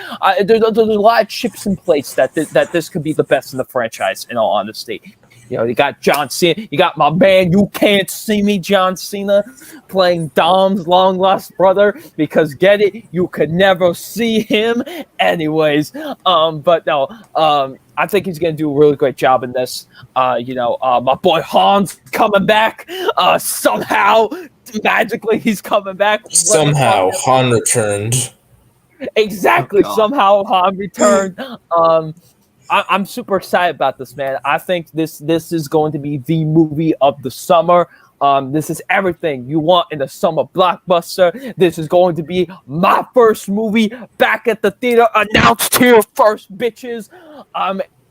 There's a lot of chips in place that this could be the best in the franchise, in all honesty. You got John Cena. You got my man, You Can't See Me, John Cena, playing Dom's long-lost brother, because get it? You could never see him. Anyways, but no, I think he's going to do a really great job in this. My boy Han's coming back. Somehow, magically, he's coming back. Somehow, Han returned. Exactly. Somehow, Han returned. I'm super excited about this, man. I think this is going to be the movie of the summer. This is everything you want in a summer blockbuster. This is going to be my first movie back at the theater, announced here first, bitches.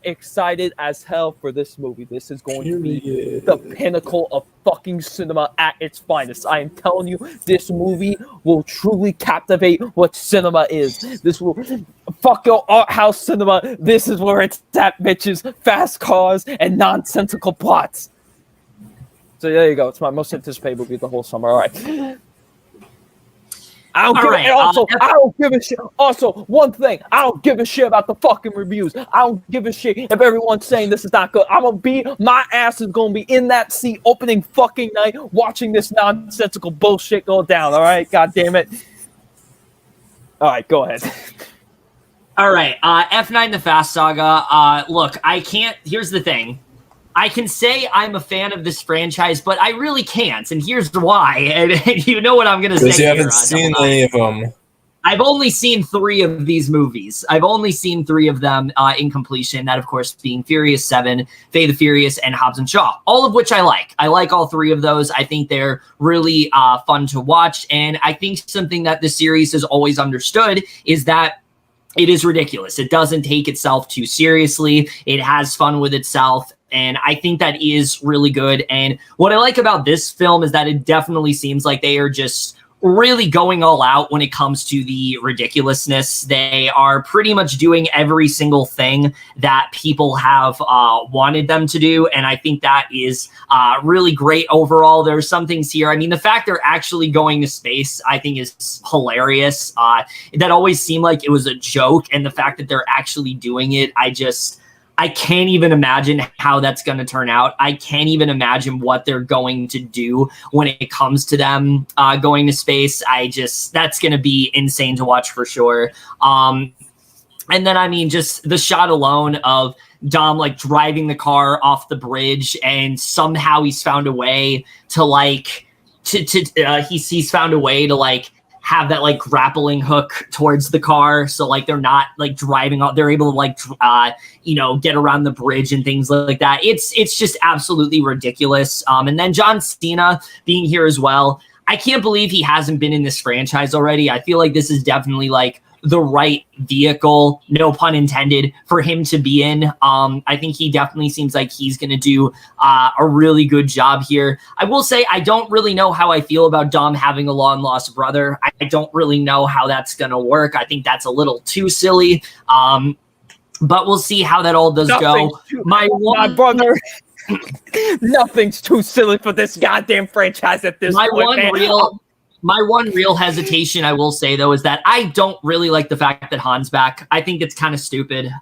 excited as hell for this movie. This is going to be the pinnacle of fucking cinema at its finest. I am telling you, this movie will truly captivate what cinema is. This will fuck your art house cinema. This is where it's at, bitches. Fast cars and nonsensical plots. So there you go. It's my most anticipated movie of the whole summer. All right. I don't give a shit. Also, one thing, I don't give a shit about the fucking reviews. I don't give a shit if everyone's saying this is not good. My ass is gonna be in that seat opening fucking night watching this nonsensical bullshit go down, all right? God damn it. All right, go ahead. All right, F9 The Fast Saga. Look, here's the thing. I can say I'm a fan of this franchise, but I really can't, and here's why. And you know what I'm going to say. Because you haven't seen any of them. I've only seen 3 of these movies. I've only seen 3 of them in completion. That, of course, being Furious 7, Fate the Furious, and Hobbs and Shaw. All of which I like. I like all 3 of those. I think they're really fun to watch. And I think something that the series has always understood is that it is ridiculous. It doesn't take itself too seriously. It has fun with itself. And I think that is really good. And what I like about this film is that it definitely seems like they are just really going all out when it comes to the ridiculousness. They are pretty much doing every single thing that people have wanted them to do. And I think that is really great overall. There's some things here. I mean, the fact they're actually going to space, I think is hilarious. That always seemed like it was a joke. And the fact that they're actually doing it, I can't even imagine how that's going to turn out. I can't even imagine what they're going to do when it comes to them going to space. That's going to be insane to watch for sure. And then, I mean, just the shot alone of Dom like driving the car off the bridge, and somehow he's found a way to he's found a way to have that like grappling hook towards the car, so like they're not like driving off, they're able to get around the bridge and things like that. It's just absolutely ridiculous. And then John Cena being here as well. I can't believe he hasn't been in this franchise already. I feel like this is definitely like the right vehicle, no pun intended, for him to be in. I think he definitely seems like he's going to do a really good job here. I will say I don't really know how I feel about Dom having a long-lost brother. I don't really know how that's going to work. I think that's a little too silly. But we'll see how that all does go. My brother... Nothing's too silly for this goddamn franchise at this point. My one real hesitation, I will say, though, is that I don't really like the fact that Han's back. I think it's kind of stupid.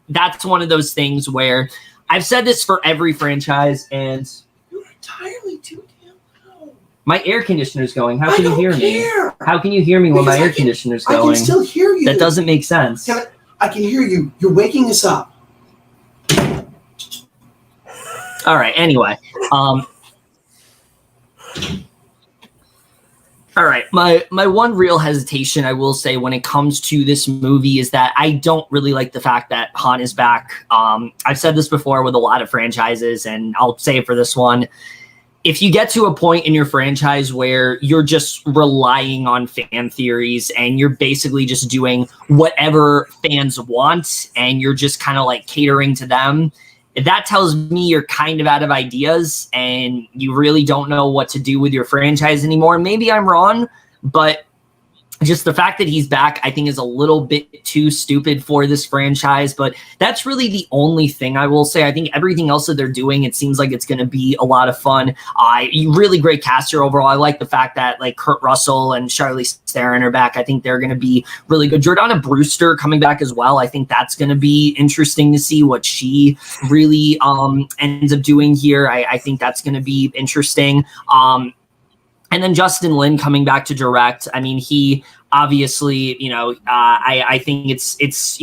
That's one of those things where I've said this for every franchise, and you're entirely too damn loud. My air conditioner's going. How can you hear me? How can you hear me when my air conditioner's going? I can still hear you. That doesn't make sense. I can hear you. You're waking us up. All right. Anyway. All right, my one real hesitation, I will say, when it comes to this movie is that I don't really like the fact that Han is back. I've said this before with a lot of franchises, and I'll say it for this one. If you get to a point in your franchise where you're just relying on fan theories and you're basically just doing whatever fans want and you're just kind of like catering to them, that tells me you're kind of out of ideas and you really don't know what to do with your franchise anymore. Maybe I'm wrong, but just the fact that he's back, I think, is a little bit too stupid for this franchise. But that's really the only thing I will say. I think everything else that they're doing, it seems like it's going to be a lot of fun. Really great cast here overall. I like the fact that like Kurt Russell and Charlize Theron are back. I think they're going to be really good. Jordana Brewster coming back as well. I think that's going to be interesting to see what she really ends up doing here. I think that's going to be interesting. And then Justin Lin coming back to direct. I mean, he obviously, I think it's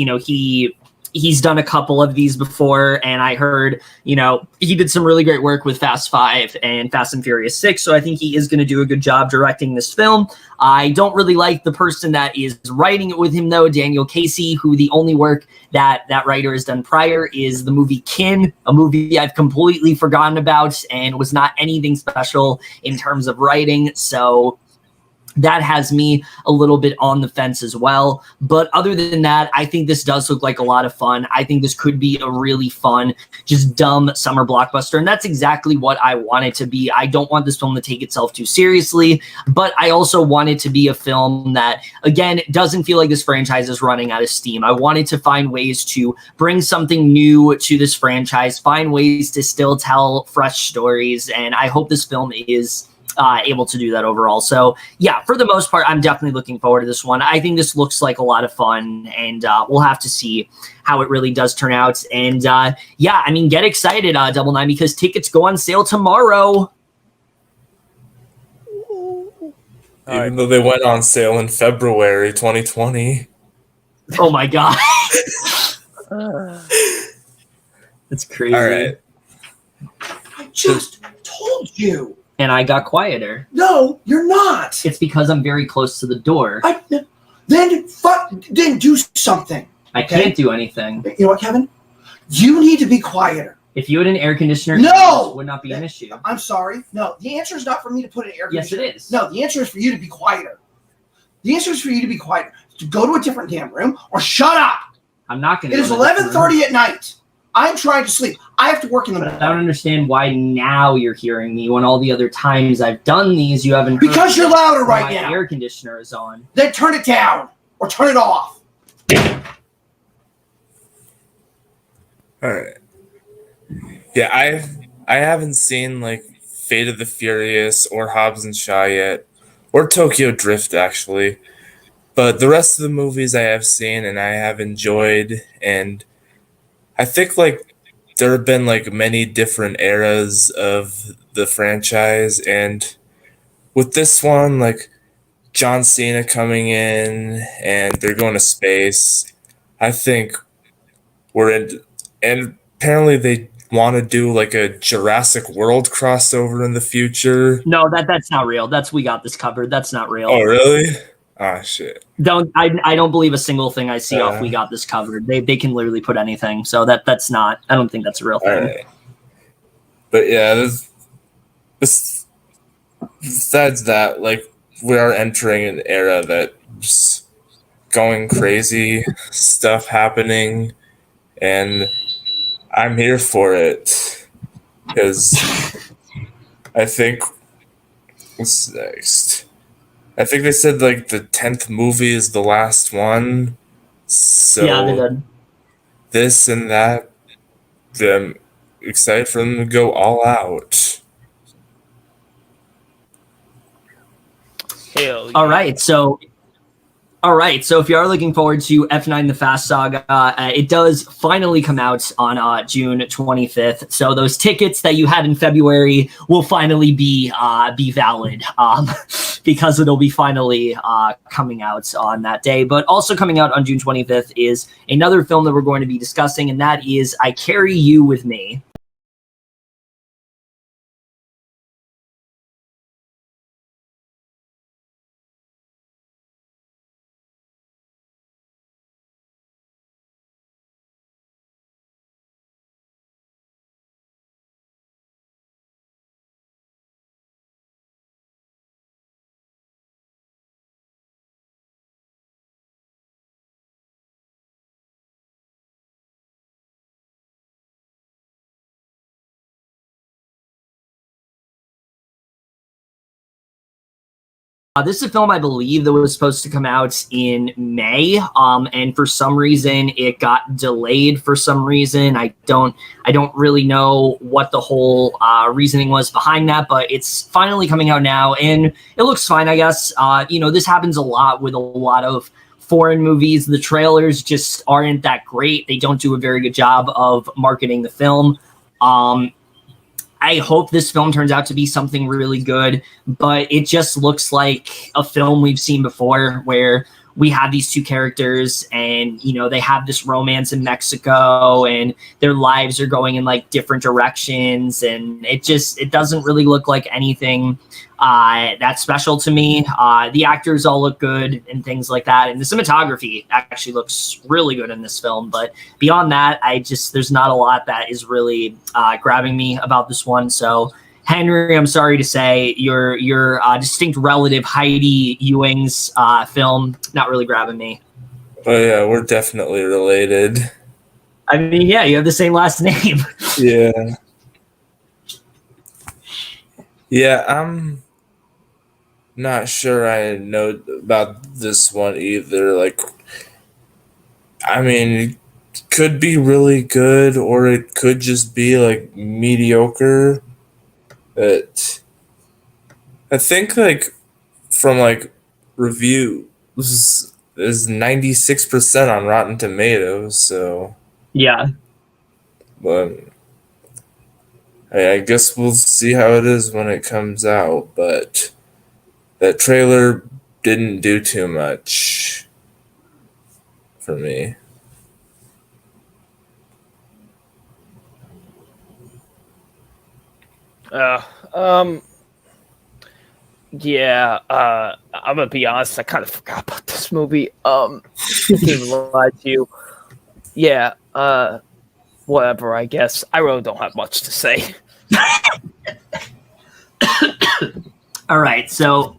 he's done a couple of these before, and I heard, he did some really great work with Fast 5 and Fast and Furious 6, so I think he is going to do a good job directing this film. I don't really like the person that is writing it with him, though, Daniel Casey, who the only work that writer has done prior is the movie Kin, a movie I've completely forgotten about and was not anything special in terms of writing, so that has me a little bit on the fence as well. But other than that, I think this does look like a lot of fun. I think this could be a really fun, just dumb summer blockbuster. And that's exactly what I want it to be. I don't want this film to take itself too seriously, but I also want it to be a film that, again, doesn't feel like this franchise is running out of steam. I wanted to find ways to bring something new to this franchise, find ways to still tell fresh stories. And I hope this film is able to do that overall. So yeah, for the most part, I'm definitely looking forward to this one. I think this looks like a lot of fun, and we'll have to see how it really does turn out. And yeah, I mean, get excited, Double Nine, because tickets go on sale tomorrow. Even though they went on sale in February 2020. Oh my god. That's crazy. All right. I just told you. And I got quieter. No, you're not. It's because I'm very close to the door. Then do something. I can't do anything. You know what, Kevin? You need to be quieter. If you had an air conditioner, no, this would not be an issue. I'm sorry. No, the answer is not for me to put an air conditioner. Yes, it is. No, the answer is for you to be quieter. The answer is for you to be quieter. To go to a different damn room or shut up. I'm not going to. It is 11:30 at night. I'm trying to sleep. I have to work in the morning. I don't understand why now you're hearing me when all the other times I've done these, you haven't. Because you're louder right now. My air conditioner is on. Then turn it down or turn it off. All right. Yeah, I haven't seen like Fate of the Furious or Hobbs and Shaw yet, or Tokyo Drift actually, but the rest of the movies I have seen and I have enjoyed, and I think like there have been like many different eras of the franchise, and with this one, like John Cena coming in and they're going to space, I think we're in, and apparently they want to do like a Jurassic World crossover in the future. No, that's not real. We got this covered. That's not real. Oh, really? Ah, shit. I don't believe a single thing I see off We Got This Covered. They can literally put anything. So that's not, I don't think that's a real thing. Right. But yeah, this besides that, like we are entering an era that just going crazy, stuff happening, and I'm here for it because I think what's next? I think they said like the 10th movie is the last one. So yeah, they did. This and that, I'm excited for them to go all out. Hell yeah. All right, so if you are looking forward to F9 The Fast Saga, it does finally come out on June 25th. So those tickets that you had in February will finally be valid because it'll be finally coming out on that day. But also coming out on June 25th is another film that we're going to be discussing, and that is I Carry You With Me. This is a film I believe that was supposed to come out in May, and for some reason it got delayed. For some reason, I don't really know what the whole reasoning was behind that, but it's finally coming out now, and it looks fine, I guess. This happens a lot with a lot of foreign movies. The trailers just aren't that great. They don't do a very good job of marketing the film. I hope this film turns out to be something really good, but it just looks like a film we've seen before where we have these two characters and, they have this romance in Mexico and their lives are going in like different directions. And it doesn't really look like anything that's special to me. The actors all look good and things like that. And the cinematography actually looks really good in this film. But beyond that, there's not a lot that is really grabbing me about this one. So Henry, I'm sorry to say, your distinct relative Heidi Ewing's film not really grabbing me. Oh yeah, we're definitely related. I mean, yeah, you have the same last name. Yeah. Yeah, I'm not sure I know about this one either. Like, I mean, it could be really good or it could just be like mediocre. But I think like from like reviews is 96% on Rotten Tomatoes, so Yeah. but I guess we'll see how it is when it comes out, but that trailer didn't do too much for me. Yeah, I'm gonna be honest, I kind of forgot about this movie. Didn't even lie to you. Yeah, whatever, I guess. I really don't have much to say. All right, so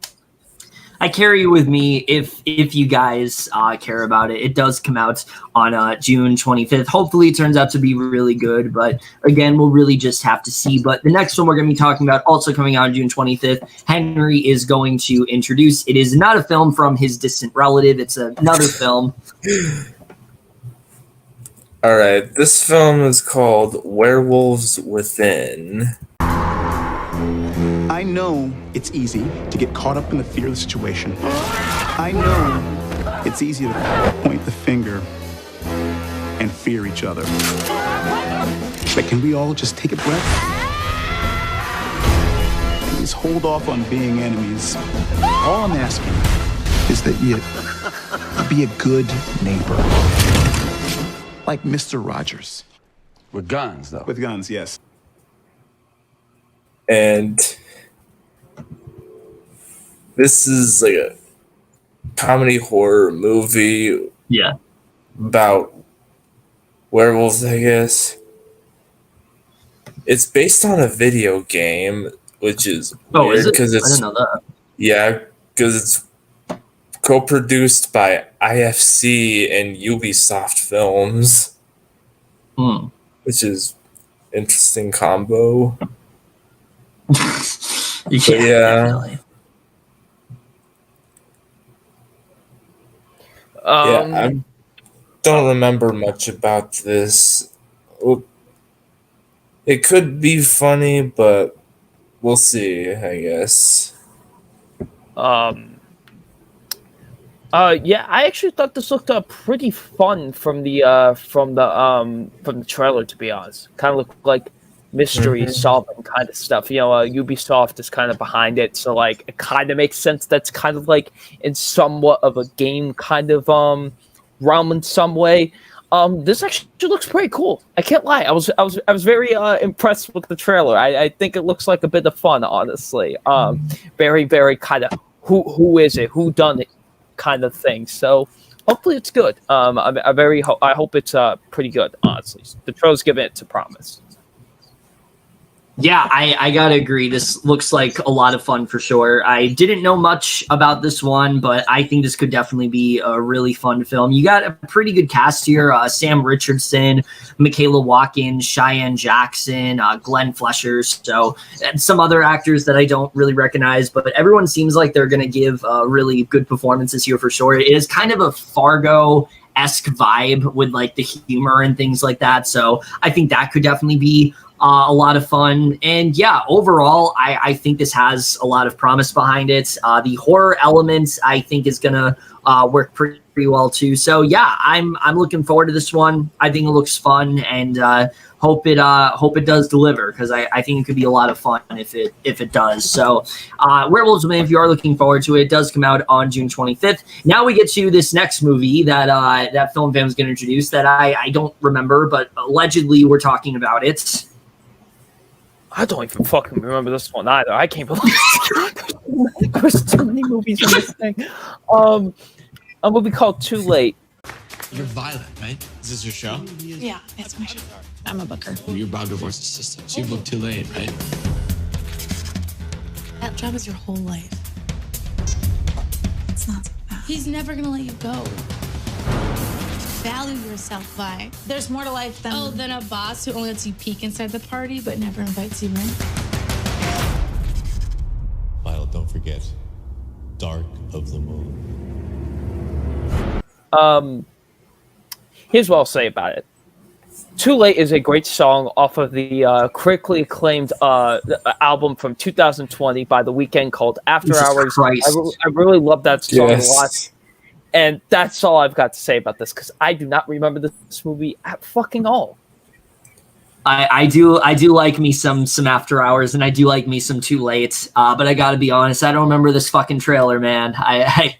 I carry you with me if you guys care about it. It does come out on June 25th. Hopefully it turns out to be really good, but again, we'll really just have to see. But the next one we're going to be talking about, also coming out on June 25th, Henry is going to introduce. It is not a film from his distant relative. It's another film. All right, this film is called Werewolves Within. I know it's easy to get caught up in the fear of the situation. I know it's easy to point the finger and fear each other. But can we all just take a breath? And just hold off on being enemies. All I'm asking is that you be a good neighbor. Like Mr. Rogers. With guns, though. With guns, yes. And this is like a comedy horror movie. Yeah. About werewolves, I guess. It's based on a video game, which is weird because I didn't know that. Yeah, because it's co-produced by IFC and Ubisoft Films, which is interesting combo. Definitely. I don't remember much about this. It could be funny, but we'll see, I guess. Yeah, I actually thought this looked pretty fun from the trailer, to be honest. Kind of looked like mystery solving kind of stuff. You know, Ubisoft is kind of behind it, so like it kind of makes sense. That's kind of like in somewhat of a game kind of realm in some way. This actually looks pretty cool. I can't lie. I was very impressed with the trailer. I think it looks like a bit of fun, honestly. Very, very kind of who is it? Who done it? Kind of thing. So hopefully it's good. I hope it's pretty good, honestly. The trailer's giving it to promise. Yeah, I gotta agree. This looks like a lot of fun for sure. I didn't know much about this one, but I think this could definitely be a really fun film. You got a pretty good cast here. Sam Richardson, Michaela Watkins, Cheyenne Jackson, Glenn Flesher, so and some other actors that I don't really recognize, but everyone seems like they're gonna give really good performances here for sure. It is kind of a Fargo-esque vibe with like the humor and things like that, so I think that could definitely be a lot of fun. And yeah, overall, I think this has a lot of promise behind it. The horror element, I think, is gonna work pretty well too. So yeah, I'm looking forward to this one. I think it looks fun, and hope it does deliver, because I think it could be a lot of fun if it does. So Werewolves Within, if you are looking forward to it, it does come out on June 25th. Now we get to this next movie that that FilmFan was going to introduce that I don't remember, but allegedly we're talking about it. I don't even fucking remember this one either. I can't believe there's so many movies in this thing. A movie called Too Late. You're Violet, right? Is this your show? Yeah, it's my show. I'm a booker. You're Bob Divorce's sister. So you booked Too Late, right? That job is your whole life. It's not so bad. He's never gonna let you go. Value yourself, Vi. There's more to life than a boss who only lets you peek inside the party but never invites you in. Violet, don't forget. Dark of the Moon. Here's what I'll say about it. Too Late is a great song off of the critically acclaimed album from 2020 by The Weeknd called After Jesus Hours. Christ. I really love that song a lot. Yes. And that's all I've got to say about this, because I do not remember this movie at fucking all. I do like me some After Hours, and I do like me some Too Late. But I gotta be honest, I don't remember this fucking trailer, man. I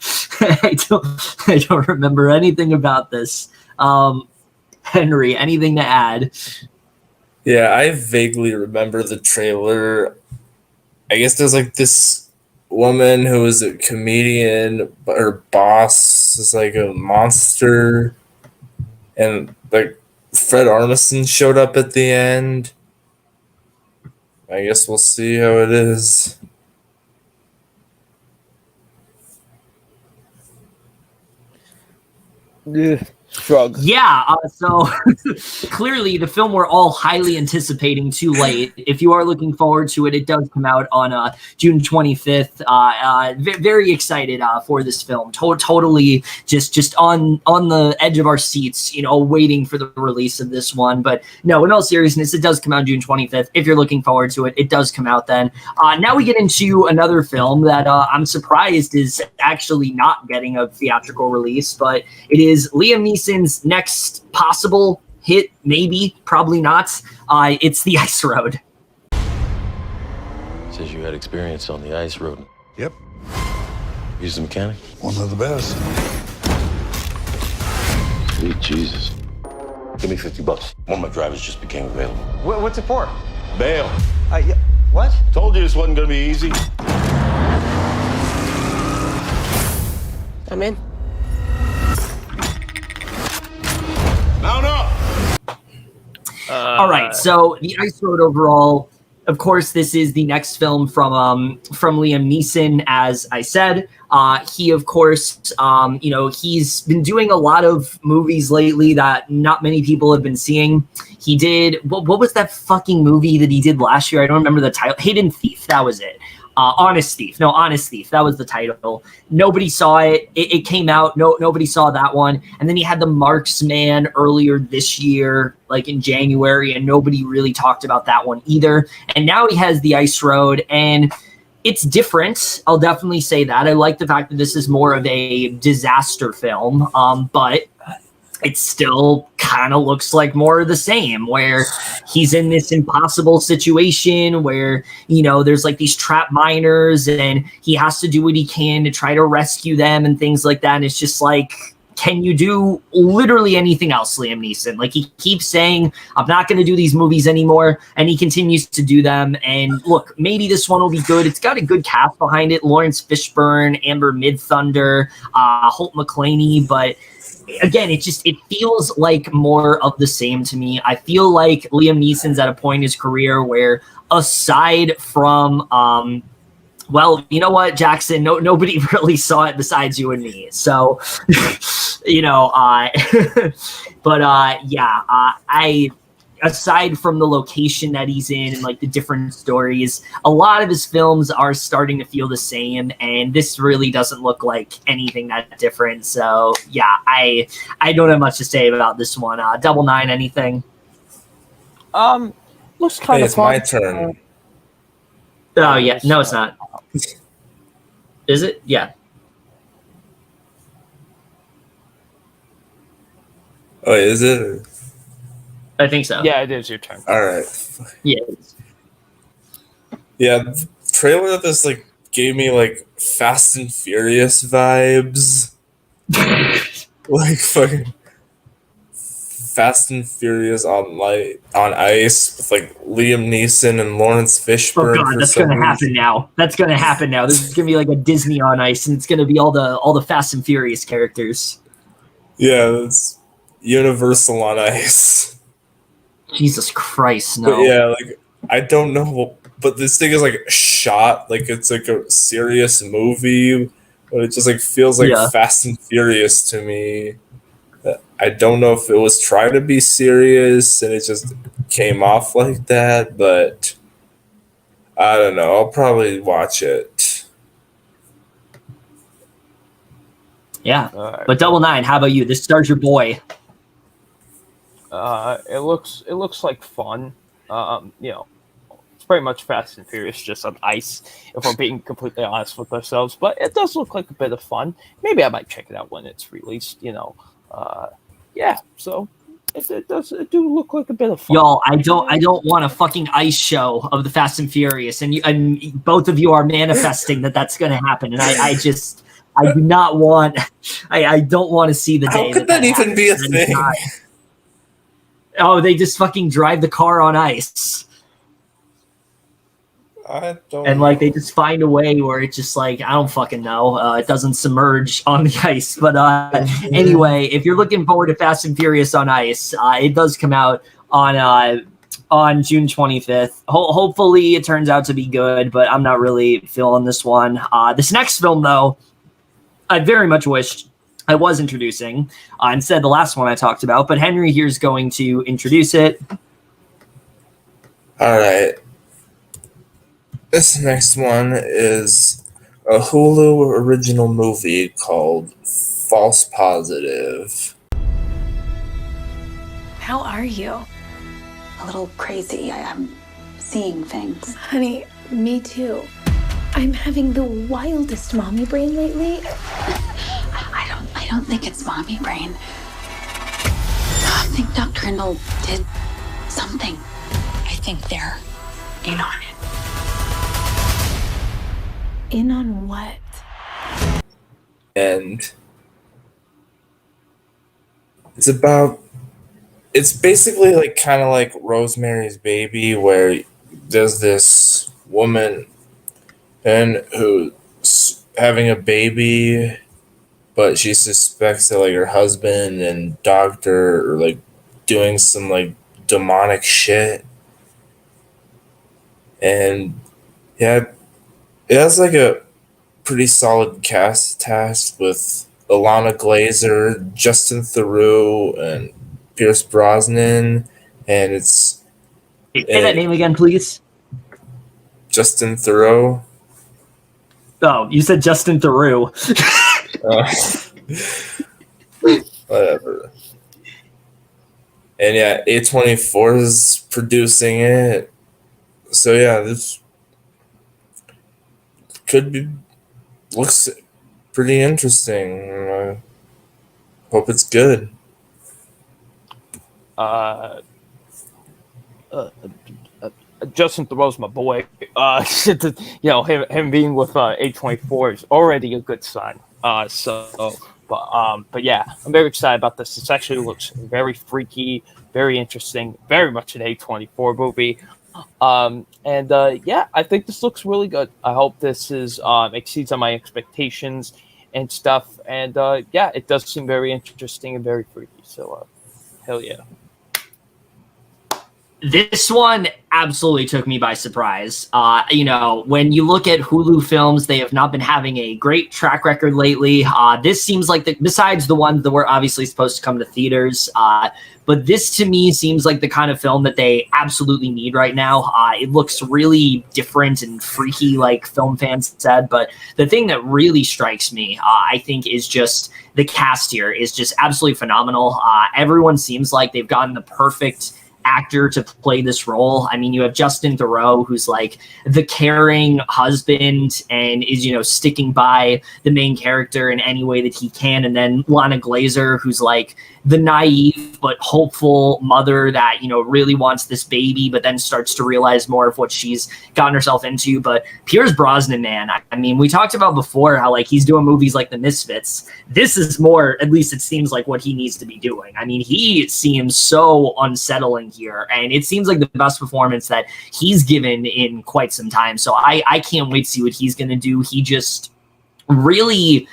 don't remember anything about this. Henry, anything to add? Yeah, I vaguely remember the trailer. I guess there's like this woman who is a comedian, but her boss is like a monster, and like Fred Armisen showed up at the end. I guess we'll see how it is. Shrug. Yeah, so clearly the film we're all highly anticipating, Too Late. If you are looking forward to it, it does come out on June 25th. Very excited for this film. Totally just on the edge of our seats, waiting for the release of this one. But no, in all seriousness, it does come out June 25th. If you're looking forward to it, it does come out then. Now we get into another film that I'm surprised is actually not getting a theatrical release, but it is Liam Neeson's next possible hit, maybe, probably not. It's The Ice Road. Says you had experience on the ice road. Yep. He's a mechanic. One of the best. Sweet Jesus. Give me $50. One of my drivers just became available. What's it for? Bail. Yeah. What? Told you this wasn't gonna be easy. I'm in. Mount up! All right, so The Ice Road overall, of course, this is the next film from Liam Neeson, as I said. He, of course, he's been doing a lot of movies lately that not many people have been seeing. He did, what was that fucking movie that he did last year? I don't remember the title. Hidden Thief, that was it. Honest Thief, that was the title. Nobody saw it. It came out. Nobody saw that one. And then he had The Marksman earlier this year, like in January, and nobody really talked about that one either. And now he has The Ice Road, and it's different. I'll definitely say that. I like the fact that this is more of a disaster film, but it still kind of looks like more of the same, where he's in this impossible situation where, there's like these trapped miners and he has to do what he can to try to rescue them and things like that. And it's just like, can you do literally anything else, Liam Neeson? Like, he keeps saying, I'm not going to do these movies anymore, and he continues to do them. And look, maybe this one will be good. It's got a good cast behind it. Lawrence Fishburne, Amber Midthunder, Holt McClaney, but again, it feels like more of the same to me. I feel like Liam Neeson's at a point in his career where, aside from, well, you know what, Jackson, nobody really saw it besides you and me. So, aside from the location that he's in and like the different stories, a lot of his films are starting to feel the same, and this really doesn't look like anything that different. So yeah, I don't have much to say about this one. Double Nine, anything? Looks kind of It's fun. my turn. Oh yeah, no, it's not. Is it? Yeah. Oh, is it? I think so. Yeah, it is your turn. All right. Yeah. Yeah, the trailer of this like gave me like Fast and Furious vibes. Like fucking Fast and Furious on ice with like Liam Neeson and Lawrence Fishburne. Oh god, that's gonna happen now. That's gonna happen now. This is gonna be like a Disney on ice, and it's gonna be all the Fast and Furious characters. Yeah, it's Universal on ice. Jesus Christ, no. But yeah, like I don't know, but this thing is like shot like it's like a serious movie, but it just like feels like Yeah. Fast and Furious to me. I don't know if it was trying to be serious and it just came off like that, but I don't know. I'll probably watch it. Yeah. All right. But Double Nine, how about you? This stars your boy. It looks like fun. You know, it's pretty much Fast and Furious just on ice, if we're being completely honest with ourselves. But it does look like a bit of fun. Maybe I might check it out when it's released. You know, yeah. So it do look like a bit of fun. Y'all, I don't want a fucking ice show of the Fast and Furious, and both of you are manifesting that's going to happen, and I do not want. I don't want to see the day. How could that even be a thing? Oh, they just fucking drive the car on ice. I don't And like they just find a way where it's just like I don't fucking know. It doesn't submerge on the ice. But anyway, if you're looking forward to Fast and Furious on ice, it does come out on June 25th. Hopefully, it turns out to be good. But I'm not really feeling this one. This next film, though, I very much wished I was introducing instead the last one I talked about. But Henry here is going to introduce it. All right. This next one is a Hulu original movie called False Positive. How are you? A little crazy. I'm seeing things. Honey, me too. I'm having the wildest mommy brain lately. I don't think it's mommy brain. I think Dr. Rindle did something. I think they're in on it. In on what? And it's basically like kind of like Rosemary's Baby, where there's this woman and who's having a baby, but she suspects that like her husband and doctor are like doing some like demonic shit. And yeah, it has like a pretty solid cast with Alana Glazer, Justin Theroux, and Pierce Brosnan, and it's Say that name again, please. Justin Theroux. Oh, you said Justin Theroux. Whatever. And yeah, A24 is producing it. So yeah, this looks pretty interesting. I hope it's good. Justin Theroux's my boy. You know, him being with A24 is already a good sign. But yeah, I'm very excited about this. This actually looks very freaky, very interesting, very much an A24 movie. Yeah, I think this looks really good. I hope this exceeds on my expectations and stuff. And yeah, it does seem very interesting and very freaky. So hell yeah. This one absolutely took me by surprise. You know, when you look at Hulu films, they have not been having a great track record lately. This seems like, besides the ones that were obviously supposed to come to theaters, but this to me seems like the kind of film that they absolutely need right now. It looks really different and freaky, like film fans said. But the thing that really strikes me, I think, is just the cast here is just absolutely phenomenal. Everyone seems like they've gotten the perfect actor to play this role. I mean, you have Justin Theroux, who's like the caring husband and is, you know, sticking by the main character in any way that he can. And then Lana Glazer, who's like the naive but hopeful mother that, you know, really wants this baby, but then starts to realize more of what she's gotten herself into. But Pierce Brosnan, man, I mean, we talked about before how like he's doing movies like The Misfits. This is more, at least it seems like, what he needs to be doing. I mean, he seems so unsettling here, and it seems like the best performance that he's given in quite some time. So I can't wait to see what he's going to do. He just really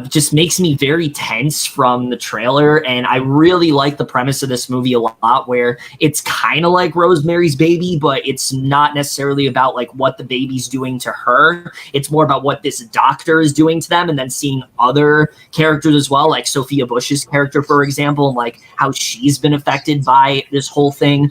just makes me very tense from the trailer. And I really like the premise of this movie a lot, where it's kind of like Rosemary's Baby, but it's not necessarily about like what the baby's doing to her. It's more about what this doctor is doing to them, and then seeing other characters as well, like Sophia Bush's character, for example, and like how she's been affected by this whole thing.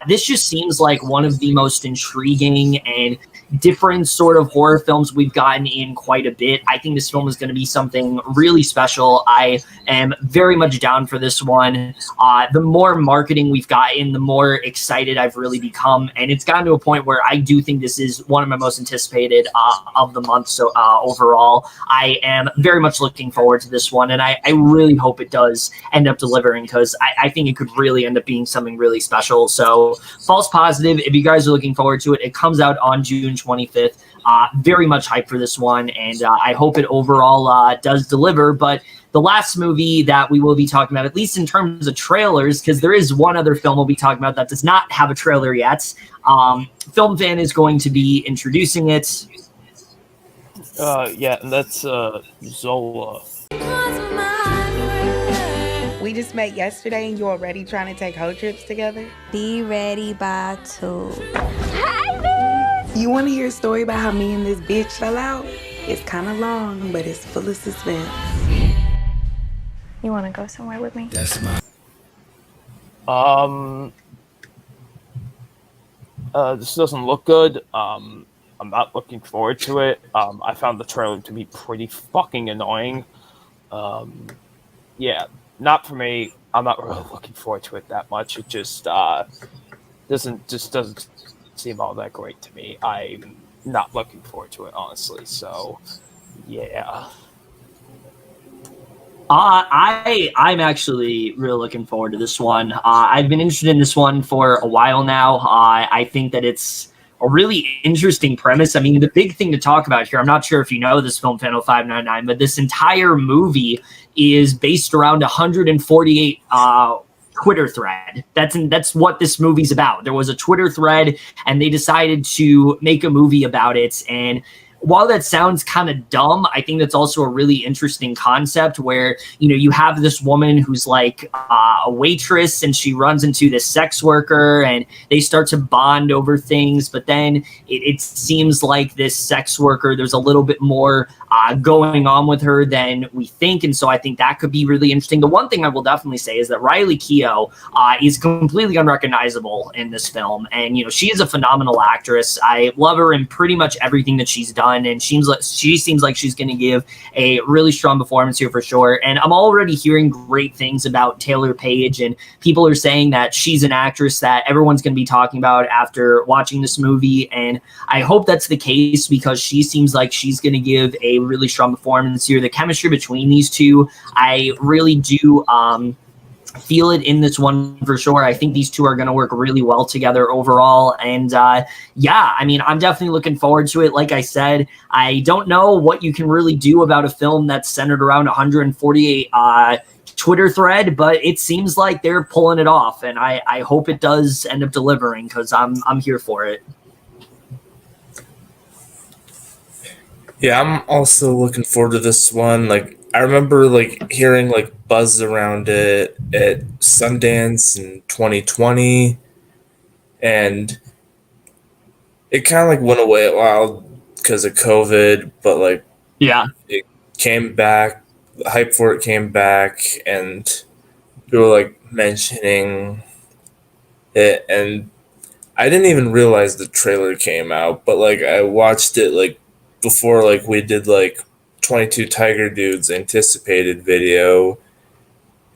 This just seems like one of the most intriguing and different sort of horror films we've gotten in quite a bit. I think this film is going to be something really special. I am very much down for this one. The more marketing we've gotten, the more excited I've really become, and it's gotten to a point where I do think this is one of my most anticipated of the month. So overall, I am very much looking forward to this one, and I really hope it does end up delivering, because I think it could really end up being something really special. So false positive, if you guys are looking forward to it, it comes out on June 25th. Very much hyped for this one, and I hope it overall does deliver. But the last movie that we will be talking about, at least in terms of trailers, because there is one other film we'll be talking about that does not have a trailer yet. Film Fan is going to be introducing it. Yeah, and that's Zola. We just met yesterday and you're already trying to take whole trips together? Be ready by 2. You want to hear a story about how me and this bitch fell out? It's kind of long, but it's full of suspense. You want to go somewhere with me? That's my. This doesn't look good. I'm not looking forward to it. I found the trailer to be pretty fucking annoying. Yeah, not for me. I'm not really looking forward to it that much. It just doesn't seem all that great to me. I'm not looking forward to it, honestly. So, yeah. I'm actually really looking forward to this one. I've been interested in this one for a while now. I think that it's a really interesting premise. I mean, the big thing to talk about here, I'm not sure if you know this, FilmFan0599, but this entire movie is based around 148 Twitter thread. That's what this movie's about. There was a Twitter thread, and they decided to make a movie about it. And while that sounds kind of dumb, I think that's also a really interesting concept where, you know, you have this woman who's like a waitress, and she runs into this sex worker, and they start to bond over things. But then it seems like this sex worker, there's a little bit more going on with her than we think. And so I think that could be really interesting. The one thing I will definitely say is that Riley Keough is completely unrecognizable in this film. And, you know, she is a phenomenal actress. I love her in pretty much everything that she's done. And she seems like she's going to give a really strong performance here for sure. And I'm already hearing great things about Taylor Page, and people are saying that she's an actress that everyone's going to be talking about after watching this movie. And I hope that's the case, because she seems like she's going to give a really strong performance here. The chemistry between these two, I really do feel it in this one for sure. I think these two are going to work really well together overall. And yeah, I mean, I'm definitely looking forward to it. Like I said, I don't know what you can really do about a film that's centered around 148 Twitter thread, but it seems like they're pulling it off, and I hope it does end up delivering, because I'm here for it. Yeah, I'm also looking forward to this one. Like, I remember like hearing like buzz around it at Sundance in 2020, and it kind of like went away a while because of COVID, but like, yeah, it came back. The hype for it came back, and people were like mentioning it, and I didn't even realize the trailer came out, but like I watched it like before, like we did like 22 Tiger Dudes anticipated video,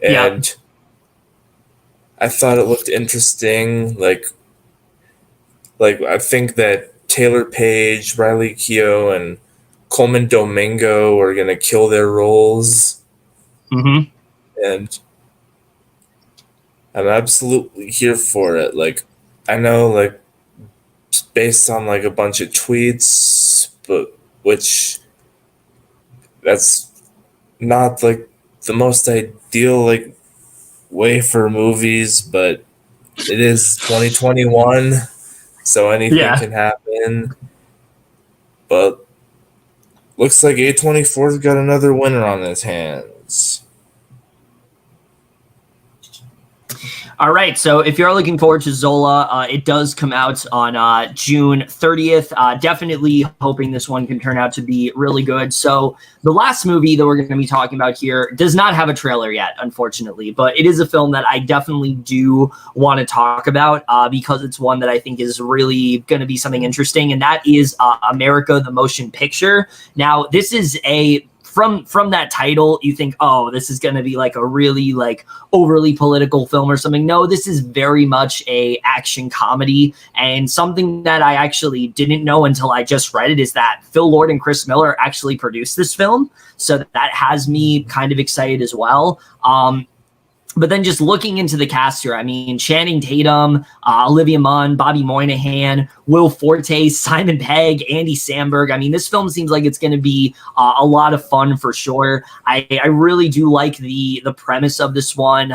and I thought it looked interesting. Like I think that Taylor Page, Riley Keough, and Coleman Domingo are gonna kill their roles, and I'm absolutely here for it. Like, I know, like, it's based on like a bunch of tweets, but which that's not like the most ideal like way for movies, but it is 2021, so anything can happen. But looks like A24's got another winner on his hands. All right, so if you're looking forward to Zola, it does come out on June 30th. Definitely hoping this one can turn out to be really good. So the last movie that we're going to be talking about here does not have a trailer yet, unfortunately, but it is a film that I definitely do want to talk about because it's one that I think is really going to be something interesting, and that is America the Motion Picture. Now, this is a from that title, you think, oh, this is going to be like a really like overly political film or something. No, this is very much a action comedy, and something that I actually didn't know until I just read it is that Phil Lord and Chris Miller actually produced this film, so that has me kind of excited as well. But then just looking into the cast here, I mean, Channing Tatum, Olivia Munn, Bobby Moynihan, Will Forte, Simon Pegg, Andy Samberg. I mean, this film seems like it's going to be a lot of fun for sure. I really do like the premise of this one.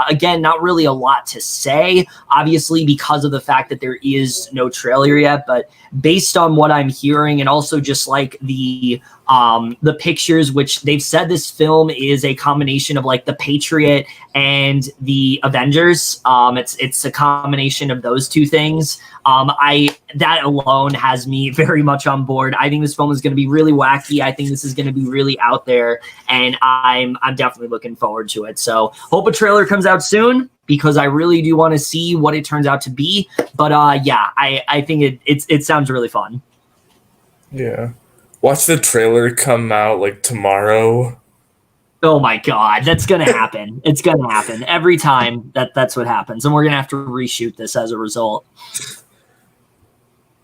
Again, not really a lot to say, obviously, because of the fact that there is no trailer yet. But based on what I'm hearing, and also just like the pictures, which they've said this film is a combination of like The Patriot and the Avengers. It's a combination of those two things. That alone has me very much on board. I think this film is going to be really wacky. I think this is going to be really out there, and I'm definitely looking forward to it. So hope a trailer comes out soon, because I really do want to see what it turns out to be. But yeah, I think it sounds really fun. Yeah. Watch the trailer come out like tomorrow. Oh my God, that's going to happen. It's going to happen every time that's what happens. And we're going to have to reshoot this as a result.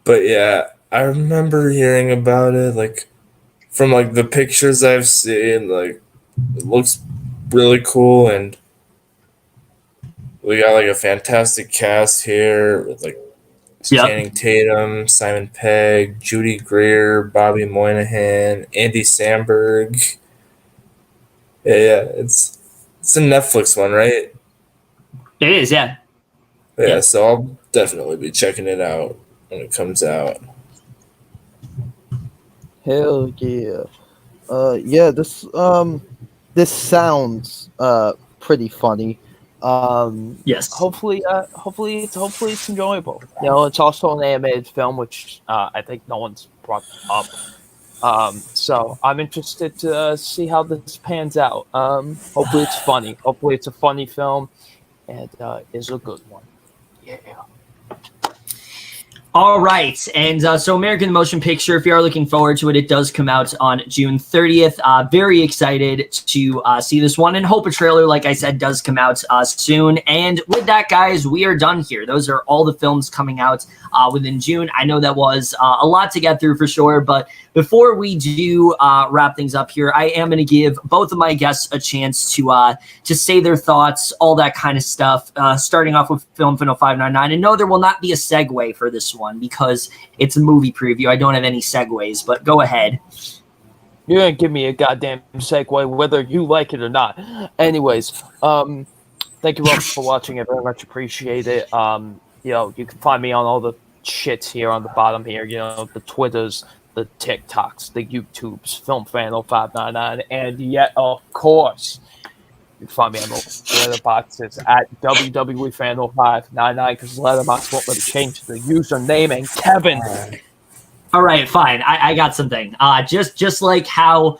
But yeah, I remember hearing about it, like from like the pictures I've seen, like it looks really cool, and we got like a fantastic cast here with like Channing Tatum, Simon Pegg, Judy Greer, Bobby Moynihan, Andy Samberg. Yeah, it's a Netflix one, right? It is, yeah. Yeah, so I'll definitely be checking it out when it comes out. Hell yeah. Yeah, this sounds pretty funny. Yes. Hopefully it's enjoyable. You know, it's also an animated film, which I think no one's brought up. So I'm interested to see how this pans out. Hopefully it's funny. Hopefully it's a funny film, and is a good one. Yeah. All right, and so American Motion Picture, if you are looking forward to it, it does come out on June 30th. Very excited to see this one, and hope a trailer, like I said, does come out soon. And with that, guys, we are done here. Those are all the films coming out within June. I know that was a lot to get through for sure, but before we do wrap things up here, I am going to give both of my guests a chance to say their thoughts, all that kind of stuff, starting off with FilmFan0599. And no, there will not be a segue for this one because it's a movie preview. I don't have any segues, but go ahead. You're going to give me a goddamn segue whether you like it or not. Anyways, thank you all for watching. I very much appreciate it. You know, you can find me on all the shits here on the bottom here, you know, the Twitters, the TikToks, the YouTubes, FilmFan0599, and yet, of course, you can find me on the letterboxes at WWEFan0599 because Letterboxd won't let me change the username. And Kevin. All right, fine. I got something. Just like how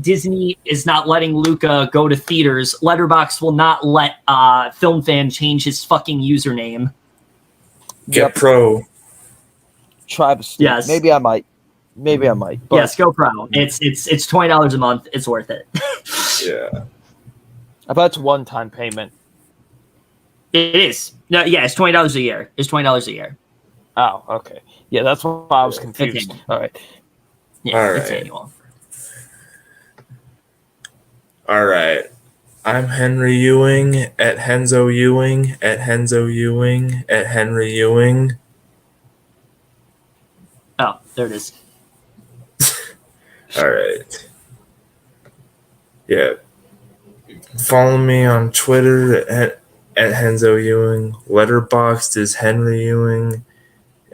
Disney is not letting Luca go to theaters, Letterboxd will not let FilmFan change his fucking username. Get pro. Travis. Yes. Maybe I might. But yes, go pro. It's $20 a month. It's worth it. Yeah. I bet it's one-time payment. It is. No, yeah, it's $20 a year. It's $20 a year. Oh, okay. Yeah, that's why I was confused. All right. Yeah, All it's right. annual. All right. I'm Henry Ewing at Henzo Ewing at Henzo Ewing at Henry Ewing. Oh, there it is. All right. Yeah. Follow me on Twitter at Henzo Ewing. Letterboxd is Henry Ewing.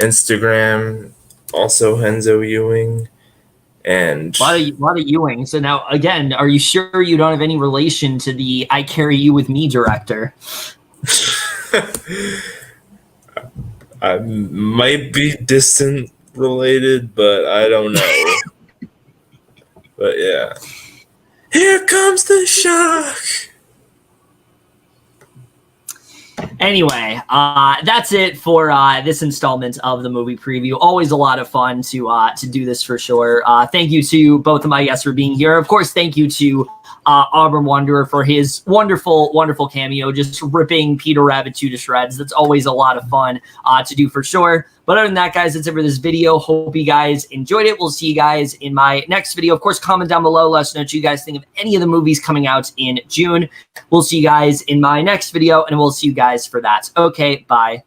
Instagram, also Henzo Ewing. And a lot of Ewing. So now, again, are you sure you don't have any relation to the "I Carry You With Me" director? I might be distant related, but I don't know. But yeah. Here comes the shock. Anyway, that's it for this installment of the movie preview. Always a lot of fun to do this for sure. Thank you to both of my guests for being here. Of course, thank you to Auburn Wanderer for his wonderful, wonderful cameo, just ripping Peter Rabbit 2 to shreds. That's always a lot of fun to do for sure. But other than that, guys, that's it for this video. Hope you guys enjoyed it. We'll see you guys in my next video. Of course, comment down below. Let us know what you guys think of any of the movies coming out in June. We'll see you guys in my next video, and we'll see you guys for that. Okay, bye.